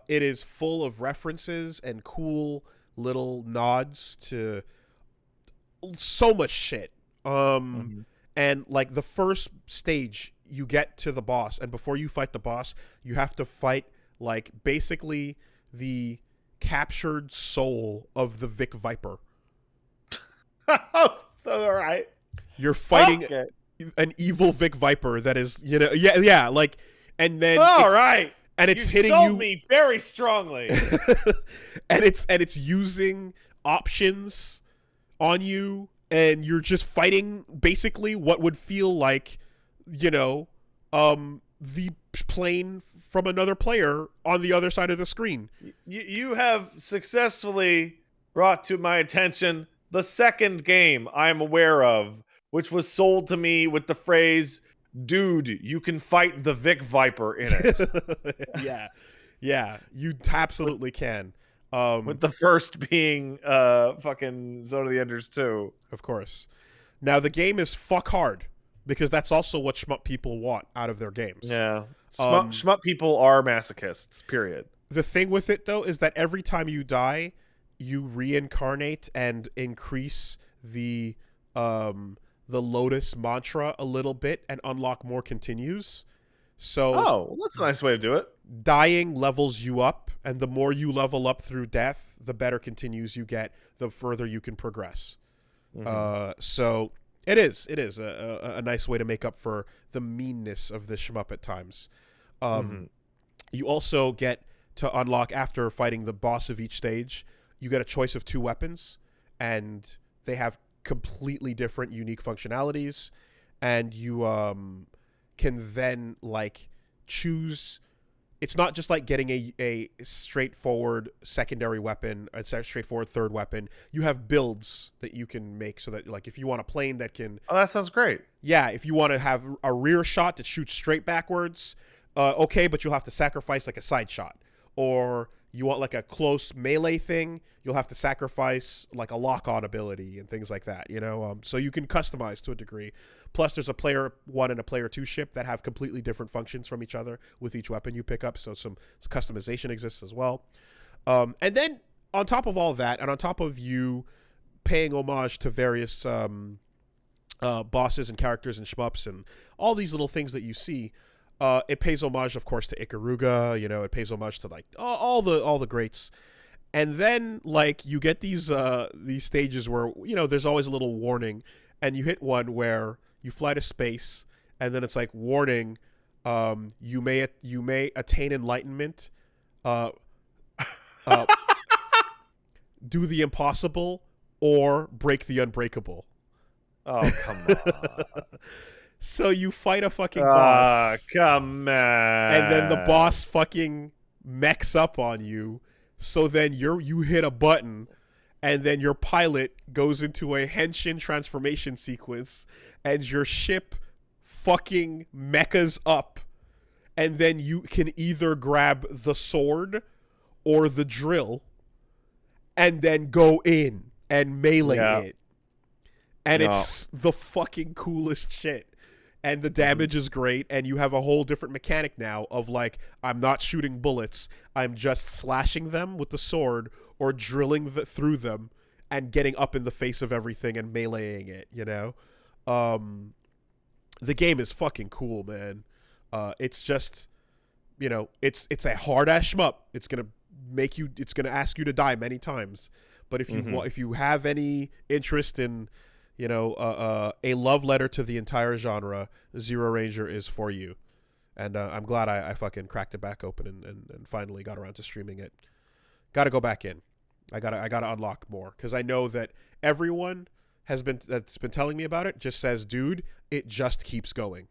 it is full of references and cool little nods to so much shit. And like the first stage, you get to the boss, and before you fight the boss, you have to fight like basically the captured soul of the Vic Viper. Oh, all right. You're fighting an evil Vic Viper that is, you know, yeah, like, and then and it's hitting you. Sold me very strongly. and it's using options on you, and you're just fighting basically what would feel like, you know, the plane from another player on the other side of the screen. You have successfully brought to my attention the second game I'm aware of, which was sold to me with the phrase, "Dude, you can fight the Vic Viper in it." yeah, you absolutely can. With the first being fucking Zone of the Enders 2. Of course. Now the game is fuck hard, because that's also what shmup people want out of their games. Yeah. Shmup people are masochists, period. The thing with it, though, is that every time you die, you reincarnate and increase the Lotus mantra a little bit and unlock more continues. So well, that's a nice way to do it. dying levels you up, and the more you level up through death, the better continues you get, the further you can progress. So it is a nice way to make up for the meanness of the shmup at times. You also get to unlock, after fighting the boss of each stage, you get a choice of 2 weapons, and they have completely different, unique functionalities, and you can then like choose. It's not just like getting a straightforward secondary weapon, a straightforward third weapon. You have builds that you can make, so that like if you want a plane that can... Oh, that sounds great. Yeah, if you want to have a rear shot that shoots straight backwards, okay, but you'll have to sacrifice like a side shot. Or you want like a close melee thing, you'll have to sacrifice like a lock-on ability and things like that, you know? So you can customize to a degree. Plus, there's a player 1 and a player 2 ship that have completely different functions from each other with each weapon you pick up, so some customization exists as well. And then, on top of all that, and on top of you paying homage to various bosses and characters and shmups and all these little things that you see, it pays homage, of course, to Ikaruga. You know, it pays homage to like all the greats. And then like you get these stages where, you know, there's always a little warning, and you hit one where you fly to space, and then it's like, warning, you may attain enlightenment, do the impossible, or break the unbreakable. Oh, come on. So you fight a fucking boss. Come on. And then the boss fucking mechs up on you. So then you hit a button, and then your pilot goes into a henshin transformation sequence, and your ship fucking mechas up. And then you can either grab the sword or the drill and then go in and melee it. And it's the fucking coolest shit. And the damage is great, and you have a whole different mechanic now of like, I'm not shooting bullets, I'm just slashing them with the sword or drilling through them and getting up in the face of everything and meleeing it, you know? The game is fucking cool, man. It's just, you know, it's a hard-ass shmup. It's gonna ask you to die many times. But if you have any interest in, you know, a love letter to the entire genre, Zero Ranger is for you. And I'm glad I fucking cracked it back open and finally got around to streaming it. Gotta go back in. I gotta unlock more, because I know that everyone that's been telling me about it just says, dude, it just keeps going.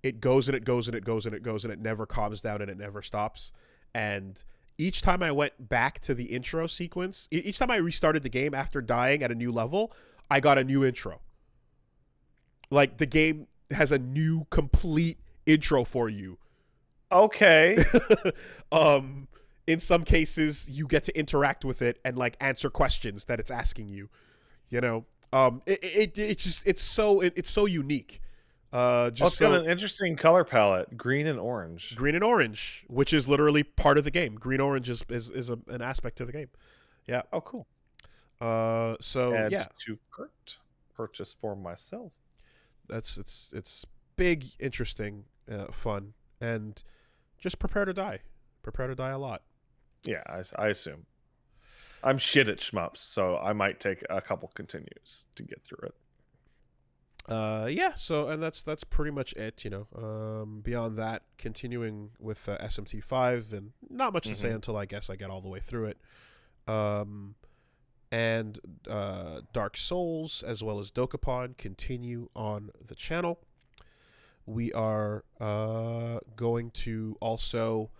It goes and it goes and it goes and it goes, and it never calms down and it never stops. And each time I went back to the intro sequence, each time I restarted the game after dying at a new level, I got a new intro. Like, the game has a new complete intro for you. Okay. In some cases, you get to interact with it and like answer questions that it's asking you. You know, it's so unique. It's got an interesting color palette, green and orange. Green and orange, which is literally part of the game. Green orange is an aspect of the game. Yeah. Oh, cool. So Add yeah, to cart, purchase for myself. It's big, interesting, fun, and just prepare to die. Prepare to die a lot. Yeah, I assume. I'm shit at shmups, so I might take a couple continues to get through it. Yeah. So, and that's pretty much it. You know, beyond that, continuing with SMT5, and not much to say until I guess I get all the way through it. And Dark Souls, as well as Dokapon, continue on the channel. We are going to also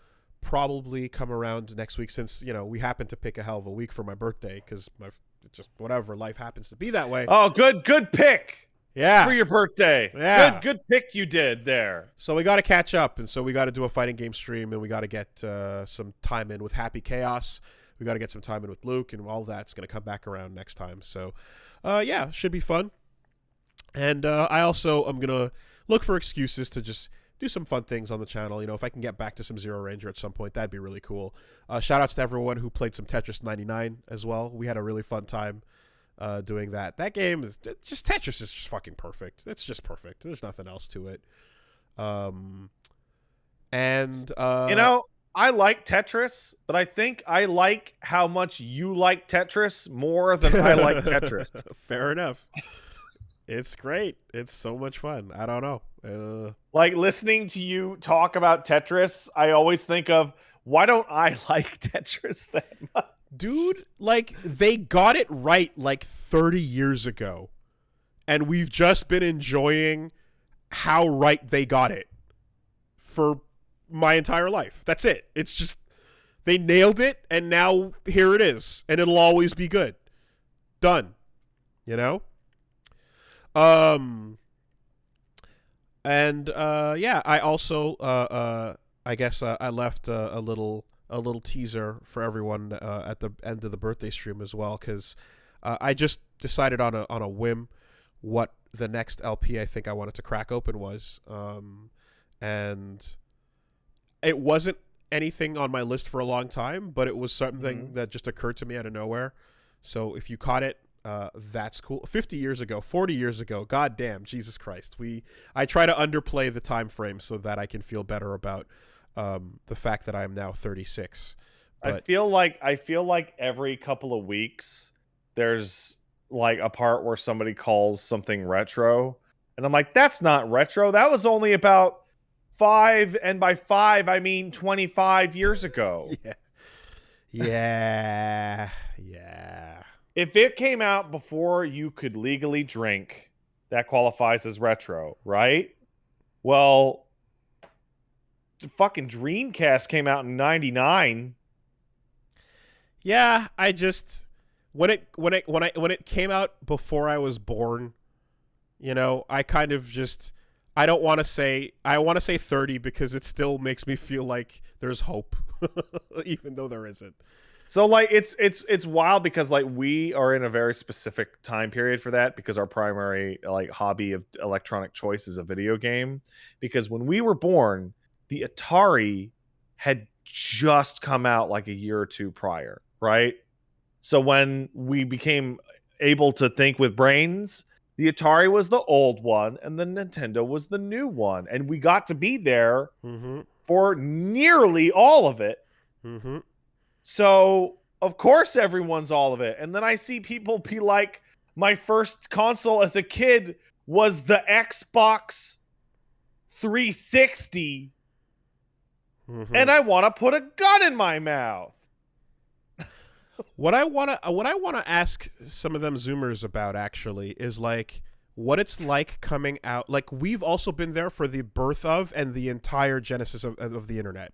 probably come around next week, since, you know, we happen to pick a hell of a week for my birthday, because just whatever, life happens to be that way. Oh, good pick. Yeah. For your birthday. Yeah. Good pick you did there. So we got to catch up, and so we got to do a fighting game stream, and we got to get some time in with Happy Chaos. We got to get some time in with Luke, and all that's going to come back around next time. So, yeah, should be fun. And I also am going to look for excuses to just do some fun things on the channel. You know, if I can get back to some Zero Ranger at some point, that'd be really cool. Shout outs to everyone who played some Tetris 99 as well. We had a really fun time doing that. That game is just Tetris is just fucking perfect. It's just perfect. There's nothing else to it. You know, I like Tetris, but I think I like how much you like Tetris more than I like Tetris. Fair enough. It's great. It's so much fun. I don't know. Like listening to you talk about Tetris, I always think of, why don't I like Tetris that much? Dude, like they got it right like 30 years ago. And we've just been enjoying how right they got it for my entire life. That's it. It's just they nailed it, and now here it is, and it'll always be good. Done. You know? Yeah, I also I guess I left a little teaser for everyone at the end of the birthday stream as well, because I just decided on a whim what the next LP I think I wanted to crack open was, and it wasn't anything on my list for a long time, but it was something that just occurred to me out of nowhere. So if you caught it, that's cool. 50 years ago, 40 years ago, god damn, Jesus Christ. I try to underplay the time frame so that I can feel better about the fact that I am now 36. But I feel like every couple of weeks there's like a part where somebody calls something retro, and I'm like, that's not retro. That was only about 5, and by 5 I mean 25 years ago. Yeah. If it came out before you could legally drink, that qualifies as retro, right? Well, the fucking Dreamcast came out in 99. Yeah, I just when it came out before I was born, you know, I kind of just I want to say 30 because it still makes me feel like there's hope even though there isn't. So like it's wild because like we are in a very specific time period for that, because our primary like hobby of electronic choice is a video game. Because when we were born, the Atari had just come out like a year or two prior, right? So when we became able to think with brains, the Atari was the old one and the Nintendo was the new one, and we got to be there for nearly all of it. So, of course, everyone's all of it. And then I see people be like, my first console as a kid was the Xbox 360, and I want to put a gun in my mouth. What I want to ask some of them Zoomers about actually is like what it's like coming out. Like we've also been there for the birth of and the entire genesis of the internet.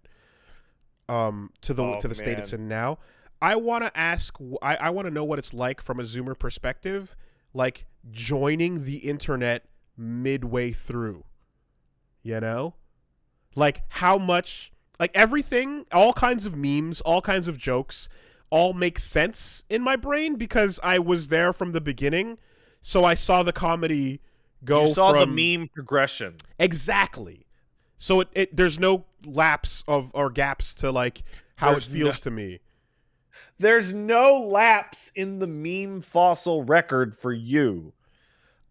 To the state it's in now. I want to ask. I want to know what it's like from a Zoomer perspective, like joining the internet midway through. You know, like how much, like everything, all kinds of memes, all kinds of jokes, all make sense in my brain because I was there from the beginning. So I saw the comedy go. You saw the meme progression. Exactly. So there's no lapse or gaps to like how it feels to me. There's no lapse in the meme fossil record for you.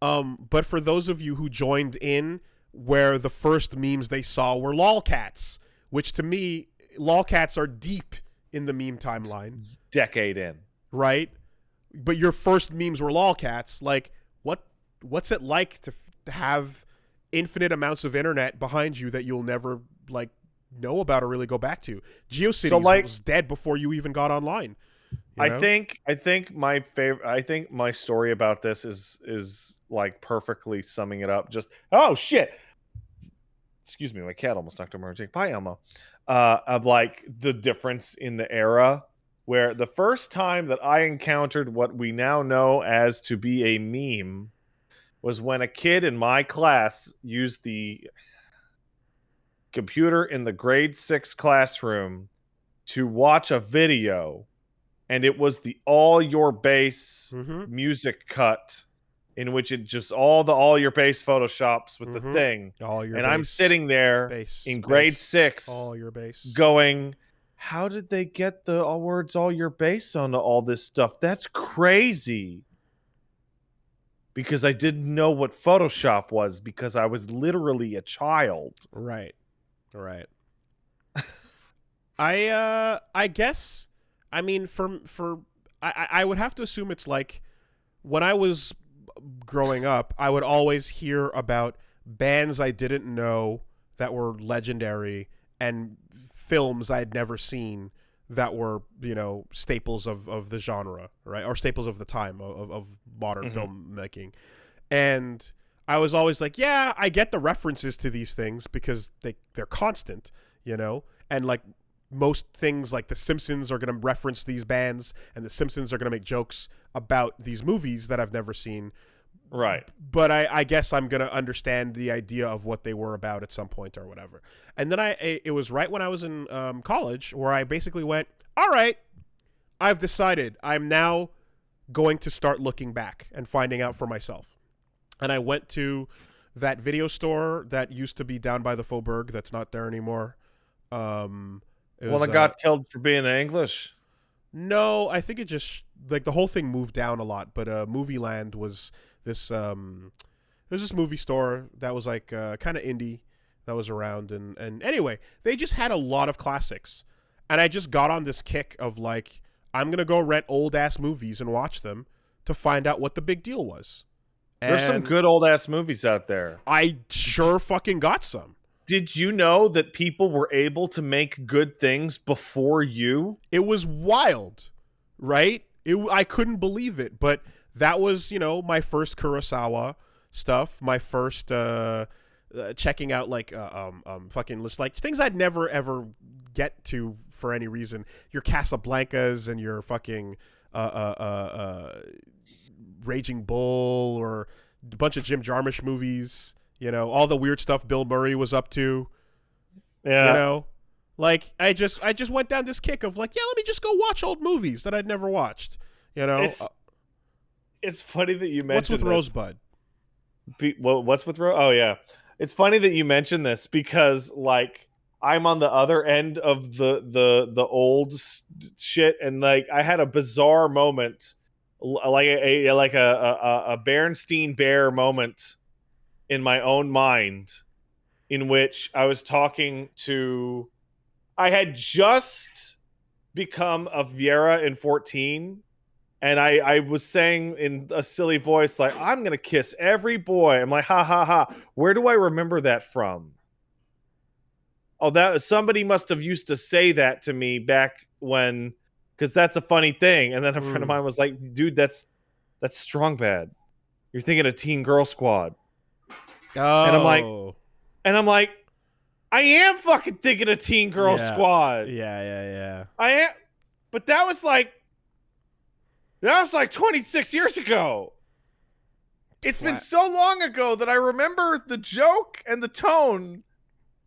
But for those of you who joined in where the first memes they saw were lolcats, which to me, lolcats are deep in the meme timeline. Decade in. Right? But your first memes were lolcats. Like, what's it like to have infinite amounts of internet behind you that you'll never like know about or really go back to? GeoCities was dead before you even got online. I think my story about this is like perfectly summing it up. Just oh shit. Excuse me, my cat almost knocked over my drink. Bye, Elmo. Of like the difference in the era, where the first time that I encountered what we now know as to be a meme was when a kid in my class used the computer in the grade 6 classroom to watch a video, and it was the All Your Bass music cut in which it just all your base photoshops with the thing. All your and base, I'm sitting there base, in grade base, 6 all your base. going, how did they get the all words all your base onto all this stuff? That's crazy. Because I didn't know what Photoshop was because I was literally a child. Right. I guess, I mean, I would have to assume it's like when I was growing up, I would always hear about bands I didn't know that were legendary and films I'd never seen that were, you know, staples of the genre, right? Or staples of the time of modern filmmaking. And I was always like, yeah, I get the references to these things because they're constant, you know? And like most things like The Simpsons are going to reference these bands and The Simpsons are going to make jokes about these movies that I've never seen. Right. But I guess I'm going to understand the idea of what they were about at some point or whatever. And then it was right when I was in college where I basically went, all right, I've decided I'm now going to start looking back and finding out for myself. And I went to that video store that used to be down by the Faubourg that's not there anymore. It got killed for being English. No, I think it just, like, the whole thing moved down a lot. But Movie Land was this, there was this movie store that was like kind of indie that was around. And anyway, they just had a lot of classics. And I just got on this kick of like, I'm going to go rent old ass movies and watch them to find out what the big deal was. There's some good old ass movies out there. I sure fucking got some. Did you know that people were able to make good things before you? It was wild, right? I couldn't believe it, but that was, you know, my first Kurosawa stuff, my first checking out like fucking list, like things I'd never ever get to for any reason. Your Casablancas and your fucking Raging Bull or a bunch of Jim Jarmusch movies, you know, all the weird stuff Bill Murray was up to. Yeah. You know, like I just went down this kick of like, yeah, let me just go watch old movies that I'd never watched. You know, it's funny that you mentioned what's with this. What's with Rosebud? Oh yeah, it's funny that you mentioned this because like I'm on the other end of the old shit, and like I had a bizarre moment, like a Bernstein Bear moment in my own mind, in which I was talking to. I had just become a Viera in 14. And I was saying in a silly voice, like, I'm going to kiss every boy. I'm like, ha, ha, ha. Where do I remember that from? Oh, that somebody must have used to say that to me back when, because that's a funny thing. And then a friend of mine was like, dude, that's Strong Bad. You're thinking of Teen Girl Squad. Oh. And I'm like, I am fucking thinking of Teen Girl Squad. Yeah. I am. But that was like 26 years ago. It's been so long ago that I remember the joke and the tone.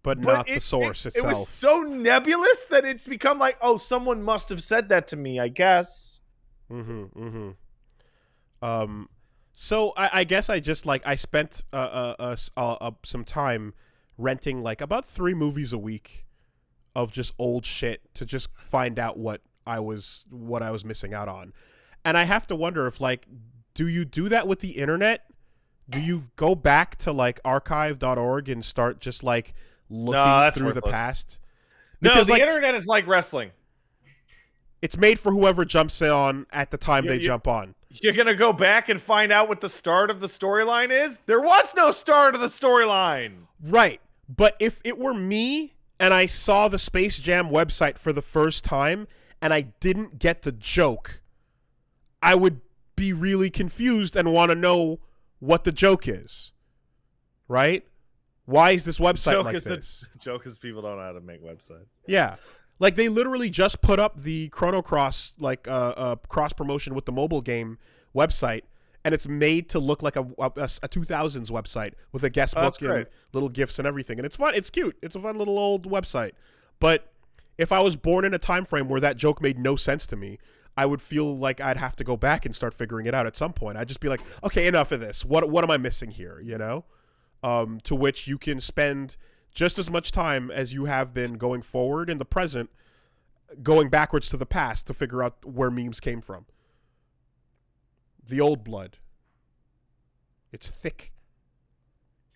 But not the source itself. It was so nebulous that it's become like, oh, someone must have said that to me, I guess. So I guess I just like, I spent some time renting like about 3 movies a week of just old shit to just find out what I was missing out on. And I have to wonder if, like, do you do that with the internet? Do you go back to, like, archive.org and start just, like, looking through the past? Because the internet is like wrestling. It's made for whoever jumps on at the time they jump on. You're going to go back and find out what the start of the storyline is? There was no start of the storyline. Right. But if it were me and I saw the Space Jam website for the first time and I didn't get the joke, I would be really confused and want to know what the joke is, right? Why is this website like this? The joke is people don't know how to make websites. Yeah. Like, they literally just put up the Chrono Cross, like, cross promotion with the mobile game website, and it's made to look like a 2000s website with a guest book and little GIFs and everything. And it's fun. It's cute. It's a fun little old website. But if I was born in a time frame where that joke made no sense to me, I would feel like I'd have to go back and start figuring it out at some point. I'd just be like, okay, enough of this. What am I missing here? You know, to which you can spend just as much time as you have been going forward in the present, going backwards to the past to figure out where memes came from. The old blood. It's thick.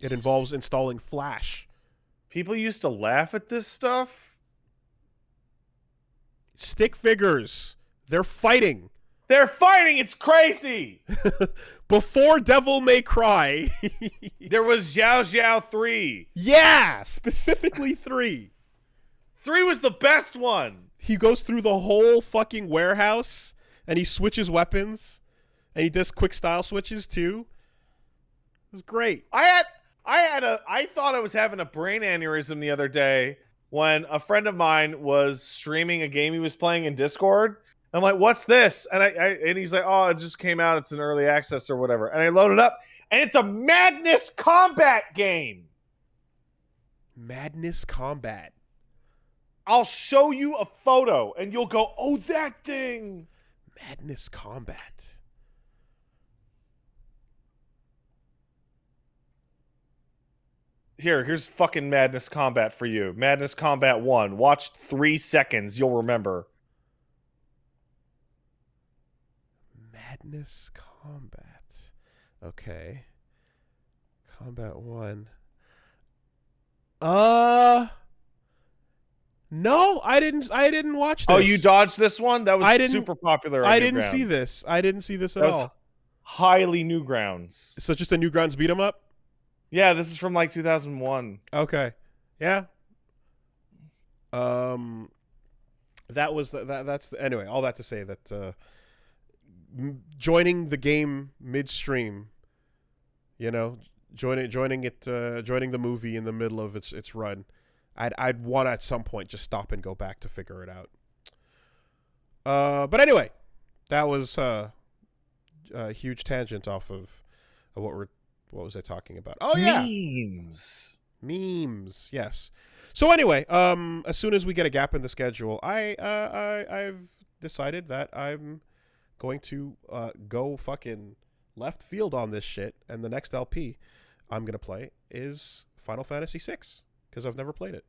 It involves installing Flash. People used to laugh at this stuff. Stick figures. They're fighting. They're fighting. It's crazy. Before Devil May Cry. There was Xiao Xiao 3. Yeah, specifically 3. 3 was the best one. He goes through the whole fucking warehouse and he switches weapons and he does quick style switches too. It was great. I thought I was having a brain aneurysm the other day when a friend of mine was streaming a game he was playing in Discord. I'm like, what's this? And he's like, oh, it just came out. It's an early access or whatever. And I load it up, and it's a Madness Combat game. Madness Combat. I'll show you a photo, and you'll go, oh, that thing. Madness Combat. Here's fucking Madness Combat for you. Madness Combat 1. Watch 3 seconds. You'll remember. Madness Combat. Okay. Combat 1. No, I didn't watch this. Oh, you dodged this one? That was super popular on I didn't Newgrounds. see this. I didn't see this at That was all. highly Newgrounds. So just a Newgrounds beat 'em up? Yeah, this is from like 2001. Okay. Yeah. That's anyway, all that to say that joining the game midstream, you know, joining the movie in the middle of its run, I'd want to at some point just stop and go back to figure it out. But anyway, that was a huge tangent off of what was I talking about? Oh yeah, memes. Yes. So anyway, as soon as we get a gap in the schedule, I've decided that I'm going to go fucking left field on this shit, and the next LP I'm gonna play is Final Fantasy VI because I've never played it.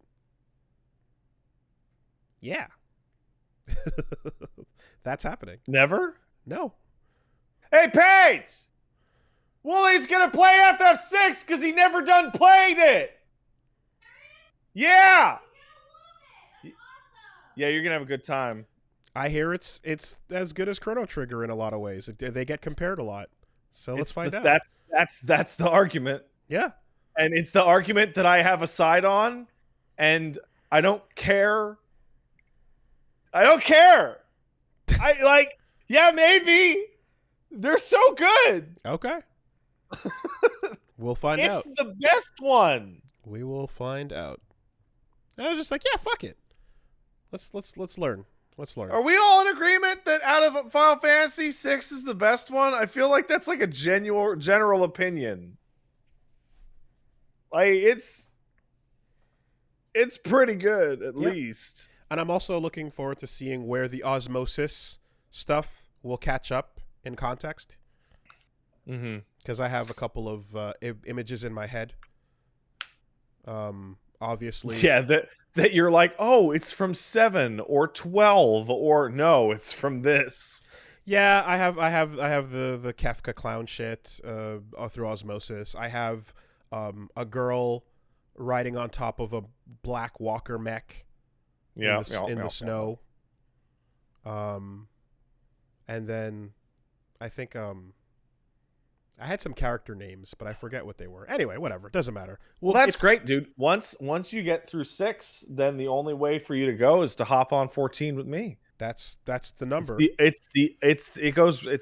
Yeah. That's happening. Never? No. Hey, Paige! Wooly's gonna play FF6 because he never done played it! Yeah! Yeah, you're gonna have a good time. I hear it's as good as Chrono Trigger in a lot of ways. They get compared a lot. So let's find out. That's the argument. Yeah. And it's the argument that I have a side on, and I don't care. Yeah, maybe. They're so good. Okay. We'll find out. It's the best one. We will find out. I was just like, yeah, fuck it. Let's learn. Let's learn. Are we all in agreement that out of Final Fantasy VI is the best one? I feel like that's like a general opinion. Like it's pretty good at least. And I'm also looking forward to seeing where the osmosis stuff will catch up in context. Mm-hmm. Because I have a couple of images in my head. Obviously. Yeah, that you're like, oh, it's from 7 or 12 or no, it's from this. Yeah, I have the Kefka clown shit through osmosis. I have a girl riding on top of a black walker mech in the snow. And then I think I had some character names, but I forget what they were. Anyway, whatever. It doesn't matter. Well, that's great, dude. Once you get through 6, then the only way for you to go is to hop on 14 with me. That's the number. It's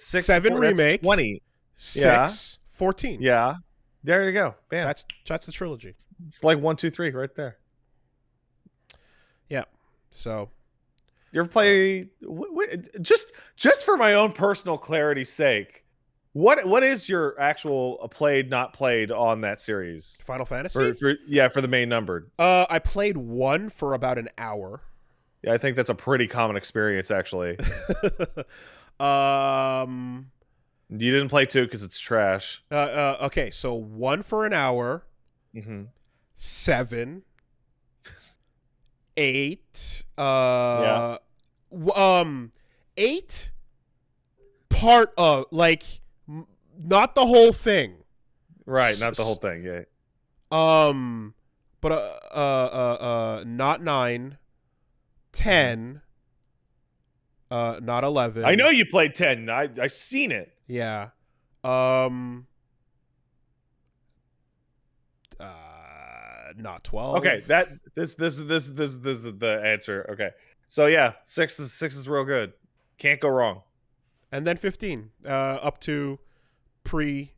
6 7 remake 20 6 14. Yeah. There you go. Bam. That's the trilogy. It's like 1, 2, 3 right there. Yeah. So you ever play just for my own personal clarity's sake? What is your actual played not played on that series? Final Fantasy? For the main numbered. I played 1 for about an hour. Yeah, I think that's a pretty common experience, actually. You didn't play 2 because it's trash. Okay, so 1 for an hour, 7, 8, Yeah. 8 part of like not the whole thing. Right, not the whole thing. Yeah. But not 9, 10, not 11. I know you played 10. I seen it. Yeah. Not 12. Okay, this is the answer. Okay, so yeah, 6 is real good. Can't go wrong. And then 15, up to pre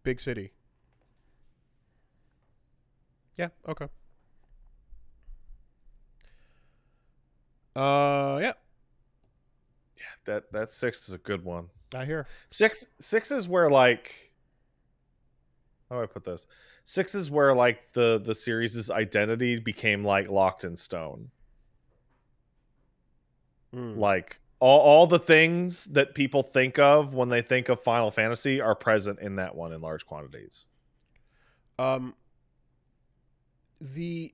big city. Yeah. Okay. Yeah. Yeah, that 6 is a good one. I hear 6 is where like, how do I put this? 6 is where like the series' identity became like locked in stone. Like all the things that people think of when they think of Final Fantasy are present in that one in large quantities. The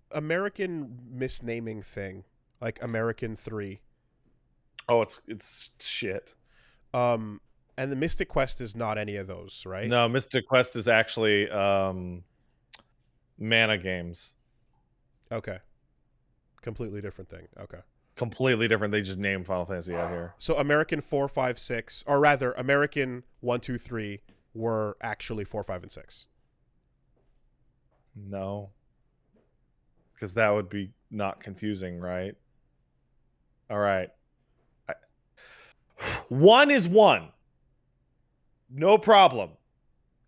American misnaming thing, like American 3. Oh, it's shit. And the Mystic Quest is not any of those, right? No, Mystic Quest is actually Mana Games. Okay. Completely different thing. Okay. Completely different. They just named Final Fantasy out here. So American 4, 5, 6, or rather American 1, 2, 3 were actually 4, 5, and 6. No. Because that would be not confusing, right? All right. 1 is 1. No problem.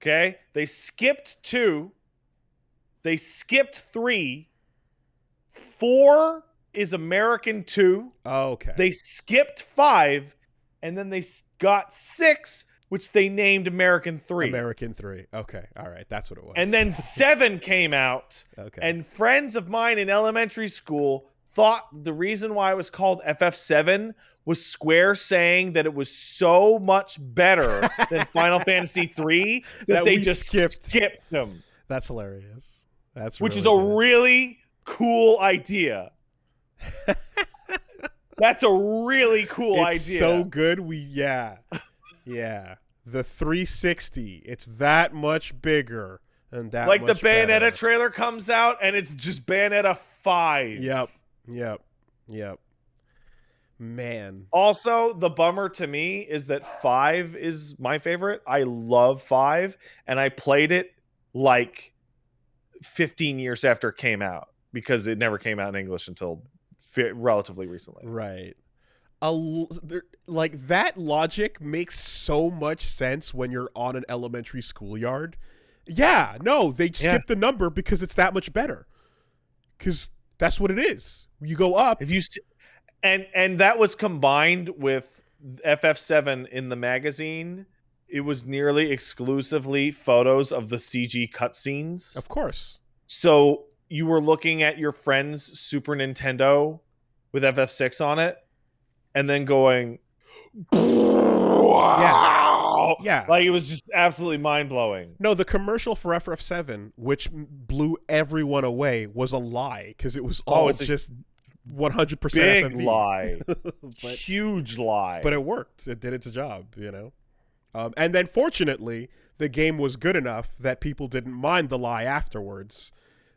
Okay? They skipped 2. They skipped 3. 4 is American 2. Oh, okay. They skipped 5, and then they got 6, which they named American 3. American 3. Okay. All right. That's what it was. And then 7 came out, okay. And friends of mine in elementary school thought the reason why it was called FF7 was Square saying that it was so much better than Final Fantasy 3 that they just skipped them. That's hilarious. Which is a really cool idea. That's a really cool idea. It's so good. Yeah. The 360. It's that much bigger and that like much the Bayonetta better. trailer comes out and it's just Bayonetta 5. Yep. Man. Also, the bummer to me is that 5 is my favorite. I love 5, and I played it like 15 years after it came out because it never came out in English until relatively recently. Right. Like that logic makes so much sense when you're on an elementary schoolyard. Yeah, no, they skipped the number because it's that much better. Because that's what it is. You go up. If you and that was combined with FF7 in the magazine. It was nearly exclusively photos of the CG cutscenes. Of course. So you were looking at your friend's Super Nintendo with FF6 on it, and then going, wow! Yeah. Like it was just absolutely mind blowing. No, the commercial for FF7, which blew everyone away, was a lie because it was all just 100% big FMV. Lie, huge lie. But it worked. It did its job, you know. And then, fortunately, the game was good enough that people didn't mind the lie afterwards.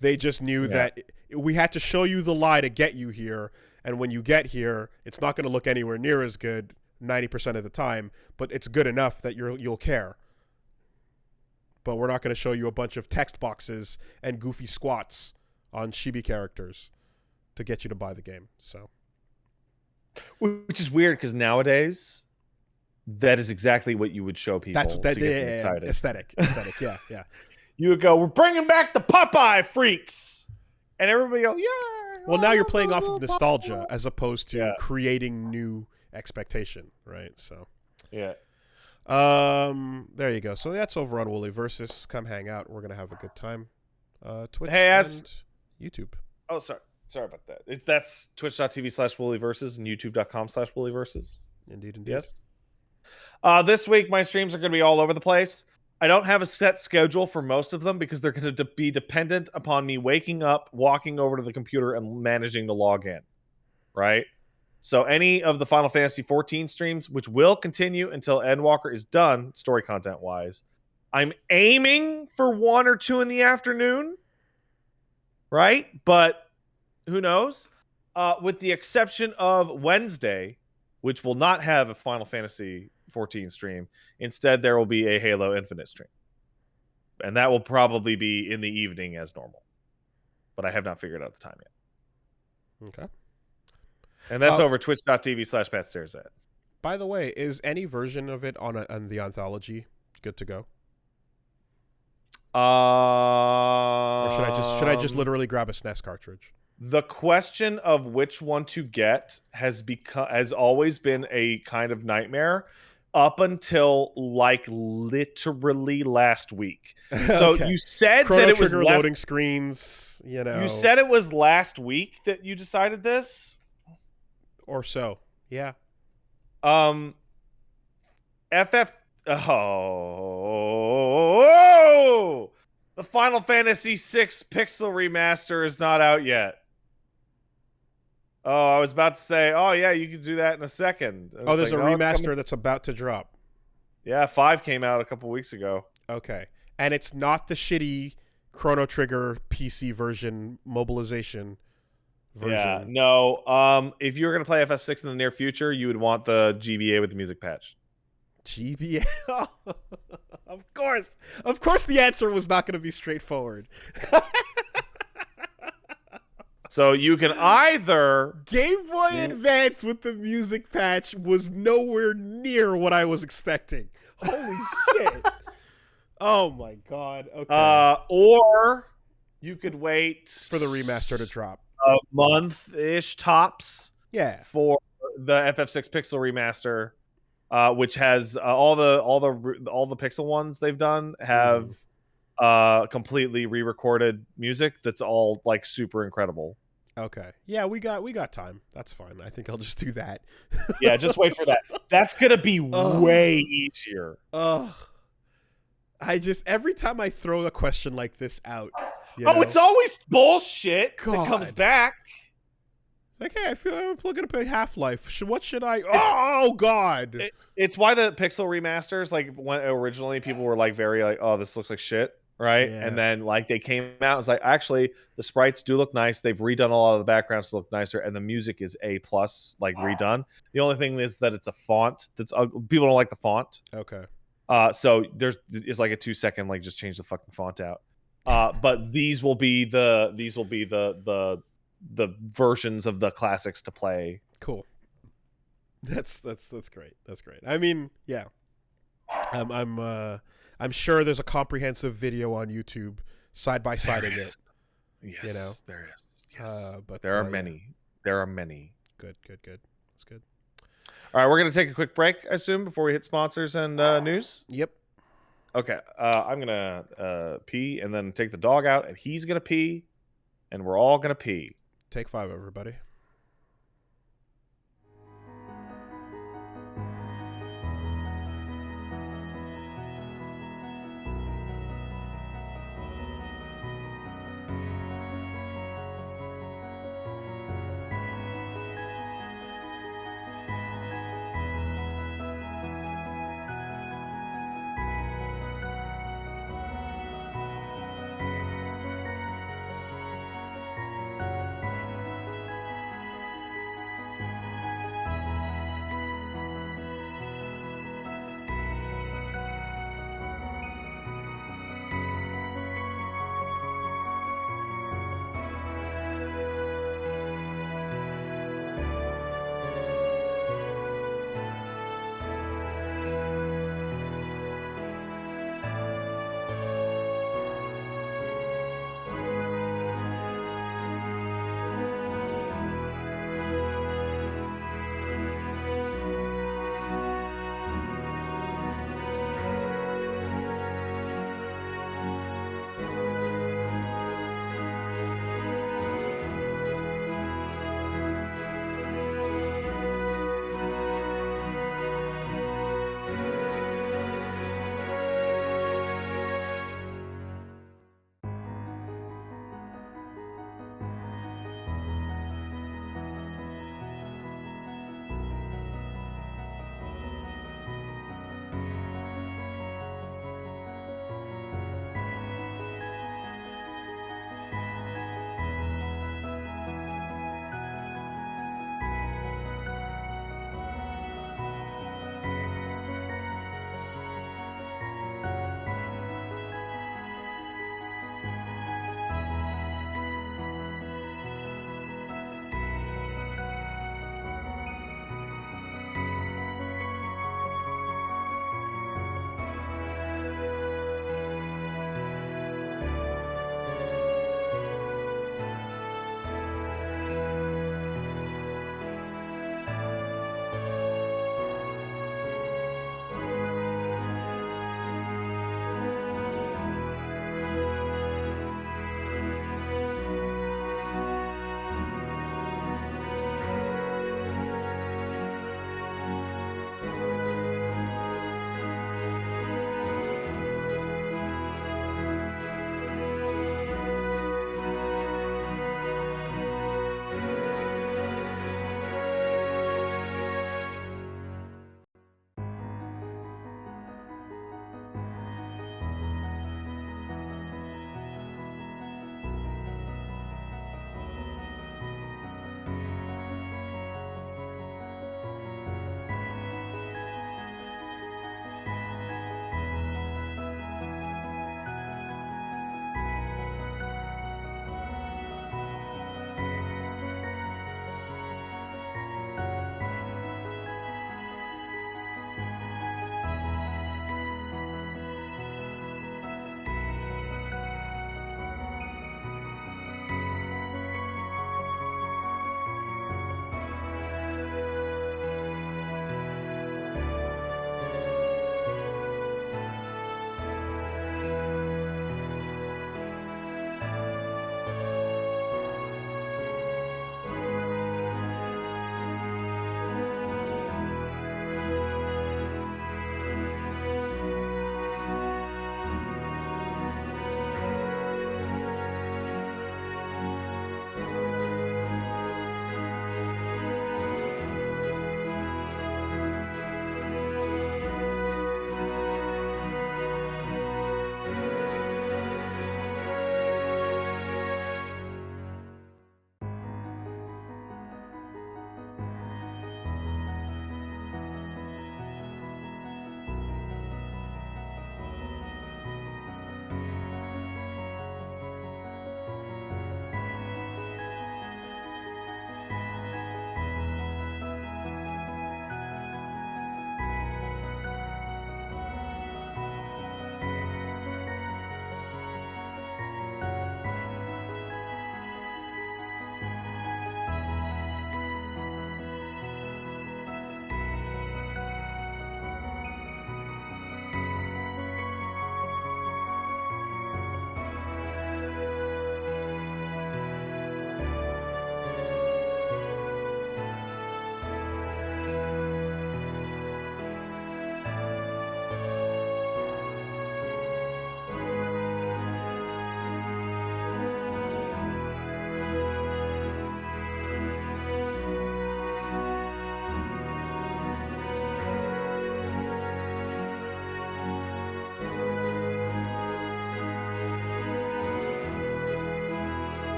They just knew that we had to show you the lie to get you here, and when you get here, it's not going to look anywhere near as good 90% of the time, but it's good enough that you'll care. But we're not going to show you a bunch of text boxes and goofy squats on chibi characters to get you to buy the game. So, which is weird because nowadays that is exactly what you would show people. That's what that to get them excited. Aesthetic. Yeah. You would go, we're bringing back the Popeye freaks, and everybody go, yeah. Well, now you're playing off of nostalgia as opposed to creating new expectation, right? So, yeah. There you go. So that's over on Wooly Versus. Come hang out. We're gonna have a good time. Twitch. Hey, YouTube. Oh, sorry about that. That's twitch.tv/woollyversus and youtube.com/woollyversus. Indeed. Yes. This week my streams are going to be all over the place. I don't have a set schedule for most of them because they're going to be dependent upon me waking up, walking over to the computer, and managing to log in. Right? So any of the Final Fantasy 14 streams, which will continue until Endwalker is done, story content wise, I'm aiming for 1 or 2 in the afternoon. Right? But who knows? With the exception of Wednesday, which will not have a Final Fantasy 14 stream. Instead, there will be a Halo Infinite stream. And that will probably be in the evening as normal. But I have not figured out the time yet. Okay. And that's over twitch.tv/PatStaresAt. By the way, is any version of it on the anthology good to go? Or should I just literally grab a SNES cartridge? The question of which one to get has always been a kind of nightmare up until like literally last week. So Okay. you said Chrono that it was Trigger loading screens, you know. You said it was last week that you decided this? Or so. Yeah. FF Oh, the Final Fantasy VI Pixel Remaster is not out yet. Oh, I was about to say, oh yeah, you can do that in a second. Oh, there's a remaster that's about to drop. Yeah, 5 came out a couple weeks ago. Okay. And it's not the shitty Chrono Trigger PC version mobilization version. Yeah, no. If you were going to play FF6 in the near future, you would want the GBA with the music patch. GBA? Of course. Of course the answer was not going to be straightforward. So you can either... Game Boy Advance with the music patch was nowhere near what I was expecting. Holy shit. Oh my god. Okay. Or you could wait... for the remaster to drop. A month-ish tops. Yeah. For the FF6 Pixel Remaster, which has all the Pixel ones they've done have completely re-recorded music that's all like super incredible. Okay. Yeah, we got time. That's fine. I think I'll just do that. Yeah, just wait for that. That's gonna be way easier. Every time I throw a question like this out. It's always bullshit that comes back. Like, hey, I feel I'm gonna play Half-Life. What should I? Oh God! It's why the Pixel remasters, like when originally people were like very like, oh, this looks like shit, right? Yeah. And then like they came out, it's like actually the sprites do look nice. They've redone a lot of the backgrounds to look nicer, and the music is A+, like redone. The only thing is that it's a font that's people don't like the font. Okay. So it's like a 2-second like just change the fucking font out. But these will be the versions of the classics to play. Cool. That's great. That's great. I mean, yeah. I'm sure there's a comprehensive video on YouTube side by siding it. Yes, you know? there is. Yes, but there are many. Yeah. There are many. Good. That's good. All right, we're gonna take a quick break, I assume, before we hit sponsors and news. Yep. Okay, I'm gonna pee and then take the dog out, and he's gonna pee, and we're all gonna pee. Take 5, everybody.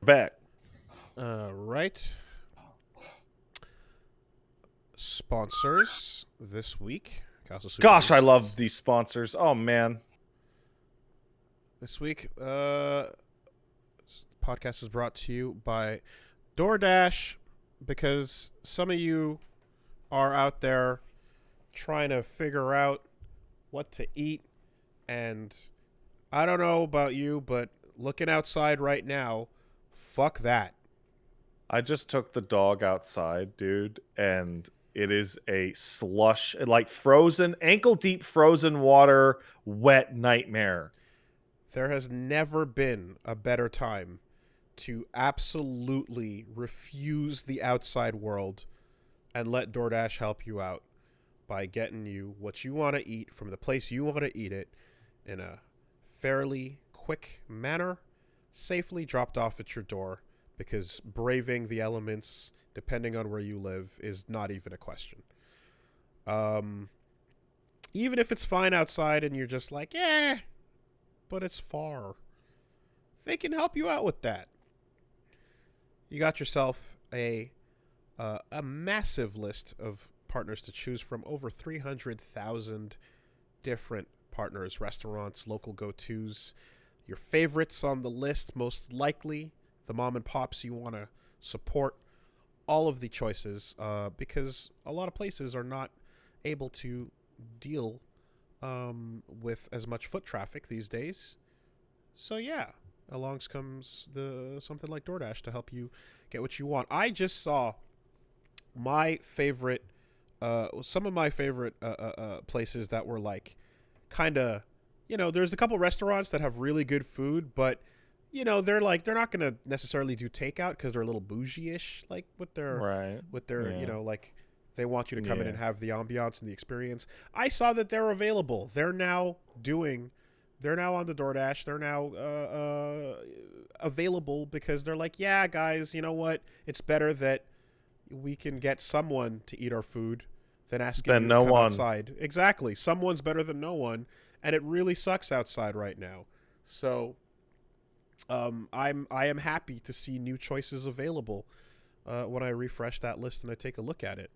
back. Right. Sponsors this week. Gosh, I love these sponsors. Oh, man. This week, podcast is brought to you by DoorDash, because some of you are out there trying to figure out what to eat, and I don't know about you, but looking outside right now, fuck that. I just took the dog outside, dude, and it is a slush, like frozen, ankle-deep frozen water, wet nightmare. There has never been a better time to absolutely refuse the outside world and let DoorDash help you out by getting you what you want to eat from the place you want to eat it in a fairly quick manner, safely dropped off at your door, because braving the elements, depending on where you live, is not even a question. Even if it's fine outside and you're just like, yeah, but it's far, they can help you out with that. You got yourself a massive list of partners to choose from. Over 300,000 different partners, restaurants, local go-tos. Your favorites on the list, most likely the mom and pops you want to support. All of the choices, because a lot of places are not able to deal with as much foot traffic these days. So yeah, along comes something like DoorDash to help you get what you want. I just saw my favorite, some of my favorite places that were like kind of, there's a couple restaurants that have really good food, but they're not going to necessarily do takeout because they're a little bougie-ish, like with their yeah. Like they want you to come in and have the ambiance and the experience. I saw that they're available. They're now on the DoorDash. They're now available because they're like, yeah, guys, you know what? It's better that we can get someone to eat our food than asking you to come outside. Exactly. Someone's better than no one, and it really sucks outside right now. So I am happy to see new choices available when I refresh that list and I take a look at it.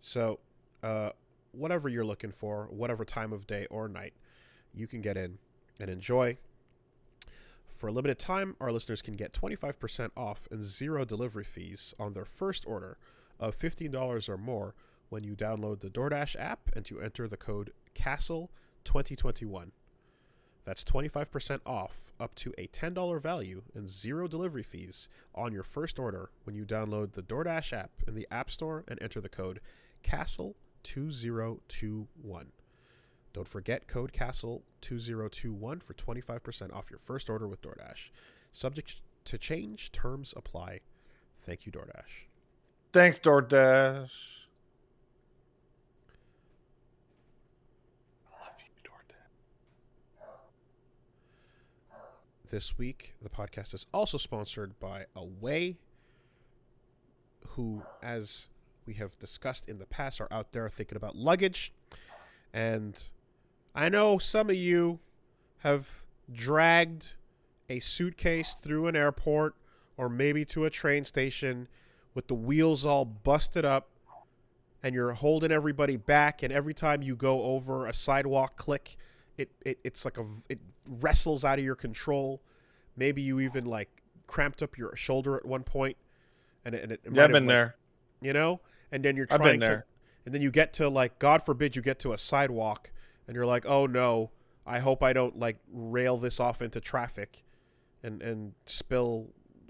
So whatever you're looking for, whatever time of day or night, you can get in and enjoy. For a limited time, our listeners can get 25% off and 0 delivery fees on their first order of $15 or more when you download the DoorDash app and to enter the code CASTLE2021. That's 25% off up to a $10 value and 0 delivery fees on your first order when you download the DoorDash app in the App Store and enter the code CASTLE2021. Don't forget code CASTLE2021 for 25% off your first order with DoorDash. Subject to change, terms apply. Thank you, DoorDash. Thanks, DoorDash. This week, the podcast is also sponsored by Away, who, as we have discussed in the past, are out there thinking about luggage. And I know some of you have dragged a suitcase through an airport or maybe to a train station with the wheels all busted up, and you're holding everybody back, and every time you go over a sidewalk click, it's like it wrestles out of your control. Maybe you even like cramped up your shoulder at one point, and it yeah, I've been there. And then you're trying to, and then you get to, like, God forbid you get to a sidewalk, and you're like, oh no, I hope I don't like rail this off into traffic, and spill,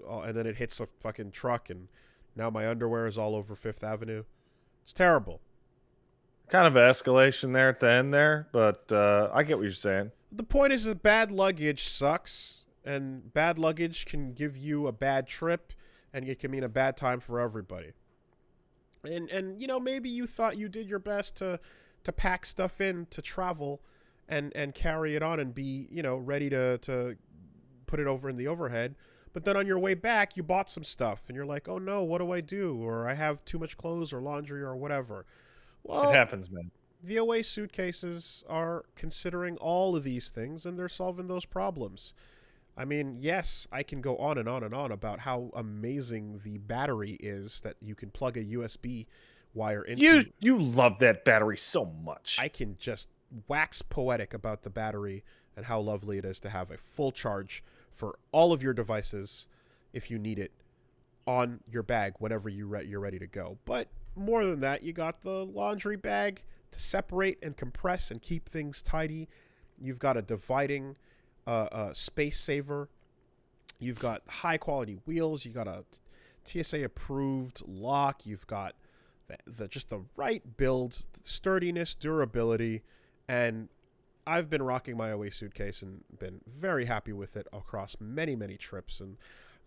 and then it hits a fucking truck, and now my underwear is all over Fifth Avenue. It's terrible. Kind of an escalation there at the end there, but I get what you're saying. The point is that bad luggage sucks, and bad luggage can give you a bad trip, and it can mean a bad time for everybody. And maybe you thought you did your best to pack stuff in to travel and carry it on and be, ready to put it over in the overhead. But then on your way back, you bought some stuff, and you're like, oh no, what do I do? Or I have too much clothes or laundry or whatever. Well, it happens, man. The Away suitcases are considering all of these things, and they're solving those problems. I mean, yes, I can go on and on and on about how amazing the battery is that you can plug a USB wire into. You love that battery so much. I can just wax poetic about the battery and how lovely it is to have a full charge for all of your devices if you need it on your bag whenever you're ready to go. But more than that, you got the laundry bag to separate and compress and keep things tidy. You've got a dividing space saver. You've got high quality wheels. You got a TSA approved lock. You've got just the right build, sturdiness, durability, and I've been rocking my Away suitcase and been very happy with it across many, many trips. And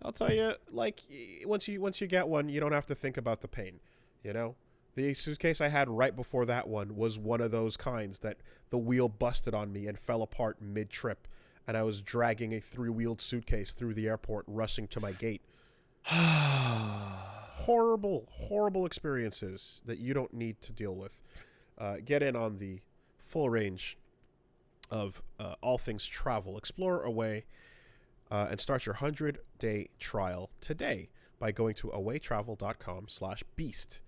I'll tell you, like, once you get one, you don't have to think about the pain. You know, the suitcase I had right before that one was one of those kinds that the wheel busted on me and fell apart mid-trip, and I was dragging a 3-wheeled suitcase through the airport, rushing to my gate. Horrible, horrible experiences that you don't need to deal with. Get in on the full range of all things travel. Explore Away and start your 100-day trial today by going to awaytravel.com/beast.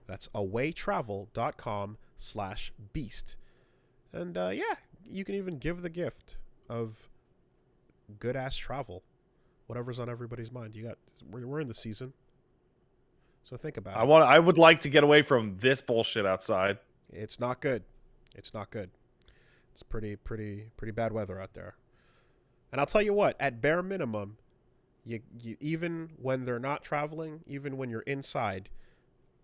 That's awaytravel.com/beast. And you can even give the gift of good ass travel, whatever's on everybody's mind. We're in the season, so think about it. I would like to get away from this bullshit outside. It's not good. It's not good. It's pretty bad weather out there. And I'll tell you what, at bare minimum, you even when they're not traveling, even when you're inside,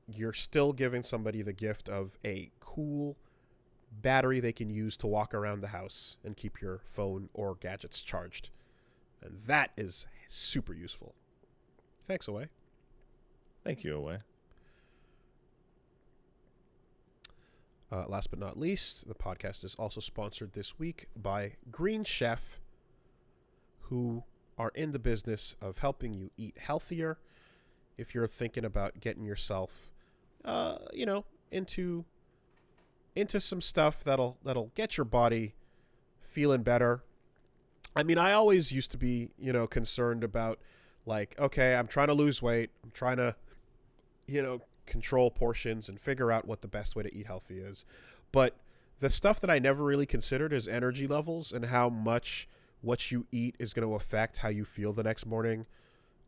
you're still giving somebody the gift of a cool battery they can use to walk around the house and keep your phone or gadgets charged. And that is super useful. Thanks, Away. Thank you, Away. Last but not least, the podcast is also sponsored this week by Green Chef, who are in the business of helping you eat healthier. If you're thinking about getting yourself, into some stuff that'll get your body feeling better. I mean, I always used to be, concerned about, like, okay, I'm trying to lose weight. I'm trying to, control portions and figure out what the best way to eat healthy is. But the stuff that I never really considered is energy levels and how much what you eat is going to affect how you feel the next morning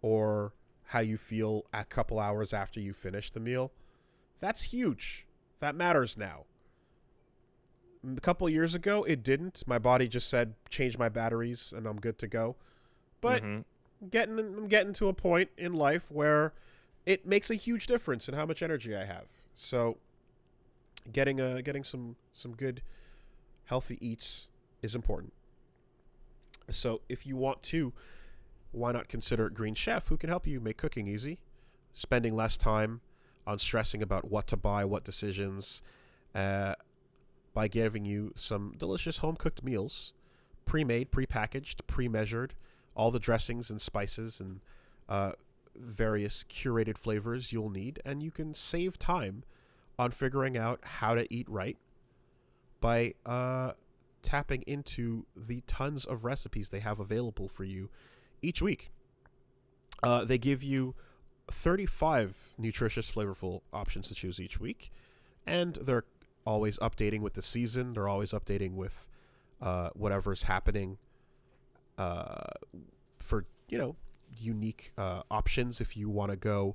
or how you feel a couple hours after you finish the meal. That's huge. That matters now. A couple years ago, it didn't. My body just said, change my batteries and I'm good to go. But I'm getting to a point in life where it makes a huge difference in how much energy I have. So getting some good healthy eats is important. So if you want to, why not consider Green Chef, who can help you make cooking easy, spending less time on stressing about what to buy, what decisions, by giving you some delicious home-cooked meals, pre-made, pre-packaged, pre-measured, all the dressings and spices and various curated flavors you'll need, and you can save time on figuring out how to eat right by tapping into the tons of recipes they have available for you each week. They give you 35 nutritious, flavorful options to choose each week, and they're always updating with the season. They're always updating with whatever's happening for, unique options. If you want to go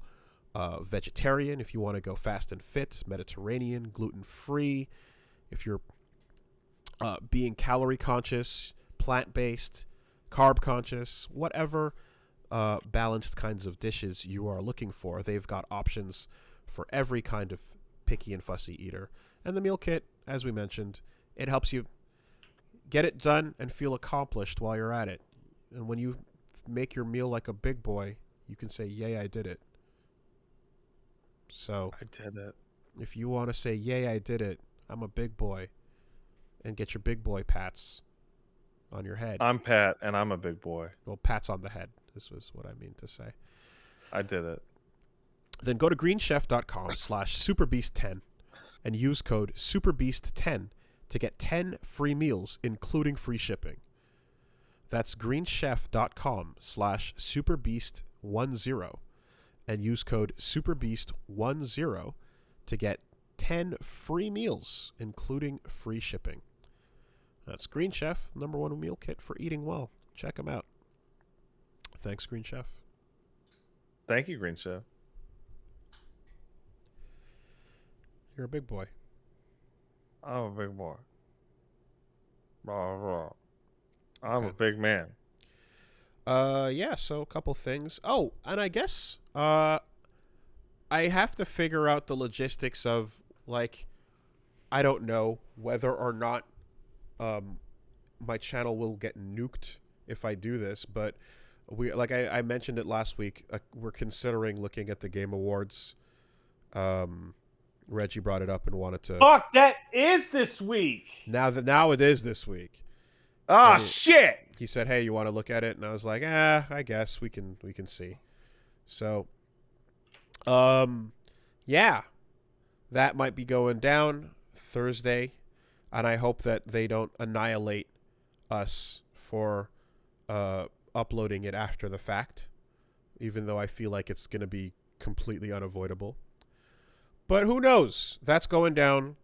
vegetarian, if you want to go fast and fit, Mediterranean, gluten-free, if you're being calorie conscious, plant-based, carb conscious, whatever balanced kinds of dishes you are looking for, they've got options for every kind of picky and fussy eater. And the meal kit, as we mentioned, it helps you get it done and feel accomplished while you're at it. And when you make your meal like a big boy, you can say, yay, I did it. So I did it. If you want to say, yay, I did it, I'm a big boy, and get your big boy pats on your head. I'm Pat, and I'm a big boy. Well, pats on the head. This was what I mean to say. I did it. Then go to greenchef.com/superbeast10 and use code superbeast10 to get 10 free meals, including free shipping. That's greenchef.com/superbeast10 and use code superbeast10 to get 10 free meals, including free shipping. That's Green Chef, #1 meal kit for eating well. Check them out. Thanks, Green Chef. Thank you, Green Chef. You're a big boy. I'm a big boy. I'm a big man. Yeah, so a couple things. Oh, and I guess I have to figure out the logistics of, like, I don't know whether or not my channel will get nuked if I do this, but I mentioned it last week, we're considering looking at the Game Awards. Reggie brought it up and wanted to. Fuck, that is this week. Now it is this week. Ah, shit. He said, "Hey, you want to look at it?" And I was like, I guess we can see. So, yeah, that might be going down Thursday, and I hope that they don't annihilate us for uploading it after the fact, even though I feel like it's going to be completely unavoidable. But who knows? That's going down.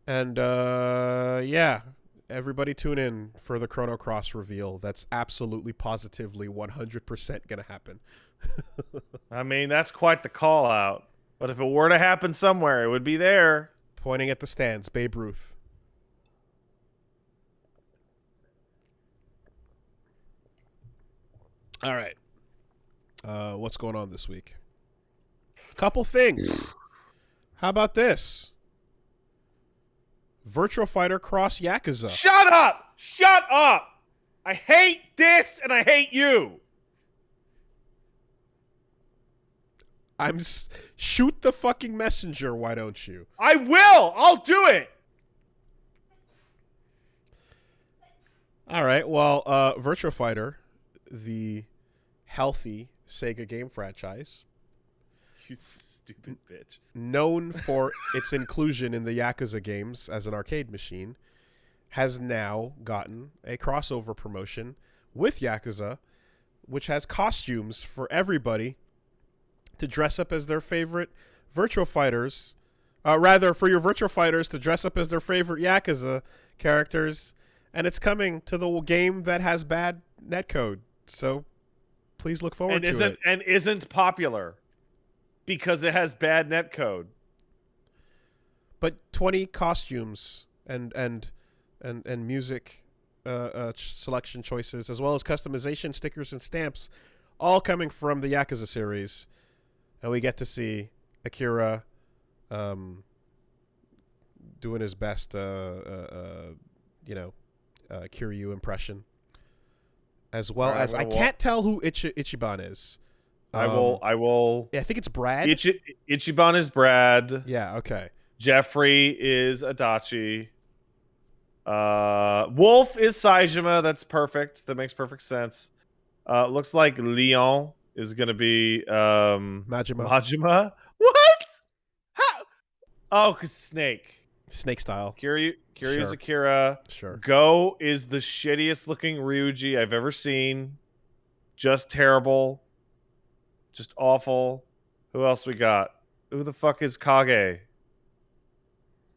And, yeah, everybody tune in for the Chrono Cross reveal. That's absolutely, positively, 100% going to happen. I mean, that's quite the call out. But if it were to happen somewhere, it would be there. Pointing at the stands, Babe Ruth. All right. What's going on this week? Couple things. How about this? Virtua Fighter Cross Yakuza. Shut up! Shut up! I hate this and I hate you. Shoot the fucking messenger, why don't you? I will! I'll do it! All right, well, Virtua Fighter, the healthy Sega game franchise. You stupid bitch. Known for its inclusion in the Yakuza games as an arcade machine, has now gotten a crossover promotion with Yakuza, which has costumes for everybody to dress up as their favorite Virtua Fighters. Rather, for your Virtua Fighters to dress up as their favorite Yakuza characters. And it's coming to the game that has bad netcode. So please look forward to it. And isn't popular because it has bad netcode. But 20 costumes and music selection choices, as well as customization, stickers, and stamps, all coming from the Yakuza series. And we get to see Akira doing his best, Kiryu impression. As well as, I can't tell who Ichiban is. I will. Yeah, I think it's Brad. Ichiban is Brad. Yeah, okay. Jeffrey is Adachi. Wolf is Saejima. That's perfect. That makes perfect sense. Looks like Leon is going to be Majima. What? How? Oh, because Snake. Snake style. Kiryu Sure. is Akira. Sure. Go is the shittiest looking Ryuji I've ever seen. Just terrible. Just awful. Who else we got? Who the fuck is Kage?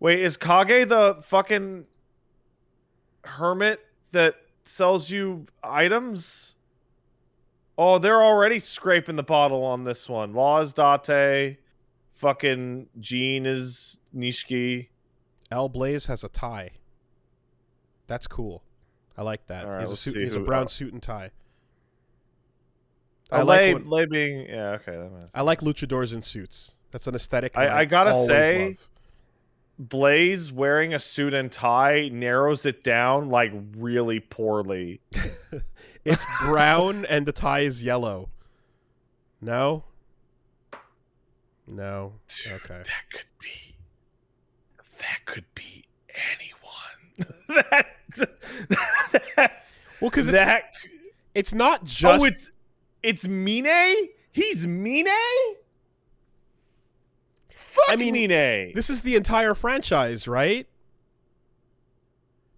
Wait, is Kage the fucking hermit that sells you items? Oh, they're already scraping the bottle on this one. Law is Date. Fucking Jean is Nishiki. L Blaze has a tie. That's cool. I like that. All right, He's a brown suit and tie. Lei being, yeah, okay. That makes sense. I like luchadors in suits. That's an aesthetic I gotta say, love. Blaze wearing a suit and tie narrows it down like really poorly. It's brown and the tie is yellow. No? No. Dude, okay. That could be anyone. Well, because it's not just. Oh, it's Mine? He's Mine? Fuck Mine. This is the entire franchise, right?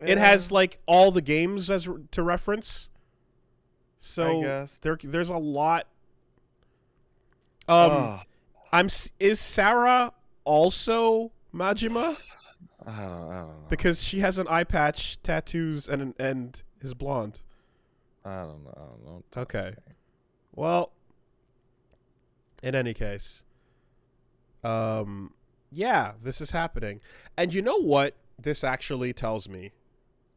It has like all the games to reference. So I guess. there's a lot. Oh, Is Sarah also Majima? I don't know. Because she has an eye patch, tattoos, and is blonde. I don't know. Okay. Well, in any case, yeah, this is happening. And you know what this actually tells me?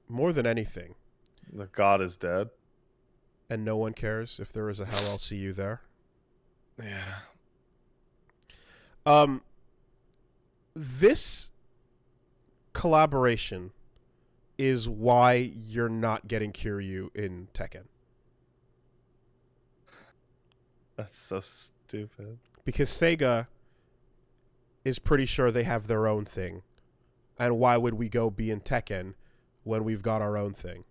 More than anything. The god is dead. And no one cares. If there is a hell, I'll see you there. Yeah. This collaboration is why you're not getting Kiryu in Tekken. That's so stupid. Because Sega is pretty sure they have their own thing. And why would we go be in Tekken when we've got our own thing?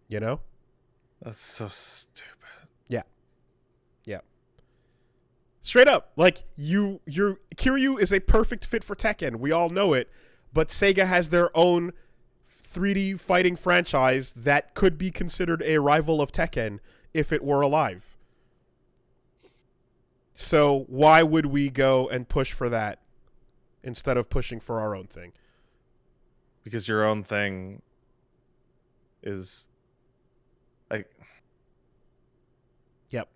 You know? That's so stupid. Yeah. Yeah. Straight up. Like, Kiryu is a perfect fit for Tekken. We all know it. But Sega has their own 3D fighting franchise that could be considered a rival of Tekken if it were alive. So why would we go and push for that instead of pushing for our own thing? Because your own thing is like... Yep.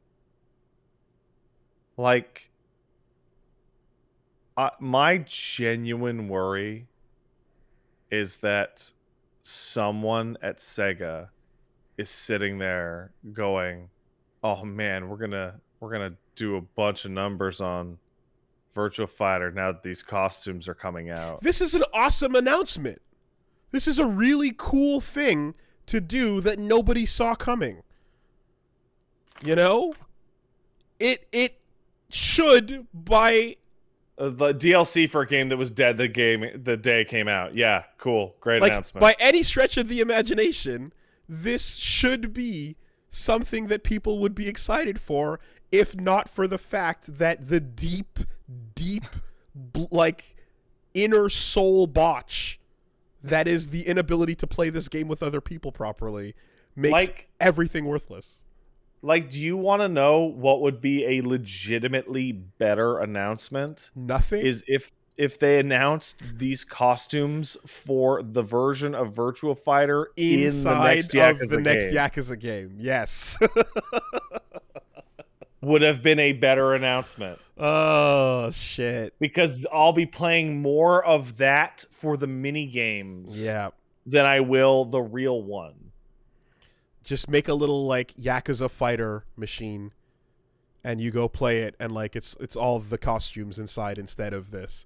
Like, my genuine worry is that someone at Sega is sitting there going, "Oh man, we're gonna do a bunch of numbers on Virtua Fighter now that these costumes are coming out." This is an awesome announcement. This is a really cool thing to do that nobody saw coming. You know? It should by The DLC for a game that was dead the day it came out. Yeah, cool. Great announcement. By any stretch of the imagination, this should be something that people would be excited for, if not for the fact that the deep, like, inner soul botch that is the inability to play this game with other people properly makes everything worthless. Like, do you want to know what would be a legitimately better announcement? Nothing? Is if they announced these costumes for the version of Virtua Fighter inside in the next Yakuza game. Yes. Would have been a better announcement. Oh, shit. Because I'll be playing more of that for the mini games than I will the real one. Just make a little, like, Yakuza fighter machine, and you go play it, and, like, it's all the costumes inside instead of this.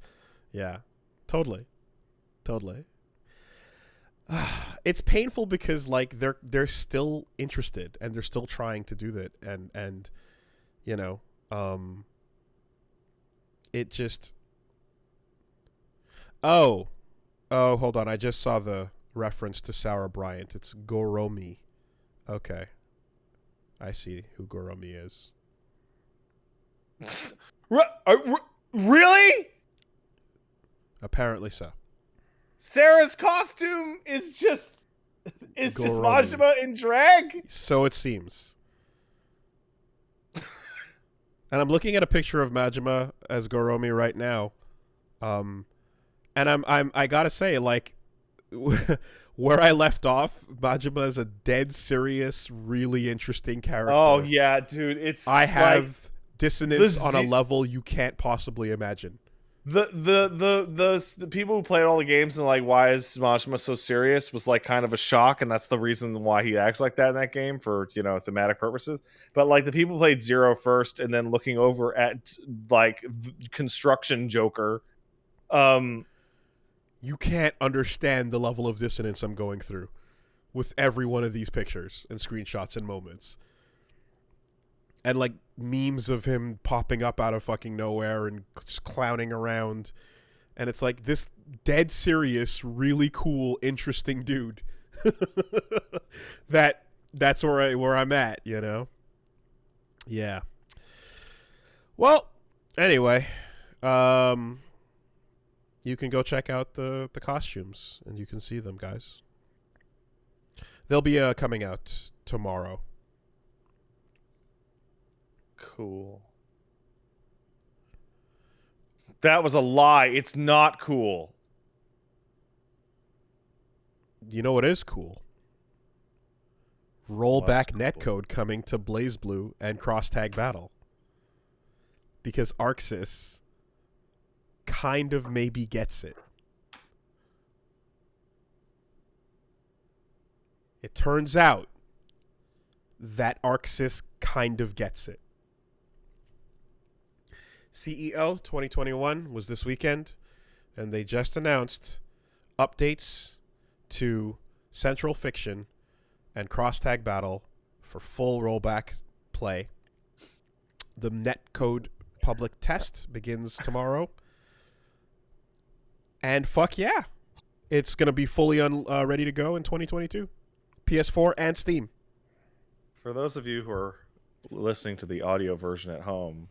Yeah. Totally. It's painful because, like, they're still interested, and they're still trying to do that, and you know, it just... Oh, hold on. I just saw the reference to Sarah Bryant. It's Goromi. Okay. I see who Goromi is. Really? Apparently so. Sarah's costume is just Majima in drag? So it seems. And I'm looking at a picture of Majima as Goromi right now. And I gotta say, like, where I left off, Majima is a dead serious, really interesting character. Oh yeah, dude, I have dissonance on a level you can't possibly imagine. The people who played all the games and like, why is Majima so serious, was like kind of a shock, and that's the reason why he acts like that in that game for, you know, thematic purposes. But like the people who played Zero first and then looking over at like Construction Joker, you can't understand the level of dissonance I'm going through with every one of these pictures and screenshots and moments. And, like, memes of him popping up out of fucking nowhere and just clowning around. And it's like this dead serious, really cool, interesting dude. That's where I'm at, you know? Yeah. Well, anyway, you can go check out the costumes and you can see them, guys. They'll be coming out tomorrow. Cool. That was a lie. It's not cool. You know what is cool? Rollback Netcode coming to BlazBlue and Cross Tag Battle. Because Arxis kind of maybe gets it. It turns out that Arxis kind of gets it. CEO 2021 was this weekend, and they just announced updates to Central Fiction and Cross Tag Battle for full rollback play. The netcode public test begins tomorrow. And fuck yeah, it's going to be fully ready to go in 2022. PS4 and Steam. For those of you who are listening to the audio version at home,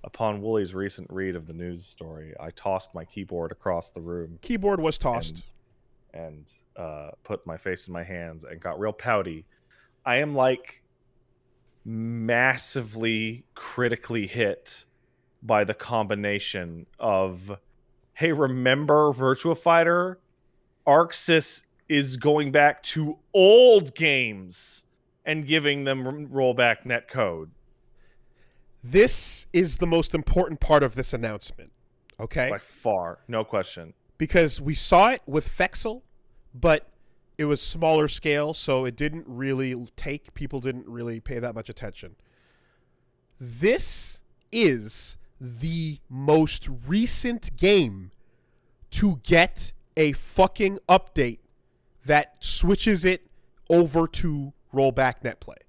upon Wooly's recent read of the news story, I tossed my keyboard across the room. Keyboard was tossed. And put my face in my hands and got real pouty. I am like massively critically hit by the combination of, hey, remember Virtua Fighter? Arxis is going back to old games and giving them rollback netcode. This is the most important part of this announcement, okay? By far, no question. Because we saw it with Fexel, but it was smaller scale, so it didn't really take. People didn't really pay that much attention. This is the most recent game to get a fucking update that switches it over to rollback netplay.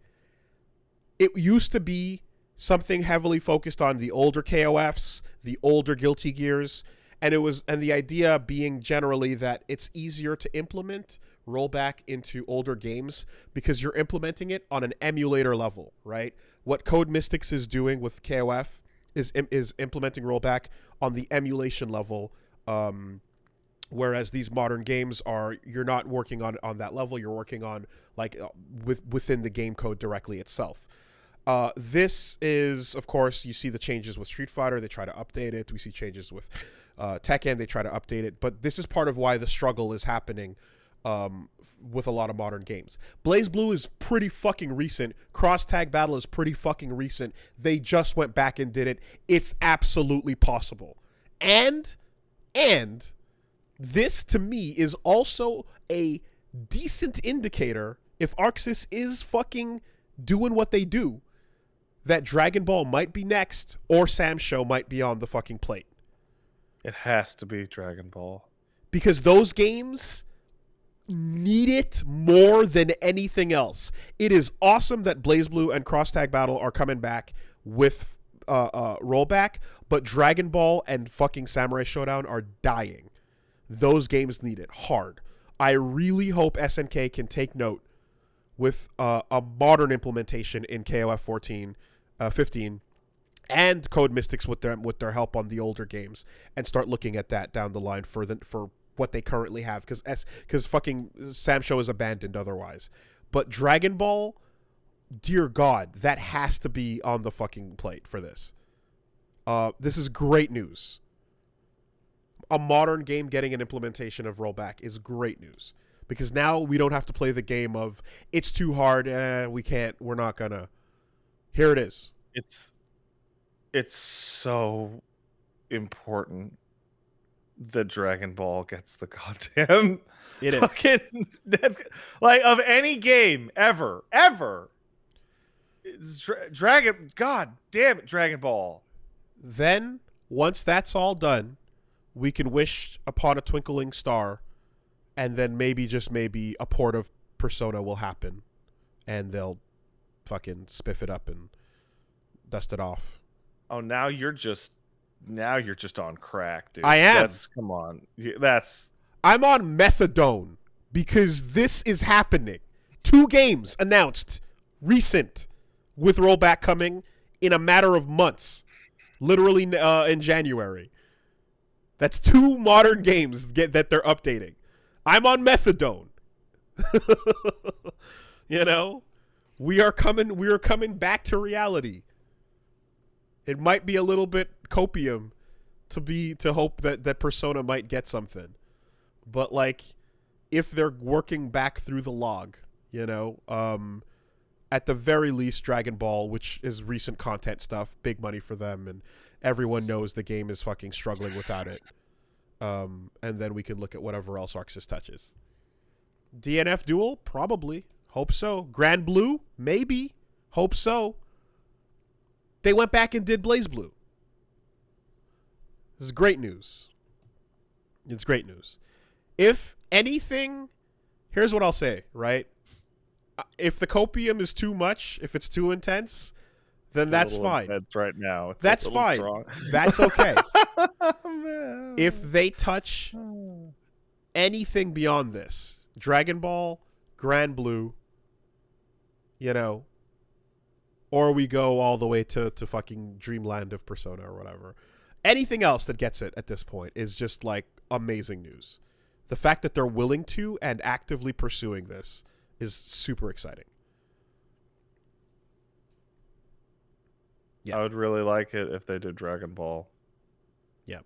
It used to be something heavily focused on the older KOFs, the older Guilty Gears, and the idea being generally that it's easier to implement rollback into older games because you're implementing it on an emulator level, right? What Code Mystics is doing with KOF is implementing rollback on the emulation level, whereas these modern games you're not working on that level. You're working on within the game code directly itself. This is, of course, you see the changes with Street Fighter. They try to update it. We see changes with Tekken. They try to update it. But this is part of why the struggle is happening with a lot of modern games. BlazBlue is pretty fucking recent. Cross Tag Battle is pretty fucking recent. They just went back and did it. It's absolutely possible. And this, to me, is also a decent indicator, if Arxis is fucking doing what they do, that Dragon Ball might be next, or Sam Show might be on the fucking plate. It has to be Dragon Ball. Because those games need it more than anything else. It is awesome that BlazBlue and Cross Tag Battle are coming back with rollback, but Dragon Ball and fucking Samurai Showdown are dying. Those games need it hard. I really hope SNK can take note with a modern implementation in KOF 15, and Code Mystics with their help on the older games, and start looking at that down the line for what they currently have, because fucking Sam Show is abandoned otherwise. But Dragon Ball, dear God, that has to be on the fucking plate for this. This is great news. A modern game getting an implementation of rollback is great news. Because now we don't have to play the game of, it's too hard, we're not gonna. Here it is. It's so important that Dragon Ball gets the goddamn it is. Fucking, like, of any game ever. It's God damn it, Dragon Ball. Then, once that's all done, we can wish upon a twinkling star, and then maybe, just maybe, a port of Persona will happen, and they'll fucking spiff it up and dust it off. Oh, now you're just on crack, dude. I am. Come on. I'm on methadone because this is happening. 2 games announced, recent, with rollback coming in a matter of months, literally in January. That's 2 modern games that they're updating. I'm on methadone. You know, we are coming back to reality. It might be a little bit copium to hope that Persona might get something. But like, if they're working back through the log, you know, at the very least Dragon Ball, which is recent content stuff, big money for them, and everyone knows the game is fucking struggling without it. And then we can look at whatever else Arxis touches. DNF Duel? Probably. Hope so. Grand Blue? Maybe. Hope so. They went back and did Blaze Blue. This is great news. It's great news. If anything, here's what I'll say, right? If the copium is too much, if it's too intense, then that's fine. That's right now. That's fine. Strong. That's okay. Man. If they touch anything beyond this, Dragon Ball, Grand Blue, you know, or we go all the way to fucking Dreamland of Persona or whatever. Anything else that gets it at this point is just like amazing news. The fact that they're willing to and actively pursuing this is super exciting. Yeah. I would really like it if they did Dragon Ball. Yeah.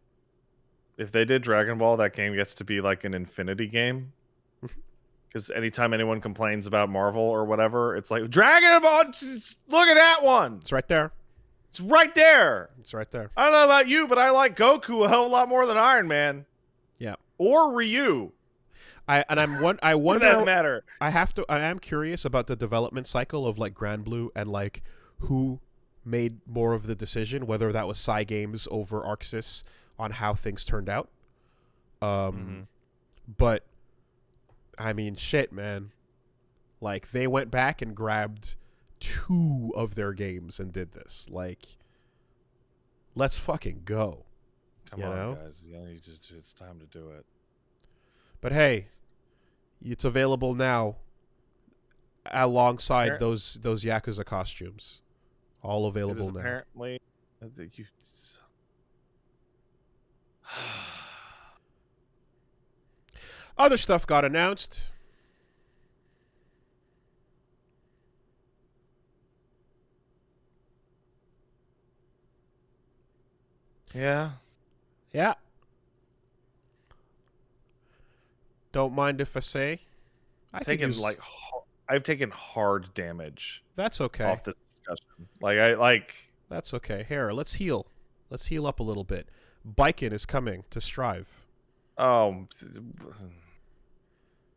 If they did Dragon Ball, that game gets to be like an infinity game. Because anytime anyone complains about Marvel or whatever, it's like, Dragon Ball, look at that one. It's right there. It's right there. It's right there. I don't know about you, but I like Goku a hell of a lot more than Iron Man. Yeah. Or Ryu. I What wonder. does that matter? I am curious about the development cycle of like Grand Blue and like who made more of the decision, whether that was Cygames over Arxis on how things turned out. But I mean, shit, man. Like they went back and grabbed 2 of their games and did this. Like, let's fucking go. Come on, guys. It's time to do it. But hey, it's available now alongside those Yakuza costumes. All available now. Apparently, other stuff got announced. Yeah. Yeah. Don't mind if I say. I've taken hard damage. That's okay. Off this discussion. That's okay. Here, let's heal. Let's heal up a little bit. Baiken is coming to Strive. Oh.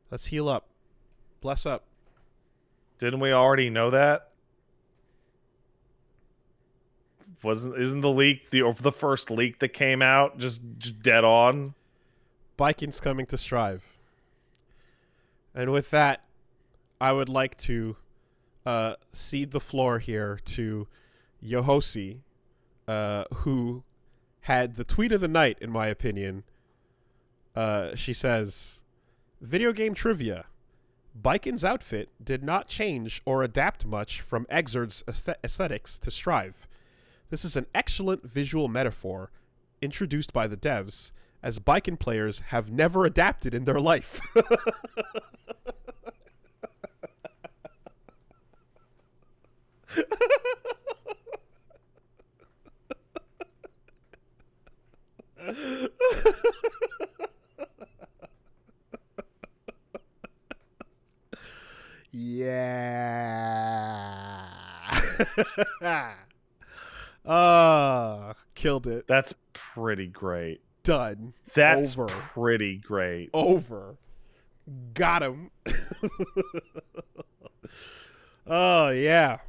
Let's heal up. Bless up. Didn't we already know that? Isn't the leak the first leak that came out just dead on? Baiken's coming to Strive. And with that, I would like to cede the floor here to Yohosi, who had the tweet of the night, in my opinion. She says, video game trivia. Baiken's outfit did not change or adapt much from Exerd's aesthetics to Strive. This is an excellent visual metaphor introduced by the devs, as Baiken players have never adapted in their life. Yeah. Killed it. That's pretty great. Done. That's over. Pretty great. Over. Got him. Oh, yeah.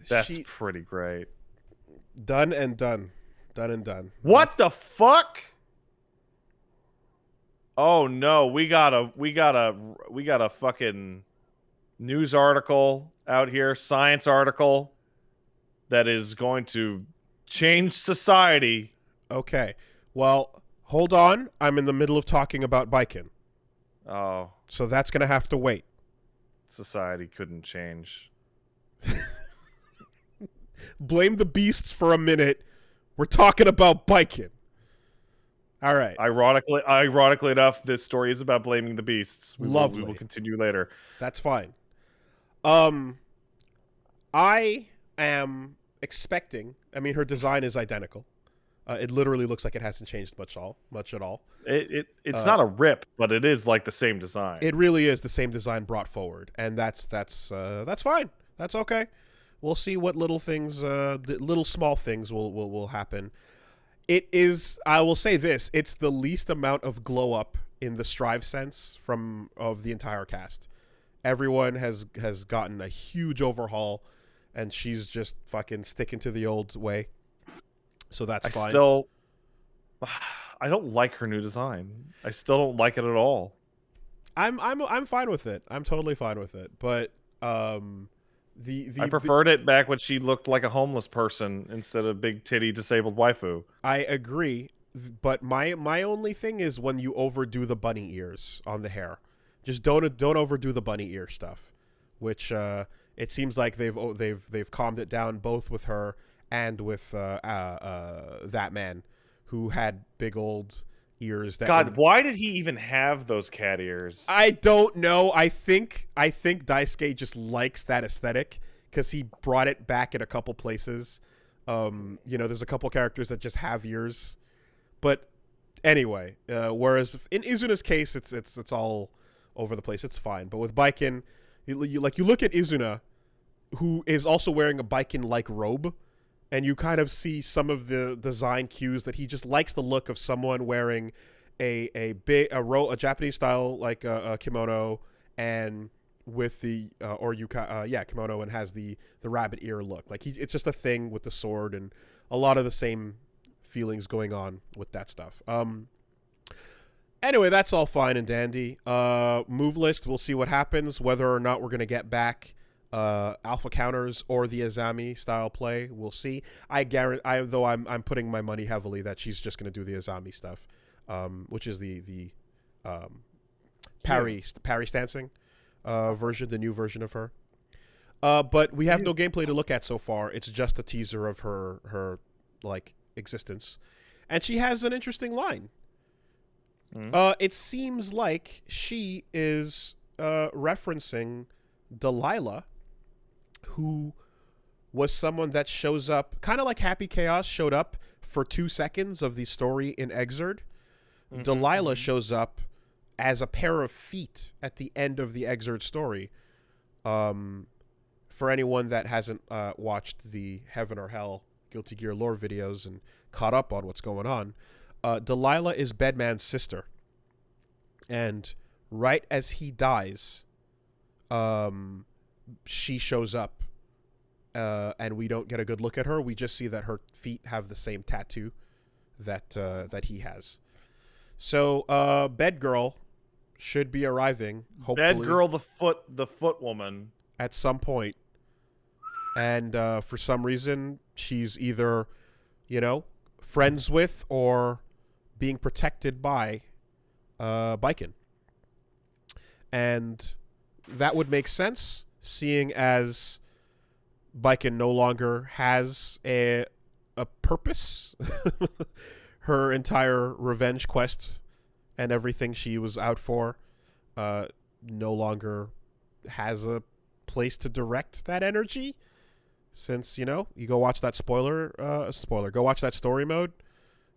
That's pretty great. Done and done. Done and done. What the fuck? Oh no, we got a fucking news article out here, science article that is going to change society. Okay. Well, hold on. I'm in the middle of talking about Baiken. Oh. So that's going to have to wait. Society couldn't change. Blame the beasts for a minute We're talking about Baiken. All right. Ironically enough, this story is about blaming the beasts. We Lovely. will continue later. That's fine. I am expecting. I mean, her design is identical. It literally looks like it hasn't changed much at all. It's not a rip, but it is like the same design. It really is the same design brought forward, and that's fine. That's okay. We'll see what little things, little small things will happen. It is. I will say this: it's the least amount of glow up in the Strive sense of the entire cast. Everyone has gotten a huge overhaul, and she's just fucking sticking to the old way. So that's fine. I don't like her new design. I still don't like it at all. I'm fine with it. I'm totally fine with it. But I preferred it back when she looked like a homeless person instead of big titty disabled waifu. I agree, but my only thing is when you overdo the bunny ears on the hair. Just don't overdo the bunny ear stuff, which it seems like they've calmed it down both with her and with that man who had big old ears. Why did he even have those cat ears? I don't know. I think Daisuke just likes that aesthetic because he brought it back in a couple places. There's a couple characters that just have ears, but anyway. Whereas in Izuna's case, it's all over the place. It's fine. But with Baiken, you look at Izuna, who is also wearing a Baiken-like robe. And you kind of see some of the design cues that he just likes the look of someone wearing a Japanese style like a kimono and with the kimono and has the rabbit ear look. Like it's just a thing with the sword and a lot of the same feelings going on with that stuff. Anyway, that's all fine and dandy. Move list, we'll see what happens, whether or not we're gonna get back alpha counters or the Azami style play. We'll see. I'm putting my money heavily that she's just going to do the Azami stuff, which is the parry stancing version, the new version of her. But we have no gameplay to look at so far. It's just a teaser of her like existence, and she has an interesting line. It seems like she is referencing Delilah, who was someone that shows up kind of like Happy Chaos showed up for 2 seconds of the story in Exerd. Delilah shows up as a pair of feet at the end of the Exerd story. For anyone that hasn't watched the Heaven or Hell Guilty Gear lore videos and caught up on what's going on, Delilah is Bedman's sister. And right as he dies, she shows up, and we don't get a good look at her. We just see that her feet have the same tattoo that he has. So Bed Girl should be arriving, hopefully. Bed Girl, the foot woman, at some point. And for some reason, she's either, friends with or being protected by Baiken. And that would make sense, seeing as Baiken no longer has a purpose. Her entire revenge quest and everything she was out for no longer has a place to direct that energy. Since, you go watch that go watch that story mode.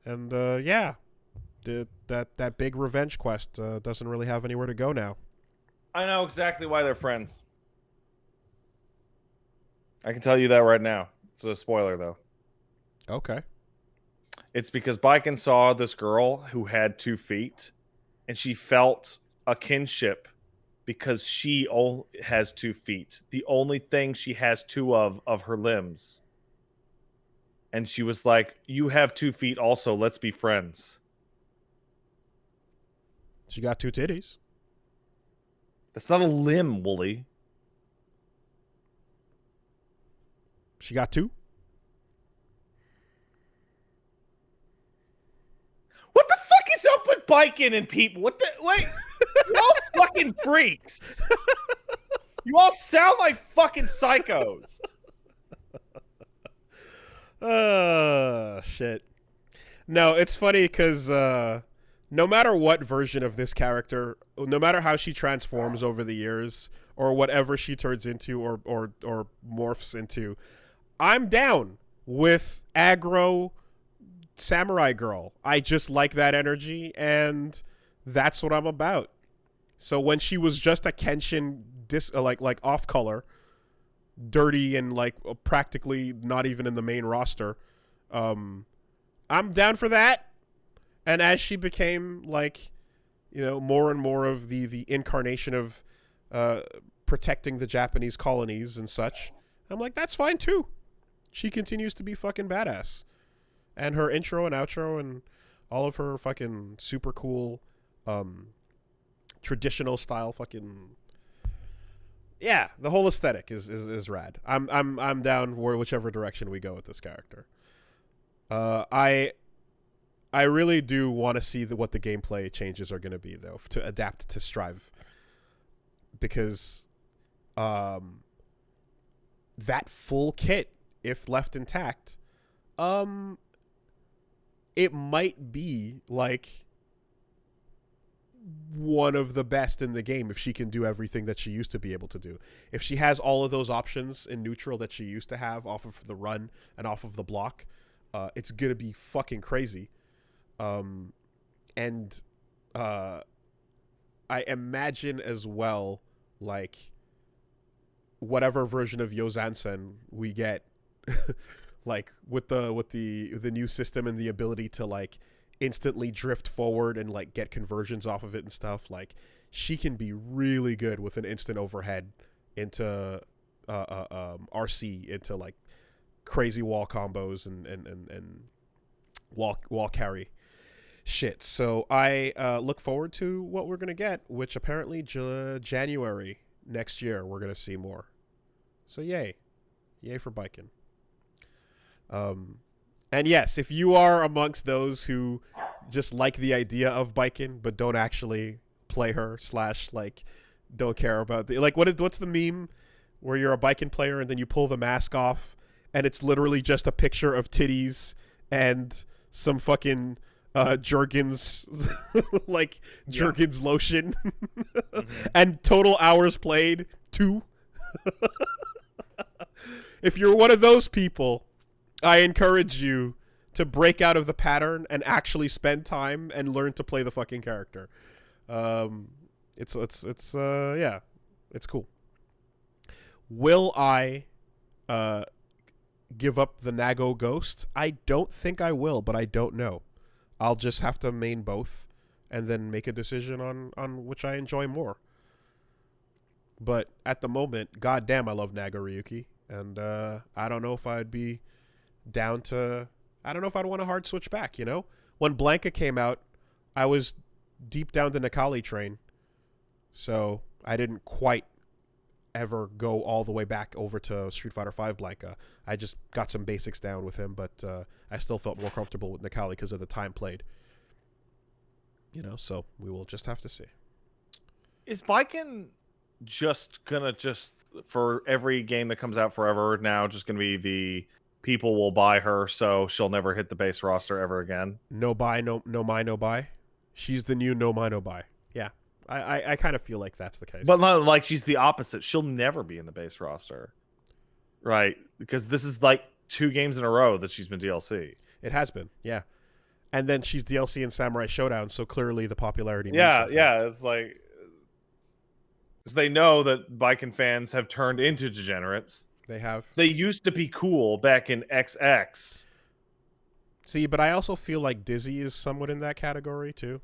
And, that big revenge quest doesn't really have anywhere to go now. I know exactly why they're friends. I can tell you that right now. It's a spoiler, though. Okay. It's because Baiken saw this girl who had 2 feet, and she felt a kinship because she has 2 feet. The only thing she has 2 of her limbs. And she was like, you have 2 feet also, let's be friends. She got 2 titties. That's not a limb, Wooly. She got 2? What the fuck is up with Baiken and people? Wait, you're all fucking freaks. You all sound like fucking psychos. Shit. No, it's funny because no matter what version of this character, no matter how she transforms over the years, or whatever she turns into, or morphs into, I'm down with aggro samurai girl. I just like that energy, and that's what I'm about. So when she was just a Kenshin like off color, dirty, and like practically not even in the main roster, I'm down for that. And as she became like, more and more of the incarnation of protecting the Japanese colonies and such, I'm like, that's fine too. She continues to be fucking badass. And her intro and outro and all of her fucking super cool traditional style fucking, yeah, the whole aesthetic is rad. I'm down for whichever direction we go with this character. I really do want to see what the gameplay changes are going to be, though, to adapt to Strive, because that full kit, if left intact, it might be like one of the best in the game if she can do everything that she used to be able to do. If she has all of those options in neutral that she used to have off of the run and off of the block, it's going to be fucking crazy. And I imagine as well, like, whatever version of Yozansen we get, like with the new system and the ability to like instantly drift forward and like get conversions off of it and stuff, like she can be really good with an instant overhead into RC, into like crazy wall combos and wall carry shit. So I look forward to what we're gonna get, which apparently January next year we're gonna see more. So yay for Baiken. And yes, if you are amongst those who just like the idea of Baiken but don't actually play her / like don't care about like what's the meme where you're a Baiken player and then you pull the mask off and it's literally just a picture of titties and some fucking Jergens like Jergens lotion and total hours played 2. If you're one of those people, I encourage you to break out of the pattern and actually spend time and learn to play the fucking character. It's cool. Will I give up the Nago Ghost? I don't think I will, but I don't know. I'll just have to main both and then make a decision on which I enjoy more. But at the moment, goddamn, I love Nagaryuki, and I don't know if I'd be down to. I don't know if I'd want to hard switch back. When Blanca came out, I was deep down the Nikali train, so I didn't quite ever go all the way back over to Street Fighter V Blanca. I just got some basics down with him, but I still felt more comfortable with Nikali because of the time played. So we will just have to see. Is Baiken just for every game that comes out forever now just gonna be the people will buy her so she'll never hit the base roster ever again? No buy, no my, no buy. She's the new no my, no buy. Yeah. I kind of feel like that's the case. But not like she's the opposite. She'll never be in the base roster. Right? Because this is like 2 games in a row that she's been DLC. It has been, yeah. And then she's DLC in Samurai Showdown, so clearly the popularity means Yeah, something. yeah. It's like, because they know that Baiken fans have turned into degenerates. They have. They used to be cool back in XX. See, but I also feel like Dizzy is somewhat in that category too.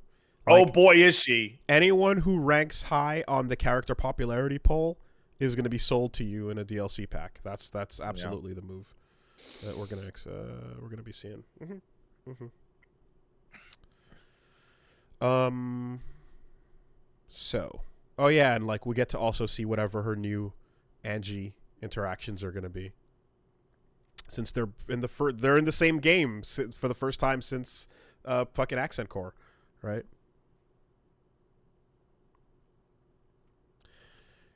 Like, oh boy, is she. Anyone who ranks high on the character popularity poll is going to be sold to you in a DLC pack. That's absolutely the move that we're going to be seeing. So, oh yeah, and like we get to also see whatever her new Angie interactions are going to be. Since they're in the same game for the first time since fucking Accent Core, right?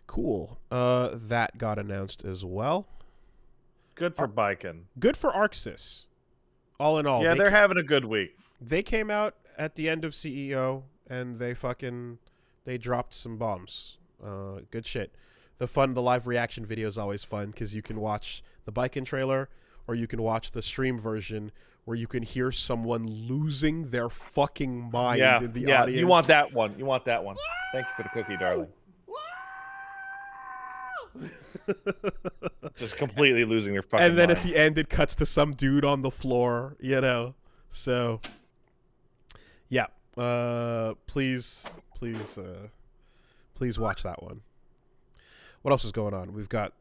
Cool. That got announced as well. Good for Baiken. Good for Arxis. All in all. Yeah, they're having a good week. They came out at the end of CEO and they dropped some bombs. Good shit. The live reaction video is always fun because you can watch the Baiken trailer or you can watch the stream version where you can hear someone losing their fucking mind in the audience. You want that one. Thank you for the cookie, darling. Just completely losing their fucking mind. And then at the end, it cuts to some dude on the floor, you know. So, yeah. Please watch that one. What else is going on? We've got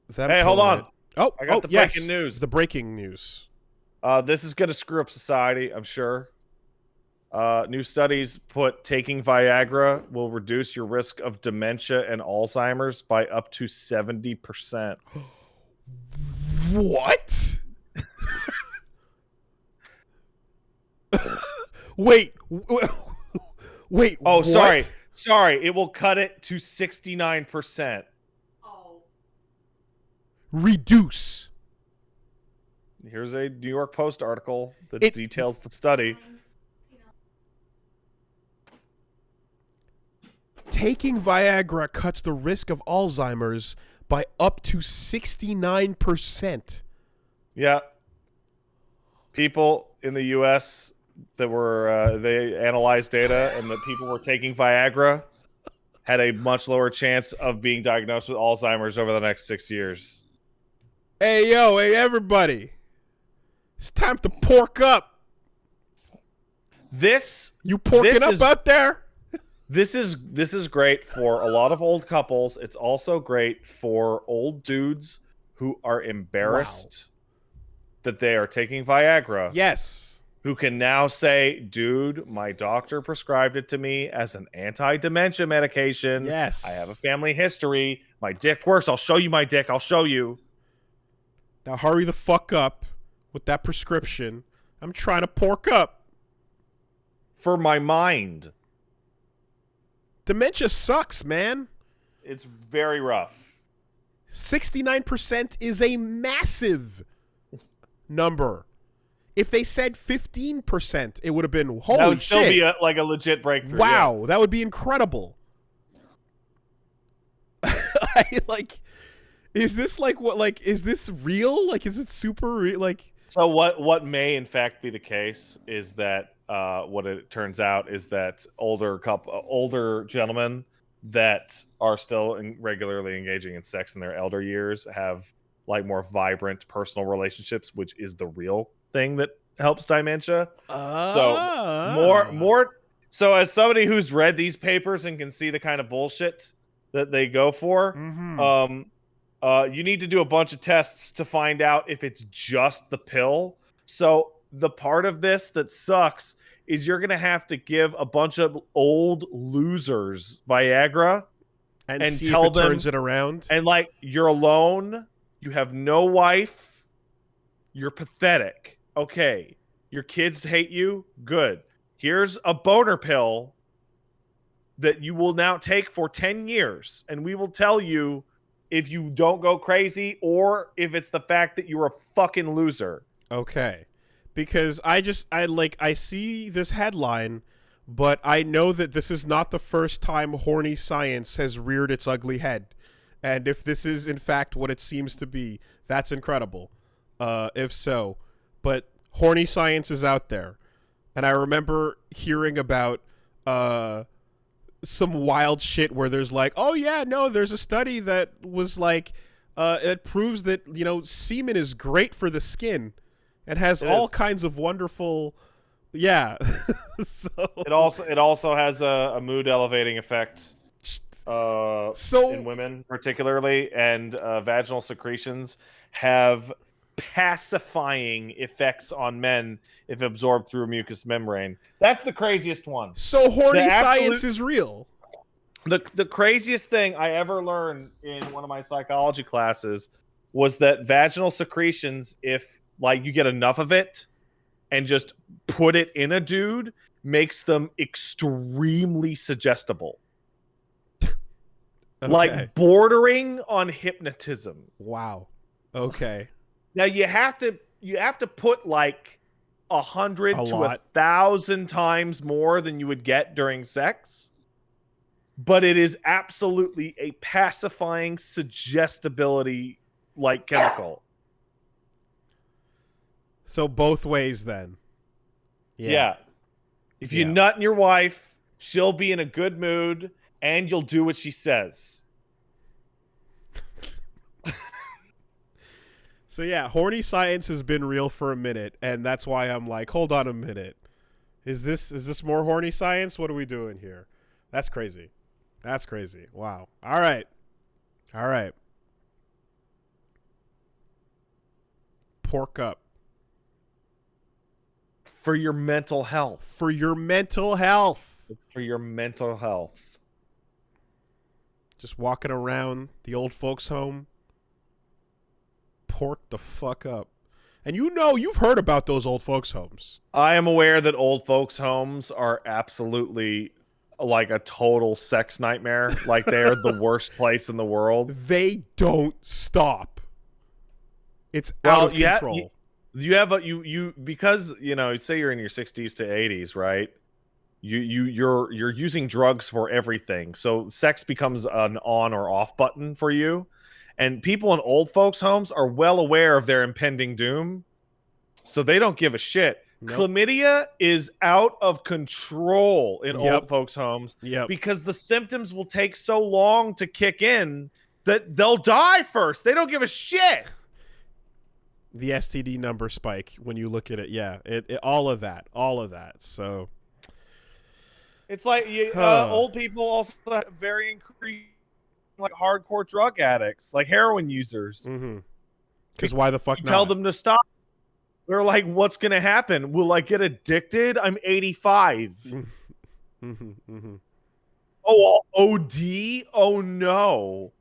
them. Hey, hold on. I got the breaking news. The breaking news. This is going to screw up society, I'm sure. New studies put taking Viagra will reduce your risk of dementia and Alzheimer's by up to 70%. What? Wait. Oh, what? Sorry. It will cut it to 69%. Oh. Reduce. Here's a New York Post article that It- details the study. Taking Viagra cuts the risk of Alzheimer's by up to 69%. Yeah. People in the U.S. that were they analyzed data, and the people were taking Viagra had a much lower chance of being diagnosed with Alzheimer's over the next 6 years. Hey, everybody. It's time to pork up. You porking up out there? This is great for a lot of old couples. It's also great for old dudes who are embarrassed that they are taking Viagra. Yes. Who can now say, dude, my doctor prescribed it to me as an anti-dementia medication. Yes. I have a family history. My dick works. I'll show you my dick. I'll show you. Now hurry the fuck up with that prescription. I'm trying to pork up. For my mind. Dementia sucks, man. It's very rough. 69% is a massive number. If they said 15%, it would have been holy shit. That would still be a legit breakthrough. Wow, yeah. That would be incredible. Is this is this real? Like, is it super real? Like, so what may in fact be the case is that what it turns out is that older gentlemen that are still regularly engaging in sex in their elder years have like more vibrant personal relationships, which is the real thing that helps dementia. So more. So as somebody who's read these papers and can see the kind of bullshit that they go for, you need to do a bunch of tests to find out if it's just the pill. So the part of this that sucks is you're going to have to give a bunch of old losers Viagra and see tell if it them, turns it around. And like, you're alone. You have no wife. You're pathetic. Okay. Your kids hate you. Good. Here's a boner pill that you will now take for 10 years. And we will tell you if you don't go crazy or if it's the fact that you're a fucking loser. Okay. Because I see this headline, but I know that this is not the first time horny science has reared its ugly head. And if this is in fact what it seems to be, that's incredible. If so. But horny science is out there. And I remember hearing about some wild shit where there's like, oh yeah, no, there's a study that was like, it proves that, semen is great for the skin. It has all kinds of wonderful, so it also has a mood elevating effect in women particularly, and vaginal secretions have pacifying effects on men if absorbed through a mucous membrane. That's the craziest one. So horny science is real. The craziest thing I ever learned in one of my psychology classes was that vaginal secretions, if like you get enough of it and just put it in a dude, makes them extremely suggestible. Okay. Like bordering on hypnotism. Wow. Okay. Now you have to put like 100 A to lot. 1,000 times more than you would get during sex. But it is absolutely a pacifying suggestibility like chemical. So both ways then. Yeah. If you nut in your wife, she'll be in a good mood and you'll do what she says. So yeah, horny science has been real for a minute, and that's why I'm like, hold on a minute. Is this more horny science? What are we doing here? That's crazy. That's crazy. Wow. All right. Pork up. For your mental health. For your mental health. It's for your mental health. Just walking around the old folks' home. Pork the fuck up. And you've heard about those old folks' homes. I am aware that old folks' homes are absolutely like a total sex nightmare. Like they are the worst place in the world. They don't stop. It's out of control. Because say you're in your 60s to 80s, right? You're using drugs for everything. So sex becomes an on or off button for you. And people in old folks' homes are well aware of their impending doom. So they don't give a shit. Nope. Chlamydia is out of control in old folks' homes because the symptoms will take so long to kick in that they'll die first. They don't give a shit. The STD number spike when you look at it. Yeah, all of that. So it's like old people also have very increased like hardcore drug addicts, like heroin users. Because why the fuck you not? Tell them to stop. They're like, what's going to happen? Will I get addicted? I'm 85. Oh, OD? Oh, no.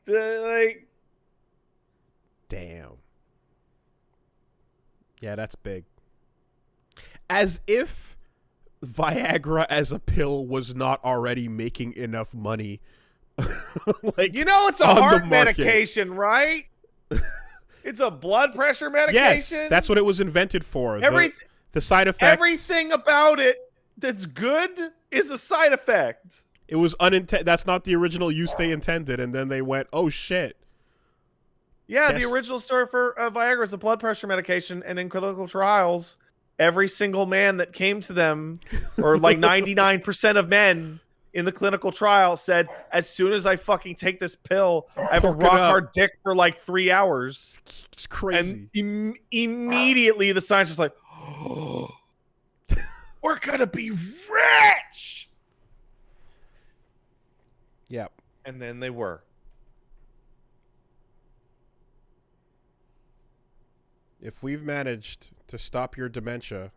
like, damn. Yeah, that's big. As if Viagra as a pill was not already making enough money. Like, it's a heart medication, right? It's a blood pressure medication. Yes, that's what it was invented for. The side effects. Everything about it that's good is a side effect. It was unintended. That's not the original use they intended, and then they went, "Oh shit." Yeah, the original story for Viagra is a blood pressure medication, and in clinical trials, every single man that came to them, or like 99% of men in the clinical trial said, as soon as I fucking take this pill, I have a rock hard dick for like 3 hours. It's crazy. And immediately the science is like, oh, we're going to be rich. Yep. And then they were. If we've managed to stop your dementia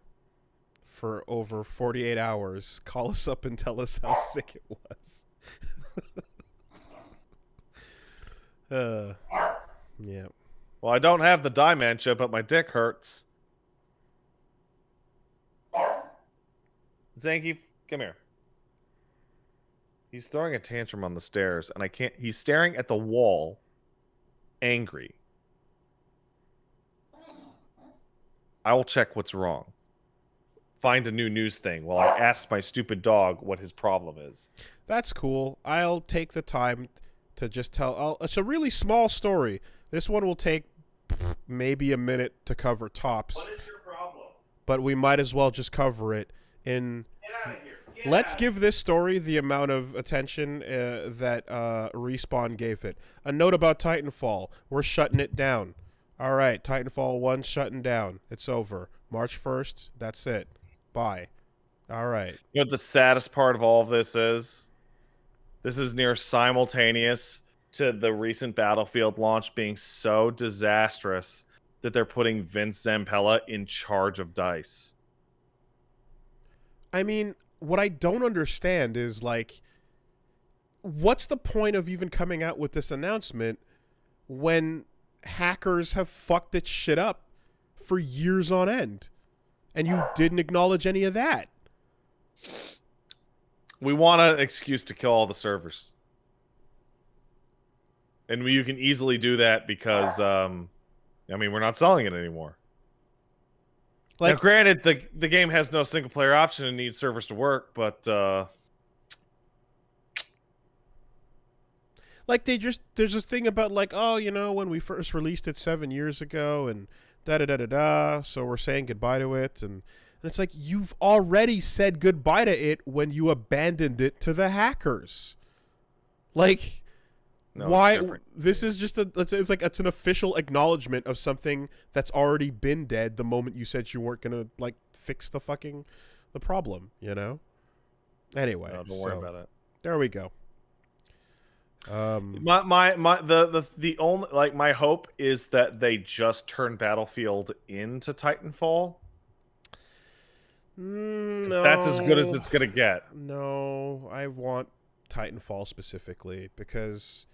for over 48 hours, call us up and tell us how sick it was. Yeah. Well, I don't have the dementia, but my dick hurts. Zanky, come here. He's throwing a tantrum on the stairs, and I can't. He's staring at the wall, angry. I will check what's wrong. Find a new news thing while I ask my stupid dog what his problem is. That's cool. I'll take the time to just tell. It's a really small story. This one will take maybe a minute to cover tops. What is your problem? But we might as well just cover it in. Get out of here. Let's give this story the amount of attention that Respawn gave it. A note about Titanfall. We're shutting it down. All right, Titanfall 1 shutting down. It's over. March 1st, that's it. Bye. All right. You know what the saddest part of all of this is? This is near simultaneous to the recent Battlefield launch being so disastrous that they're putting Vince Zampella in charge of DICE. I mean, what I don't understand is, like, what's the point of even coming out with this announcement when hackers have fucked its shit up for years on end? And you didn't acknowledge any of that. We want an excuse to kill all the servers. And you can easily do that because, I mean, we're not selling it anymore. Now, granted, the game has no single player option and needs servers to work, but like there's this thing about like, oh, you know, when we first released it 7 years ago and da da da da da, so we're saying goodbye to it, and it's like you've already said goodbye to it when you abandoned it to the hackers. Like, no, why? This is just it's like it's an official acknowledgement of something that's already been dead the moment you said you weren't gonna like fix the problem, you know. Anyway, no, don't worry about it. There we go. The only, like, my hope is that they just turn Battlefield into Titanfall. No, that's as good as it's gonna get. No, I want Titanfall specifically because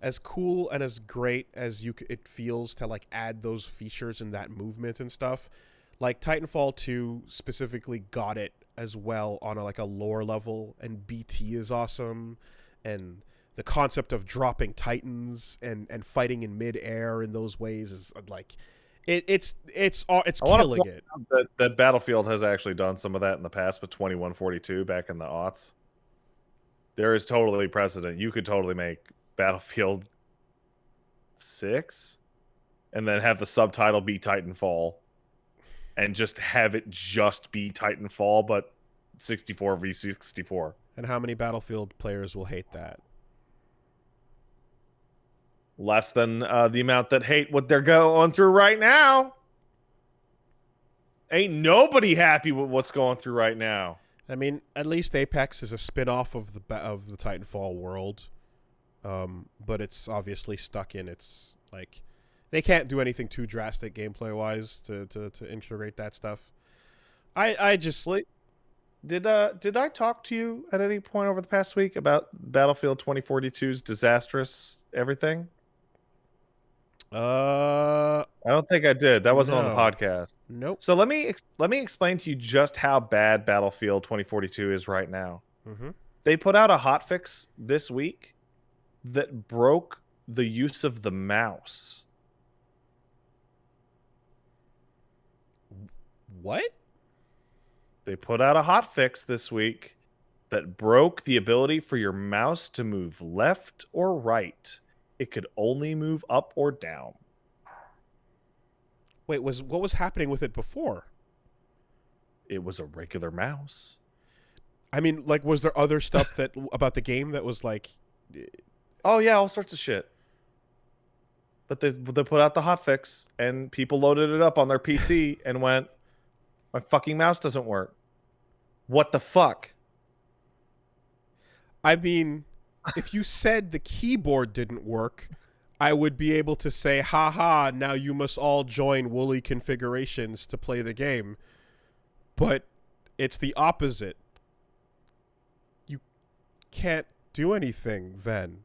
as cool and as great as it feels to like add those features and that movement and stuff, like Titanfall 2 specifically got it as well on a lore level, and BT is awesome, and the concept of dropping titans and fighting in midair in those ways is like it's killing it. That Battlefield has actually done some of that in the past with 2142 back in the aughts. There is totally precedent. You could totally make Battlefield 6 and then have the subtitle be Titanfall and just have it just be Titanfall, but 64 v 64. And how many Battlefield players will hate that? Less than the amount that hate what they're going through right now. Ain't nobody happy with what's going through right now. I mean, at least Apex is a spin-off of the Titanfall world, but it's obviously stuck in its like they can't do anything too drastic gameplay-wise to integrate that stuff. I just did I talk to you at any point over the past week about Battlefield 2042's disastrous everything? I don't think I did. That wasn't on the podcast. Nope. So let me explain to you just how bad Battlefield 2042 is right now. Mm-hmm. They put out a hotfix this week that broke the use of the mouse. What? They put out a hotfix this week that broke the ability for your mouse to move left or right. It could only move up or down. Wait, what was happening with it before? It was a regular mouse. I mean, like, was there other stuff that about the game that was like... Oh, yeah, all sorts of shit. But they put out the hotfix, and people loaded it up on their PC and went, my fucking mouse doesn't work. What the fuck? I mean... If you said the keyboard didn't work, I would be able to say, haha, now you must all join Wooly configurations to play the game. But it's the opposite. You can't do anything then.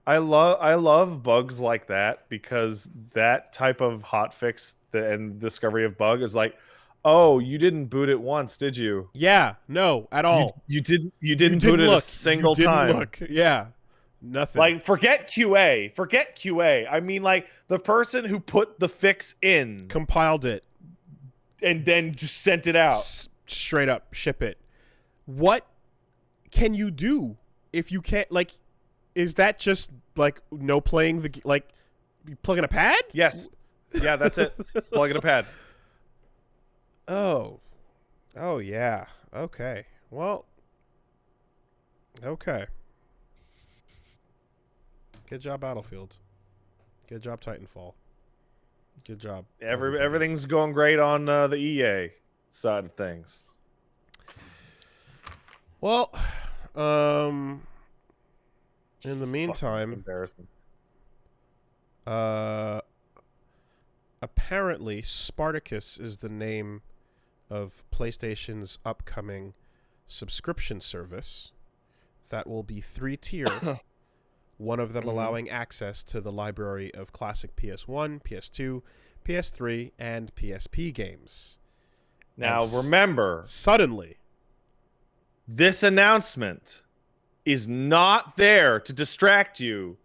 I love bugs like that because that type of hotfix and discovery of bug is like, oh, you didn't boot it once, did you? Yeah, no, at all. You didn't boot it a single time. Look. Yeah, nothing. Like, forget QA. I mean, like, the person who put the fix in, compiled it, and then just sent it out. Straight up, ship it. What can you do if you can't? Like, is that just like no playing the like? You plug in a pad? Yes. Yeah, that's it. Plug in a pad. Oh yeah. Okay. Well. Okay. Good job, Battlefield. Good job, Titanfall. Good job. Everything's going great on the EA side of things. Well, in the meantime, embarrassing. Apparently, Spartacus is the name of PlayStation's upcoming subscription service that will be 3-tier, one of them allowing access to the library of classic PS1, PS2, PS3, and PSP games. Now, remember, suddenly, this announcement is not there to distract you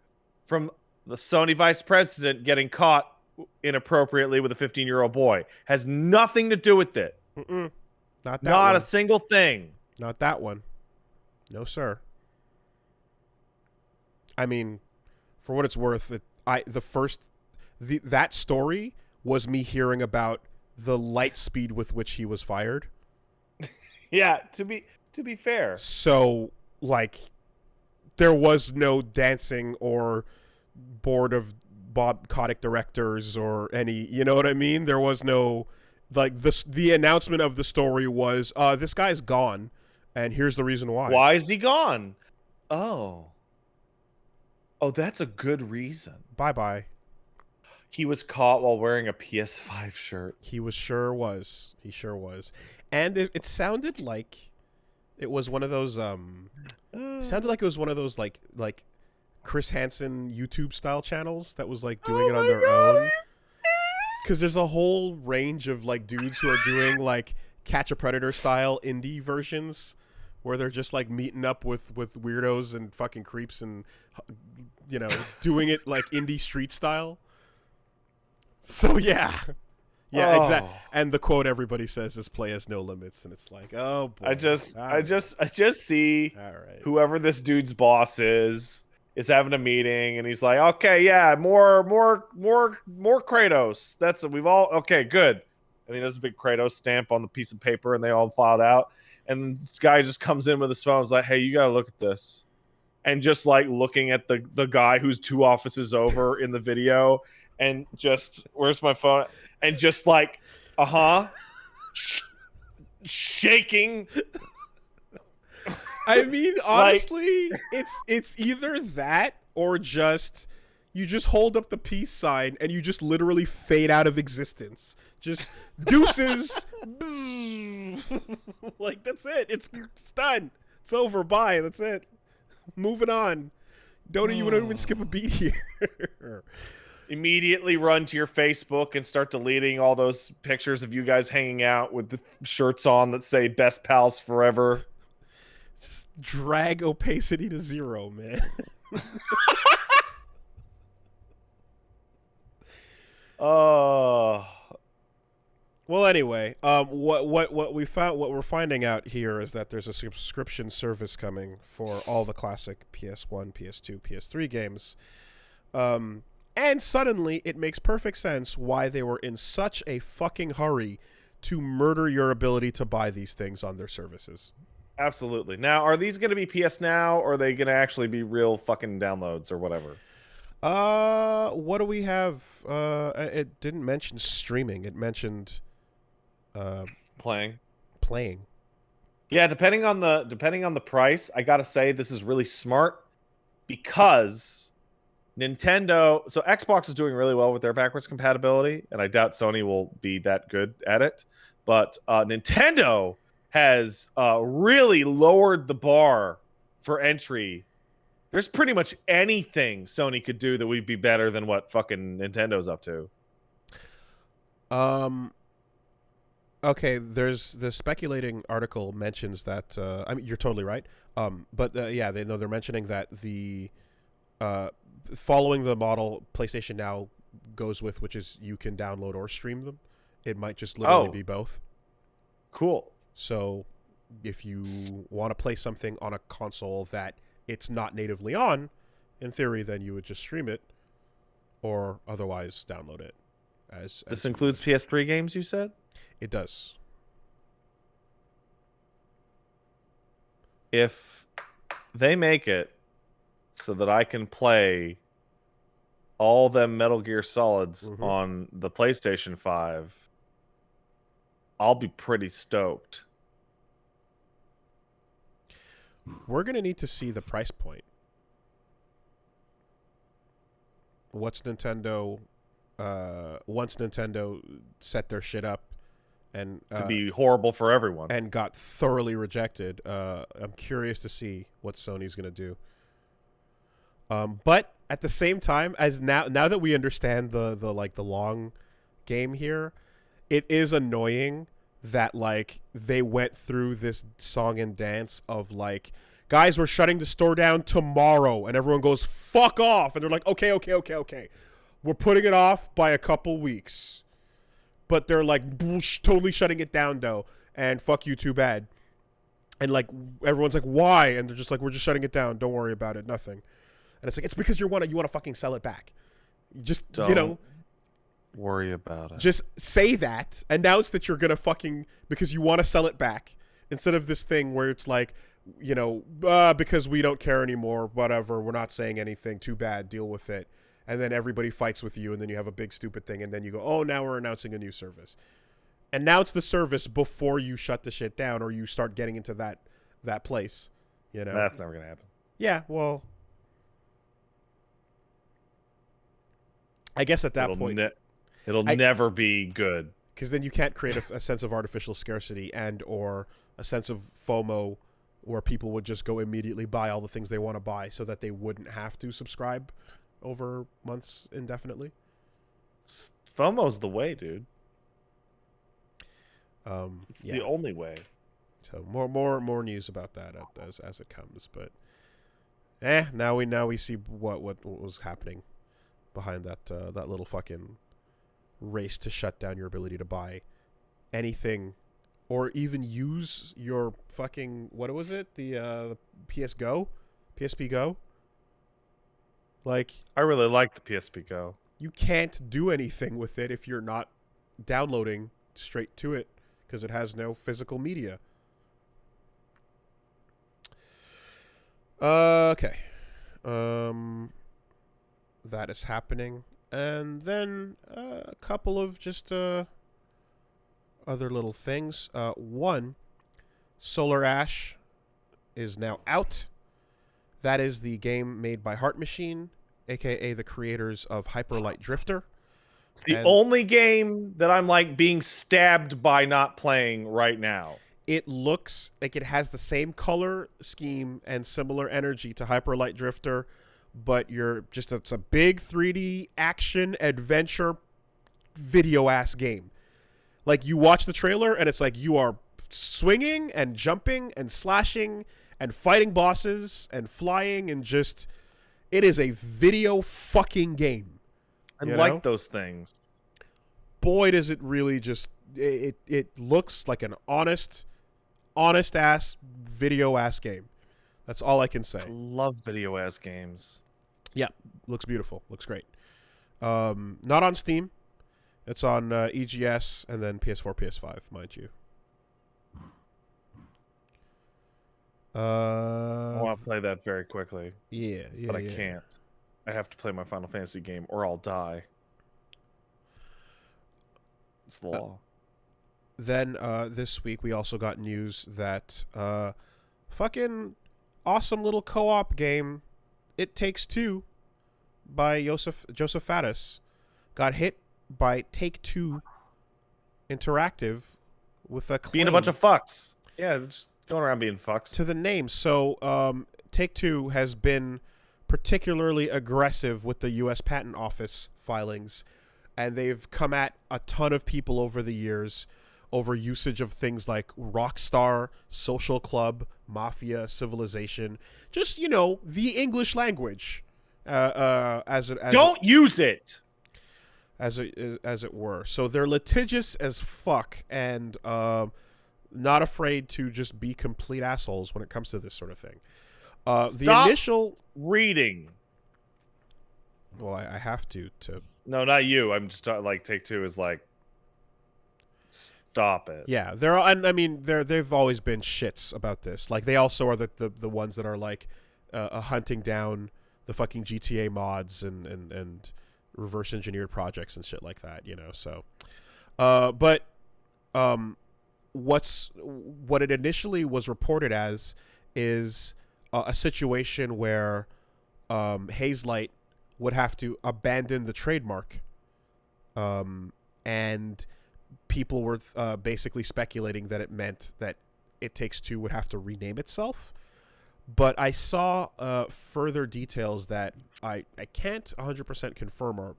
from the Sony vice president getting caught inappropriately with a 15-year-old boy. Has nothing to do with it. Mm-mm. Not that Not one. a single thing. Not that one. No, sir. I mean, for what it's worth, that story was me hearing about the light speed with which he was fired. Yeah, to be fair. So, like, there was no dancing or board of Bob Kotick directors or any, you know what I mean? There was no, like, the announcement of the story was, this guy's gone, and here's the reason why. Why is he gone? Oh, that's a good reason. Bye-bye. He was caught while wearing a PS5 shirt. He sure was. And it sounded like it was one of those, sounded like it was one of those, like Chris Hansen YouTube style channels that was like doing it on their own. Because there's a whole range of like dudes who are doing like Catch a Predator style indie versions where they're just like meeting up with weirdos and fucking creeps and, you know, doing it like indie street style. So yeah, exactly. And the quote everybody says is "Play has no limits," and it's like, oh boy. I just see All right. whoever this dude's boss is having a meeting, and he's like, okay, yeah, more Kratos. We've all okay, good. And he does a big Kratos stamp on the piece of paper, and they all filed out. And this guy just comes in with his phone, is like, hey, you gotta look at this, and just like looking at the guy who's 2 offices over in the video. And just, where's my phone? And just like, shaking. I mean, honestly, it's either that or just you just hold up the peace sign and you just literally fade out of existence. Just deuces. Like, that's it. It's done. It's over. Bye. That's it. Moving on. You don't even skip a beat here. Immediately run to your Facebook and start deleting all those pictures of you guys hanging out with the shirts on that say "Best Pals Forever." Just drag opacity to 0, man. Oh. Well, anyway, what we're finding out here is that there's a subscription service coming for all the classic PS1, PS2, PS3 games. And suddenly, it makes perfect sense why they were in such a fucking hurry to murder your ability to buy these things on their services. Absolutely. Now, are these going to be PS Now, or are they going to actually be real fucking downloads or whatever? What do we have? It didn't mention streaming. It mentioned playing. Yeah, depending on the price, I got to say this is really smart because Nintendo, so Xbox is doing really well with their backwards compatibility, and I doubt Sony will be that good at it. But Nintendo has really lowered the bar for entry. There's pretty much anything Sony could do that would be better than what fucking Nintendo's up to. Okay, there's the speculating article mentions that I mean, you're totally right. But yeah, they're mentioning that the following the model PlayStation Now goes with, which is you can download or stream them. It might just literally be both. Cool. So if you want to play something on a console that it's not natively on, in theory, then you would just stream it or otherwise download it. This includes PS3 games, you said? It does. If they make it so that I can play all them Metal Gear Solids on the PlayStation 5, I'll be pretty stoked. We're going to need to see the price point. What's Nintendo... once Nintendo set their shit up and to be horrible for everyone and got thoroughly rejected, I'm curious to see what Sony's going to do. But at the same time, as now that we understand the long game here, it is annoying that like they went through this song and dance of like, guys, we're shutting the store down tomorrow. And everyone goes, fuck off. And they're like, okay. We're putting it off by a couple weeks. But they're like, totally shutting it down, though. And fuck you, too bad. And like, everyone's like, why? And they're just like, we're just shutting it down. Don't worry about it. Nothing. And it's like, it's because you want to fucking sell it back. Just, Don't worry about it. Just say that. Announce that you're going to fucking, because you want to sell it back. Instead of this thing where it's like, because we don't care anymore, whatever, we're not saying anything, too bad, deal with it. And then everybody fights with you, and then you have a big stupid thing, and then you go, oh, now we're announcing a new service. Announce the service before you shut the shit down or you start getting into that place. That's never going to happen. Yeah, well, I guess at that point... It'll never be good. Because then you can't create a sense of artificial scarcity and or a sense of FOMO where people would just go immediately buy all the things they want to buy so that they wouldn't have to subscribe over months indefinitely. FOMO's the way, dude. It's yeah. the only way. So more news about that as it comes, but now we see what was happening behind that little fucking race to shut down your ability to buy anything or even use your fucking, what was it, the PSP Go. Like, I really like the PSP Go. You can't do anything with it if you're not downloading straight to it because it has no physical media. Okay. That is happening. And then a couple of just other little things. One, Solar Ash is now out. That is the game made by Heart Machine, a.k.a. the creators of Hyper Light Drifter. It's the only game that I'm like being stabbed by not playing right now. It looks like it has the same color scheme and similar energy to Hyper Light Drifter, but it's a big 3D action adventure video ass game. Like, you watch the trailer and it's like you are swinging and jumping and slashing and fighting bosses and flying and just, it is a video fucking game. I like those things. Boy, does it really just, it looks like an honest ass video ass game. That's all I can say. I love video ass games. Yeah, looks beautiful. Looks great. Not on Steam. It's on EGS and then PS4, PS5, mind you. I want to play that very quickly. Yeah. But I can't. I have to play my Final Fantasy game or I'll die. It's the law. Then this week we also got news that fucking awesome little co-op game, It Takes Two, by Josef Faddis, got hit by Take-Two Interactive with a claim being a bunch of fucks. Yeah, just going around being fucks. to the name. So Take-Two has been particularly aggressive with the U.S. Patent Office filings, and they've come at a ton of people over the years over usage of things like Rockstar, Social Club, Mafia, Civilization, just, the English language. Don't use it! As it were. So they're litigious as fuck and not afraid to just be complete assholes when it comes to this sort of thing. The initial reading. Well, I have to. No, not you. I'm just like Take-Two is like, stop it. Yeah, they've always been shits about this. Like, they also are the ones that are like hunting down the fucking GTA mods and reverse engineered projects and shit like that, So, but what it initially was reported as is a situation where Hazelight would have to abandon the trademark, and people were basically speculating that it meant that It Takes Two would have to rename itself. But I saw further details that I can't 100% confirm or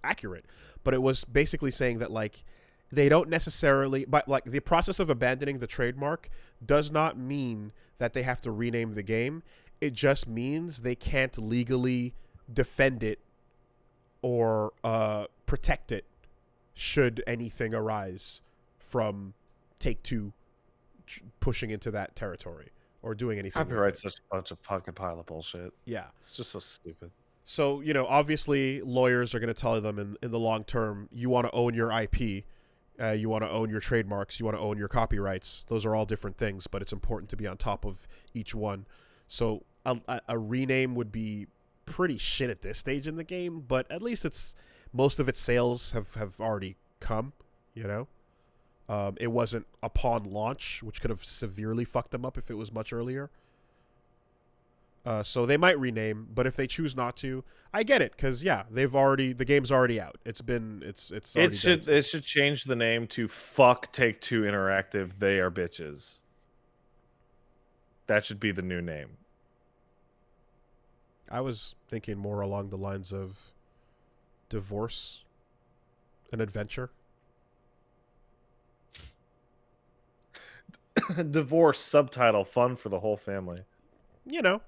accurate, but it was basically saying that, like, they don't necessarily, but like the process of abandoning the trademark does not mean that they have to rename the game. It just means they can't legally defend it or protect it should anything arise from Take-Two pushing into that territory or doing anything. Copyright's such a bunch of fucking pile of bullshit. Yeah. It's just so stupid. So, obviously lawyers are going to tell them in the long term, you want to own your IP, you want to own your trademarks, you want to own your copyrights. Those are all different things, but it's important to be on top of each one. So a rename would be pretty shit at this stage in the game, but at least most of its sales have already come, It wasn't upon launch, which could have severely fucked them up if it was much earlier. So they might rename, but if they choose not to, I get it, because the game's already out. It's already it should change the name to Fuck Take-Two Interactive. They are bitches. That should be the new name. I was thinking more along the lines of Divorce an Adventure. Divorce subtitle, fun for the whole family. And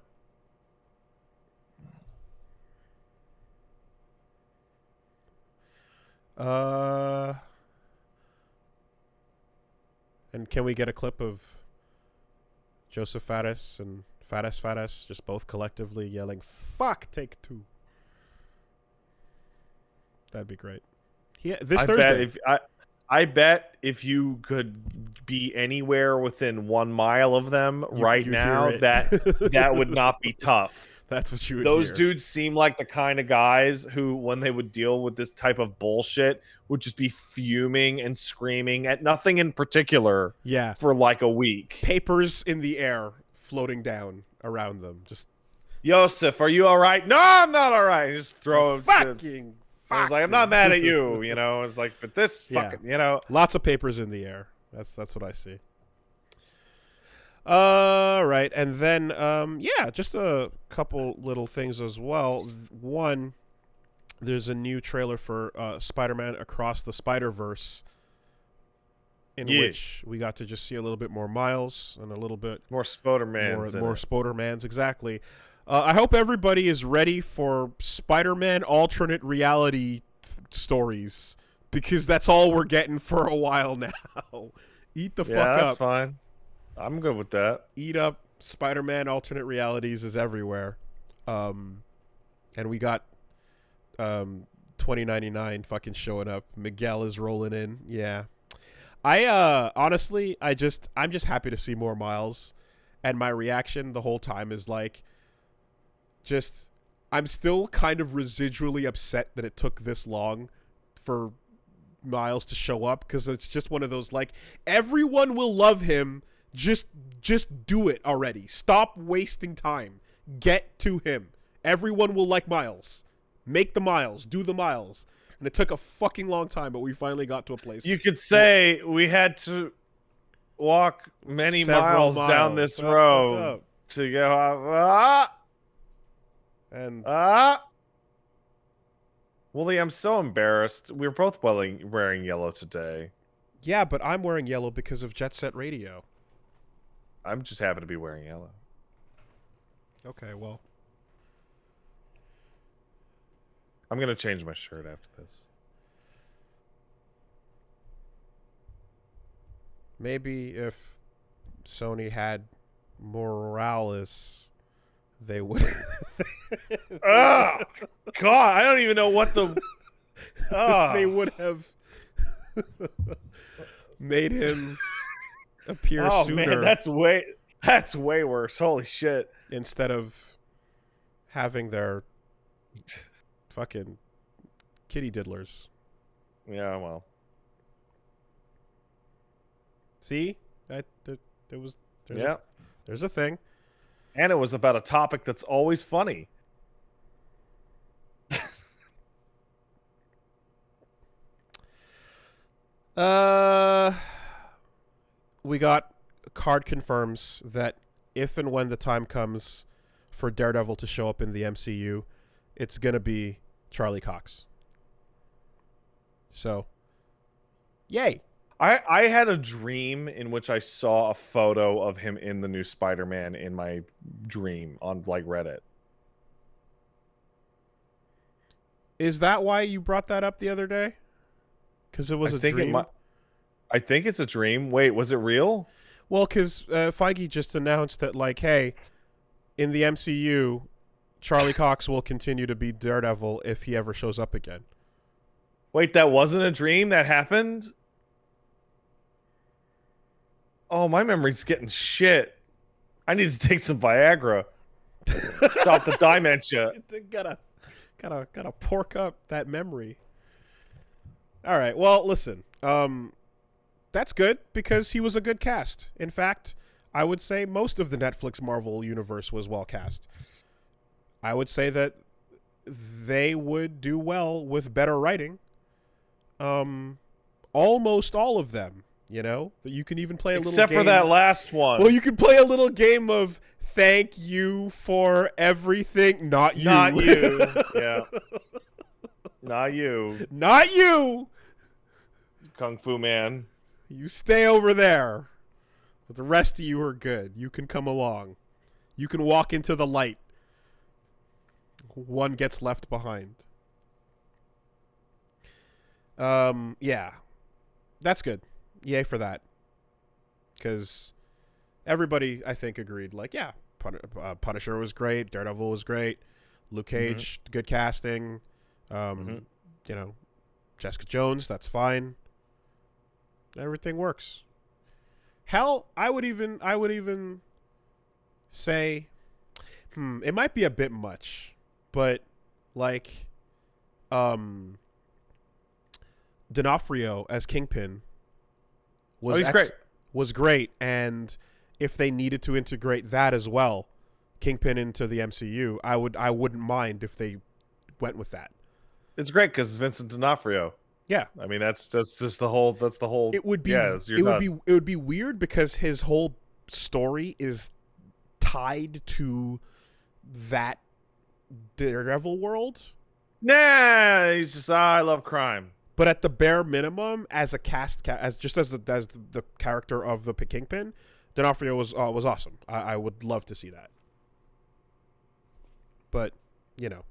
can we get a clip of Josef Fares and Fares just both collectively yelling, "Fuck Take-Two"? That'd be great. Thursday. I bet if you could be anywhere within 1 mile of them right now, that would not be tough. That's what you would Those hear. dudes seem like the kind of guys who, when they would deal with this type of bullshit, would just be fuming and screaming at nothing in particular for like a week. Papers in the air floating down around them. Just, Josef, are you all right? No, I'm not all right. Just throw fucking. I was like, I'm not mad at you, It's like, but this fucking, Lots of papers in the air. That's what I see. Right, and then just a couple little things as well. One, there's a new trailer for Spider-Man Across the Spider-Verse, in which we got to just see a little bit more Miles and a little bit more Spodermans. More Spodermans, exactly. I hope everybody is ready for Spider-Man alternate reality stories, because that's all we're getting for a while now. Eat the fuck up. Yeah, that's fine. I'm good with that. Eat up. Spider-Man alternate realities is everywhere. And we got 2099 fucking showing up. Miguel is rolling in. Yeah. I honestly, I'm just happy to see more Miles, and my reaction the whole time is like, I'm still kind of residually upset that it took this long for Miles to show up, because it's just one of those, like, everyone will love him. Just do it already. Stop wasting time. Get to him. Everyone will like Miles. Make the Miles. Do the Miles. And it took a fucking long time, but we finally got to a place. You could say we had to walk many miles down this road to go. Wooly, I'm so embarrassed. We were both wearing yellow today. Yeah, but I'm wearing yellow because of Jet Set Radio. I'm just happy to be wearing yellow. Okay, well. I'm going to change my shirt after this. Maybe if Sony had Morales, they would. Oh, God, I don't even know what the... They would have made him appear sooner. Man, that's way worse. Holy shit. Instead of having their fucking kitty diddlers. Yeah, well. See? There's a thing. And it was about a topic that's always funny. We got card confirms that if and when the time comes for Daredevil to show up in the MCU, it's going to be Charlie Cox. So, Yay. I had a dream in which I saw a photo of him in the new Spider-Man in my dream on like Reddit. Is that why you brought that up the other day? Because it was I a think dream? I think it's a dream. Wait, was it real? Well, because Feige just announced that, like, hey, in the MCU, Charlie Cox will continue to be Daredevil if he ever shows up again. Wait, that wasn't a dream? That happened? Oh, my memory's getting shit. I need to take some Viagra. Stop the dementia. Gotta pork up that memory. All right. Well, listen. That's good because he was a good cast. In fact, I would say most of the Netflix Marvel universe was well cast. I would say that they would do well with better writing. Almost all of them, you know? You can even play a little game. Except for that last one. Well, you can play a little game of thank you for everything. Not you. Not you. Yeah. Not you. Not you. Kung Fu Man. You stay over there. But the rest of you are good. You can come along. You can walk into the light. One gets left behind. Yeah. That's good. Yay for that. Because everybody, I think, agreed. Like, yeah, Punisher was great. Daredevil was great. Luke Cage, good casting. You know, Jessica Jones, that's fine. Everything works. Hell, I would even say, it might be a bit much, but like, D'Onofrio as Kingpin was great, and if they needed to integrate that as well, Kingpin into the MCU, I wouldn't mind if they went with that. It's great because Vincent D'Onofrio. Yeah, I mean that's just the whole. That's the whole. It would be. Yeah, it would be weird because his whole story is tied to that Daredevil world. Nah, he's just I love crime. But at the bare minimum, as a as the character of the Kingpin, D'Onofrio was awesome. I would love to see that. But you know,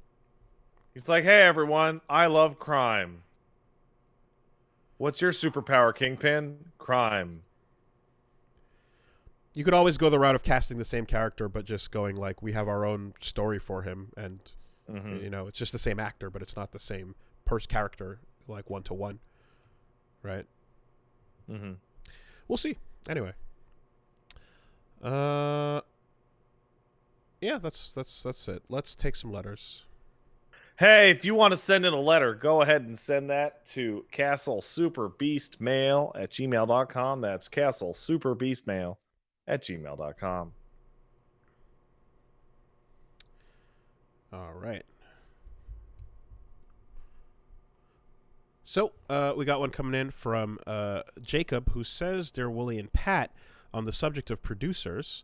he's like, hey everyone, I love crime. What's your superpower, Kingpin? Crime. You could always go the route of casting the same character, but just going like, we have our own story for him, and you know, it's just the same actor, but it's not the same character, like 1-to-1, right? We'll see. Anyway, yeah, that's it. Let's take some letters. Hey, if you want to send in a letter, go ahead and send that to castlesuperbeastmail@gmail.com. That's castlesuperbeastmail@gmail.com. All right. So we got one coming in from Jacob, who says, "Dear Wooly and Pat, on the subject of producers,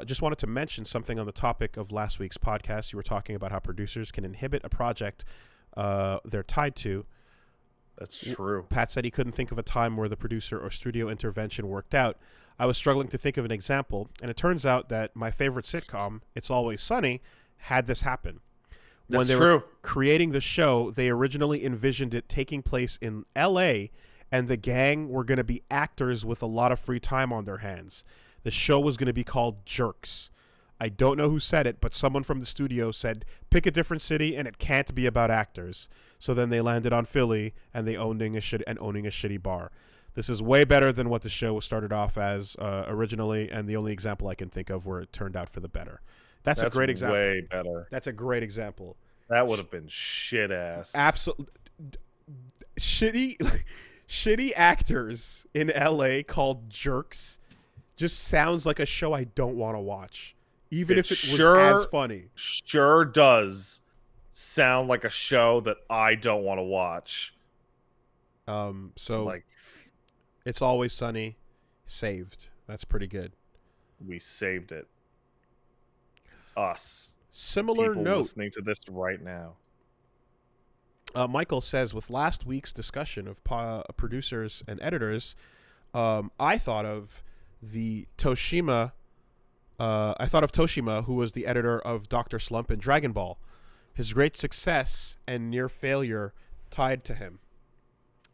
just wanted to mention something on the topic of last week's podcast. You were talking about how producers can inhibit a project they're tied to. That's true. Pat said he couldn't think of a time where the producer or studio intervention worked out. I was struggling to think of an example, and it turns out that my favorite sitcom, It's Always Sunny, had this happen. When they were creating the show, they originally envisioned it taking place in LA, and the gang were going to be actors with a lot of free time on their hands. The show was going to be called Jerks. I don't know who said it, but someone from the studio said, pick a different city and it can't be about actors. So then they landed on Philly and owning a shitty bar. This is way better than what the show started off as originally, and the only example I can think of where it turned out for the better. That's a great example. Way better. That's a great example. That would have been shit ass. Absolutely. Shitty actors in LA called Jerks just sounds like a show I don't want to watch, even if it was as funny. Sure does sound like a show that I don't want to watch. So like, It's Always Sunny, saved. That's pretty good. We saved it. Us. Similar People note. listening to this right now. Michael says, with last week's discussion of producers and editors, I thought of Toshima, who was the editor of Dr. Slump and Dragon Ball. His great success and near failure tied to him.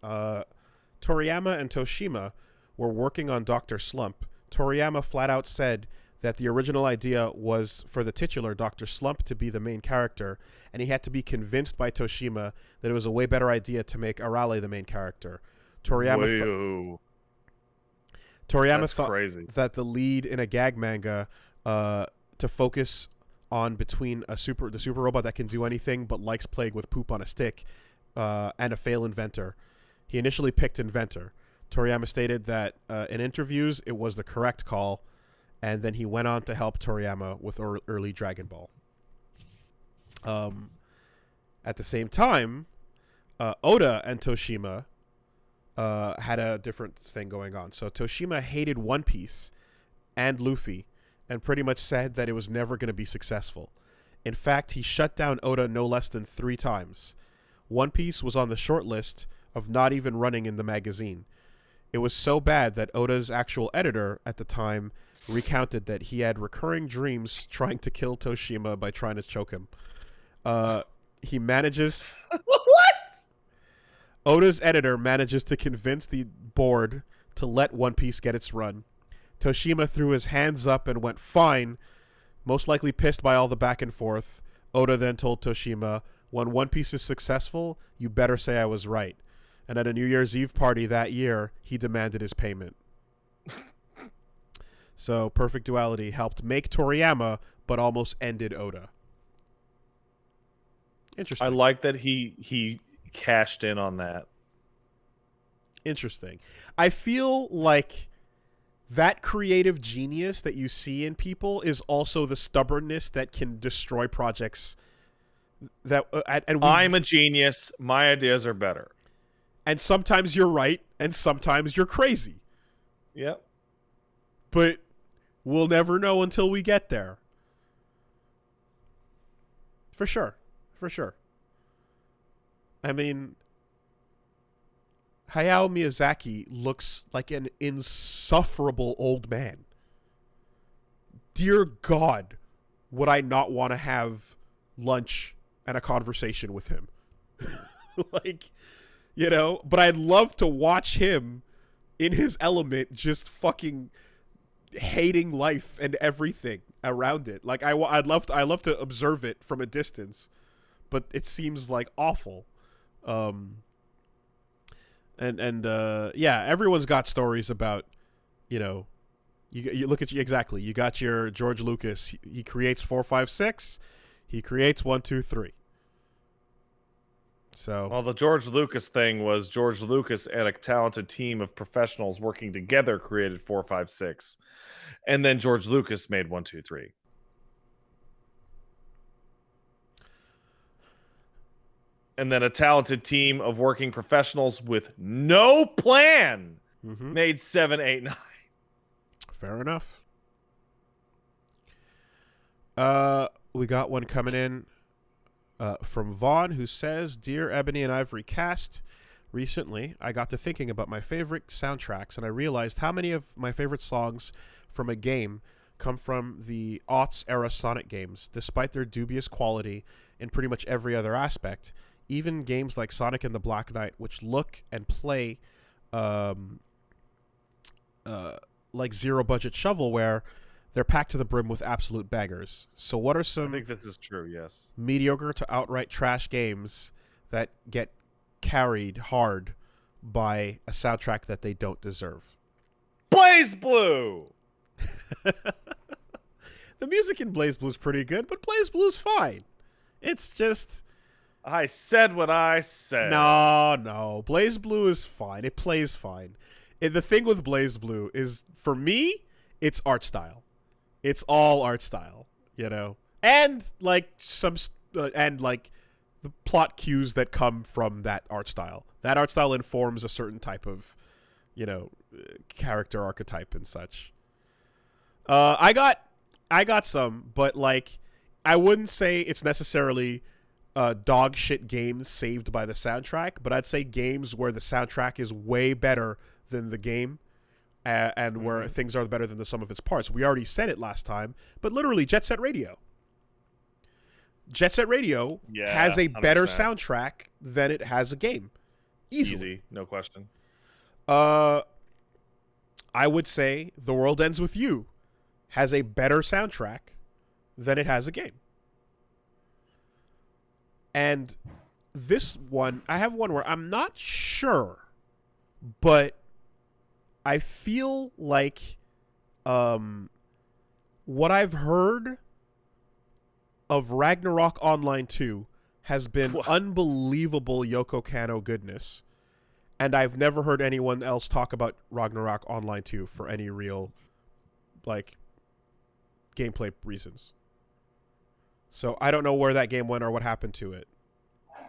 Toriyama and Toshima were working on Dr. Slump. Toriyama flat out said that the original idea was for the titular Dr. Slump to be the main character, and he had to be convinced by Toshima that it was a way better idea to make Arale the main character. Toriyama thought crazy. That the lead in a gag manga to focus on between the super robot that can do anything but likes playing with poop on a stick and a fail inventor. He initially picked inventor. Toriyama stated that in interviews it was the correct call, and then he went on to help Toriyama with early Dragon Ball. At the same time, Oda and Toshima had a different thing going on. So Toshima hated One Piece and Luffy and pretty much said that it was never going to be successful. In fact, he shut down Oda no less than 3 times. One Piece was on the short list of not even running in the magazine. It was so bad that Oda's actual editor at the time recounted that he had recurring dreams trying to kill Toshima by trying to choke him. He manages... What? Oda's editor manages to convince the board to let One Piece get its run. Toshima threw his hands up and went, fine, most likely pissed by all the back and forth. Oda then told Toshima, when One Piece is successful, you better say I was right. And at a New Year's Eve party that year, he demanded his payment. So Perfect Duality helped make Toriyama, but almost ended Oda. Interesting. I like that he cashed in on that. Interesting. I feel like that creative genius that you see in people is also the stubbornness that can destroy projects. I'm a genius. My ideas are better. And sometimes you're right, and sometimes you're crazy. Yep. But we'll never know until we get there. For sure. For sure. I mean, Hayao Miyazaki looks like an insufferable old man. Dear God, would I not want to have lunch and a conversation with him? Like, you know, but I'd love to watch him in his element just fucking hating life and everything around it. Like, I love to observe it from a distance, but it seems like awful. Yeah, everyone's got stories about, you know, you look at exactly. You got your George Lucas. He creates 4, 5, 6. He creates 1, 2, 3. So, well, the George Lucas thing was George Lucas and a talented team of professionals working together created 4, 5, 6, and then George Lucas made 1, 2, 3. And then a talented team of working professionals with no plan made 7, 8, 9. Fair enough. We got one coming in from Vaughn, who says, Dear Ebony and Ivory Cast, recently I got to thinking about my favorite soundtracks, and I realized how many of my favorite songs from a game come from the aughts era Sonic games, despite their dubious quality in pretty much every other aspect. Even games like Sonic and the Black Knight, which look and play like zero-budget shovelware, they're packed to the brim with absolute bangers. So what are some... I think this is true, yes. ...mediocre to outright trash games that get carried hard by a soundtrack that they don't deserve? Blaze Blue! The music in Blaze Blue is pretty good, but Blaze Blue is fine. It's just... I said what I said. No. Blaze Blue is fine. It plays fine. The thing with Blaze Blue is, for me, it's art style. It's all art style, you know? And, like, the plot cues that come from that art style. That art style informs a certain type of, you know, character archetype and such. I got some, but, like, I wouldn't say it's necessarily... dog shit games saved by the soundtrack, but I'd say games where the soundtrack is way better than the game, and where things are better than the sum of its parts. We already said it last time, but literally Jet Set Radio. Jet Set Radio has a better 100%. soundtrack than it has a game. Easily. Easy, no question. I would say The World Ends With You has a better soundtrack than it has a game. And this one, I have one where I'm not sure, but I feel like what I've heard of Ragnarok Online 2 has been unbelievable Yoko Kanno goodness. And I've never heard anyone else talk about Ragnarok Online 2 for any real, like, gameplay reasons. So I don't know where that game went or what happened to it.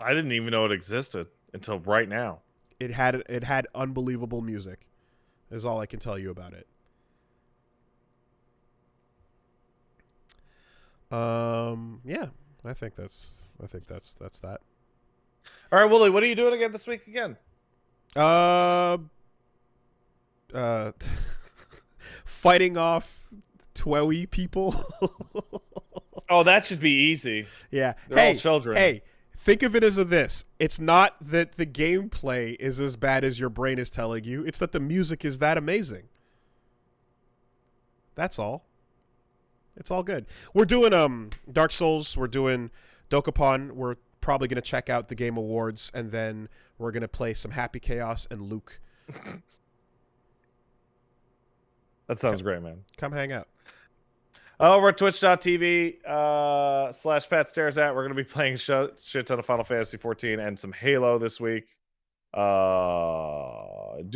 I didn't even know it existed until right now. It had unbelievable music, is all I can tell you about it. Yeah, I think that's that. All right, Willie, what are you doing again this week again? Fighting off Twewy people. Oh, that should be easy. Yeah. They're all children. Hey, think of it as this. It's not that the gameplay is as bad as your brain is telling you. It's that the music is that amazing. That's all. It's all good. We're doing Dark Souls. We're doing Dokapon. We're probably going to check out the Game Awards, and then we're going to play some Happy Chaos and Luke. That sounds great, man. Come hang out. Over at twitch.tv /Pat Stares At. We're going to be playing a shit ton of Final Fantasy 14 and some Halo this week. Do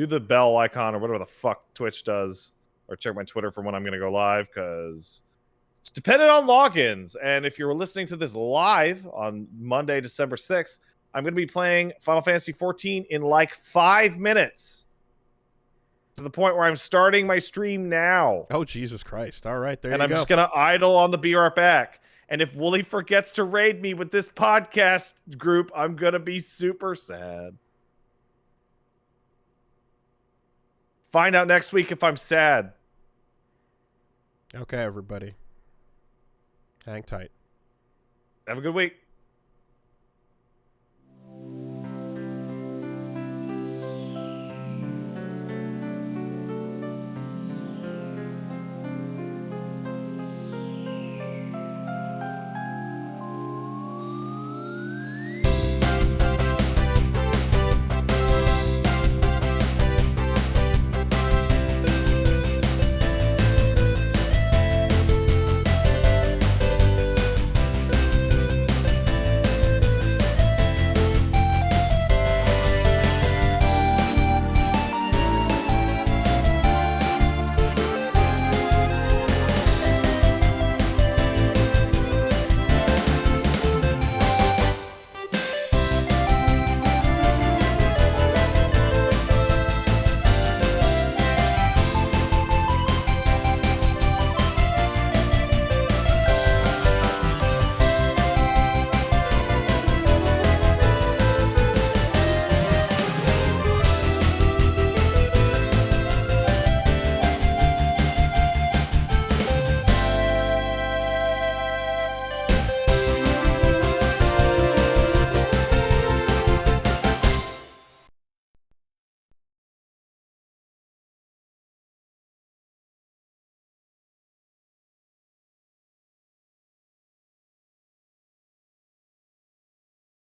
the bell icon or whatever the fuck Twitch does. Or check my Twitter for when I'm going to go live, because it's dependent on logins. And if you're listening to this live on Monday, December 6th, I'm going to be playing Final Fantasy 14 in like 5 minutes. To the point where I'm starting my stream now. Oh, Jesus Christ. All right, there you go. And I'm just going to idle on the Be Right Back. And if Wooly forgets to raid me with this podcast group, I'm going to be super sad. Find out next week if I'm sad. Okay, everybody. Hang tight. Have a good week.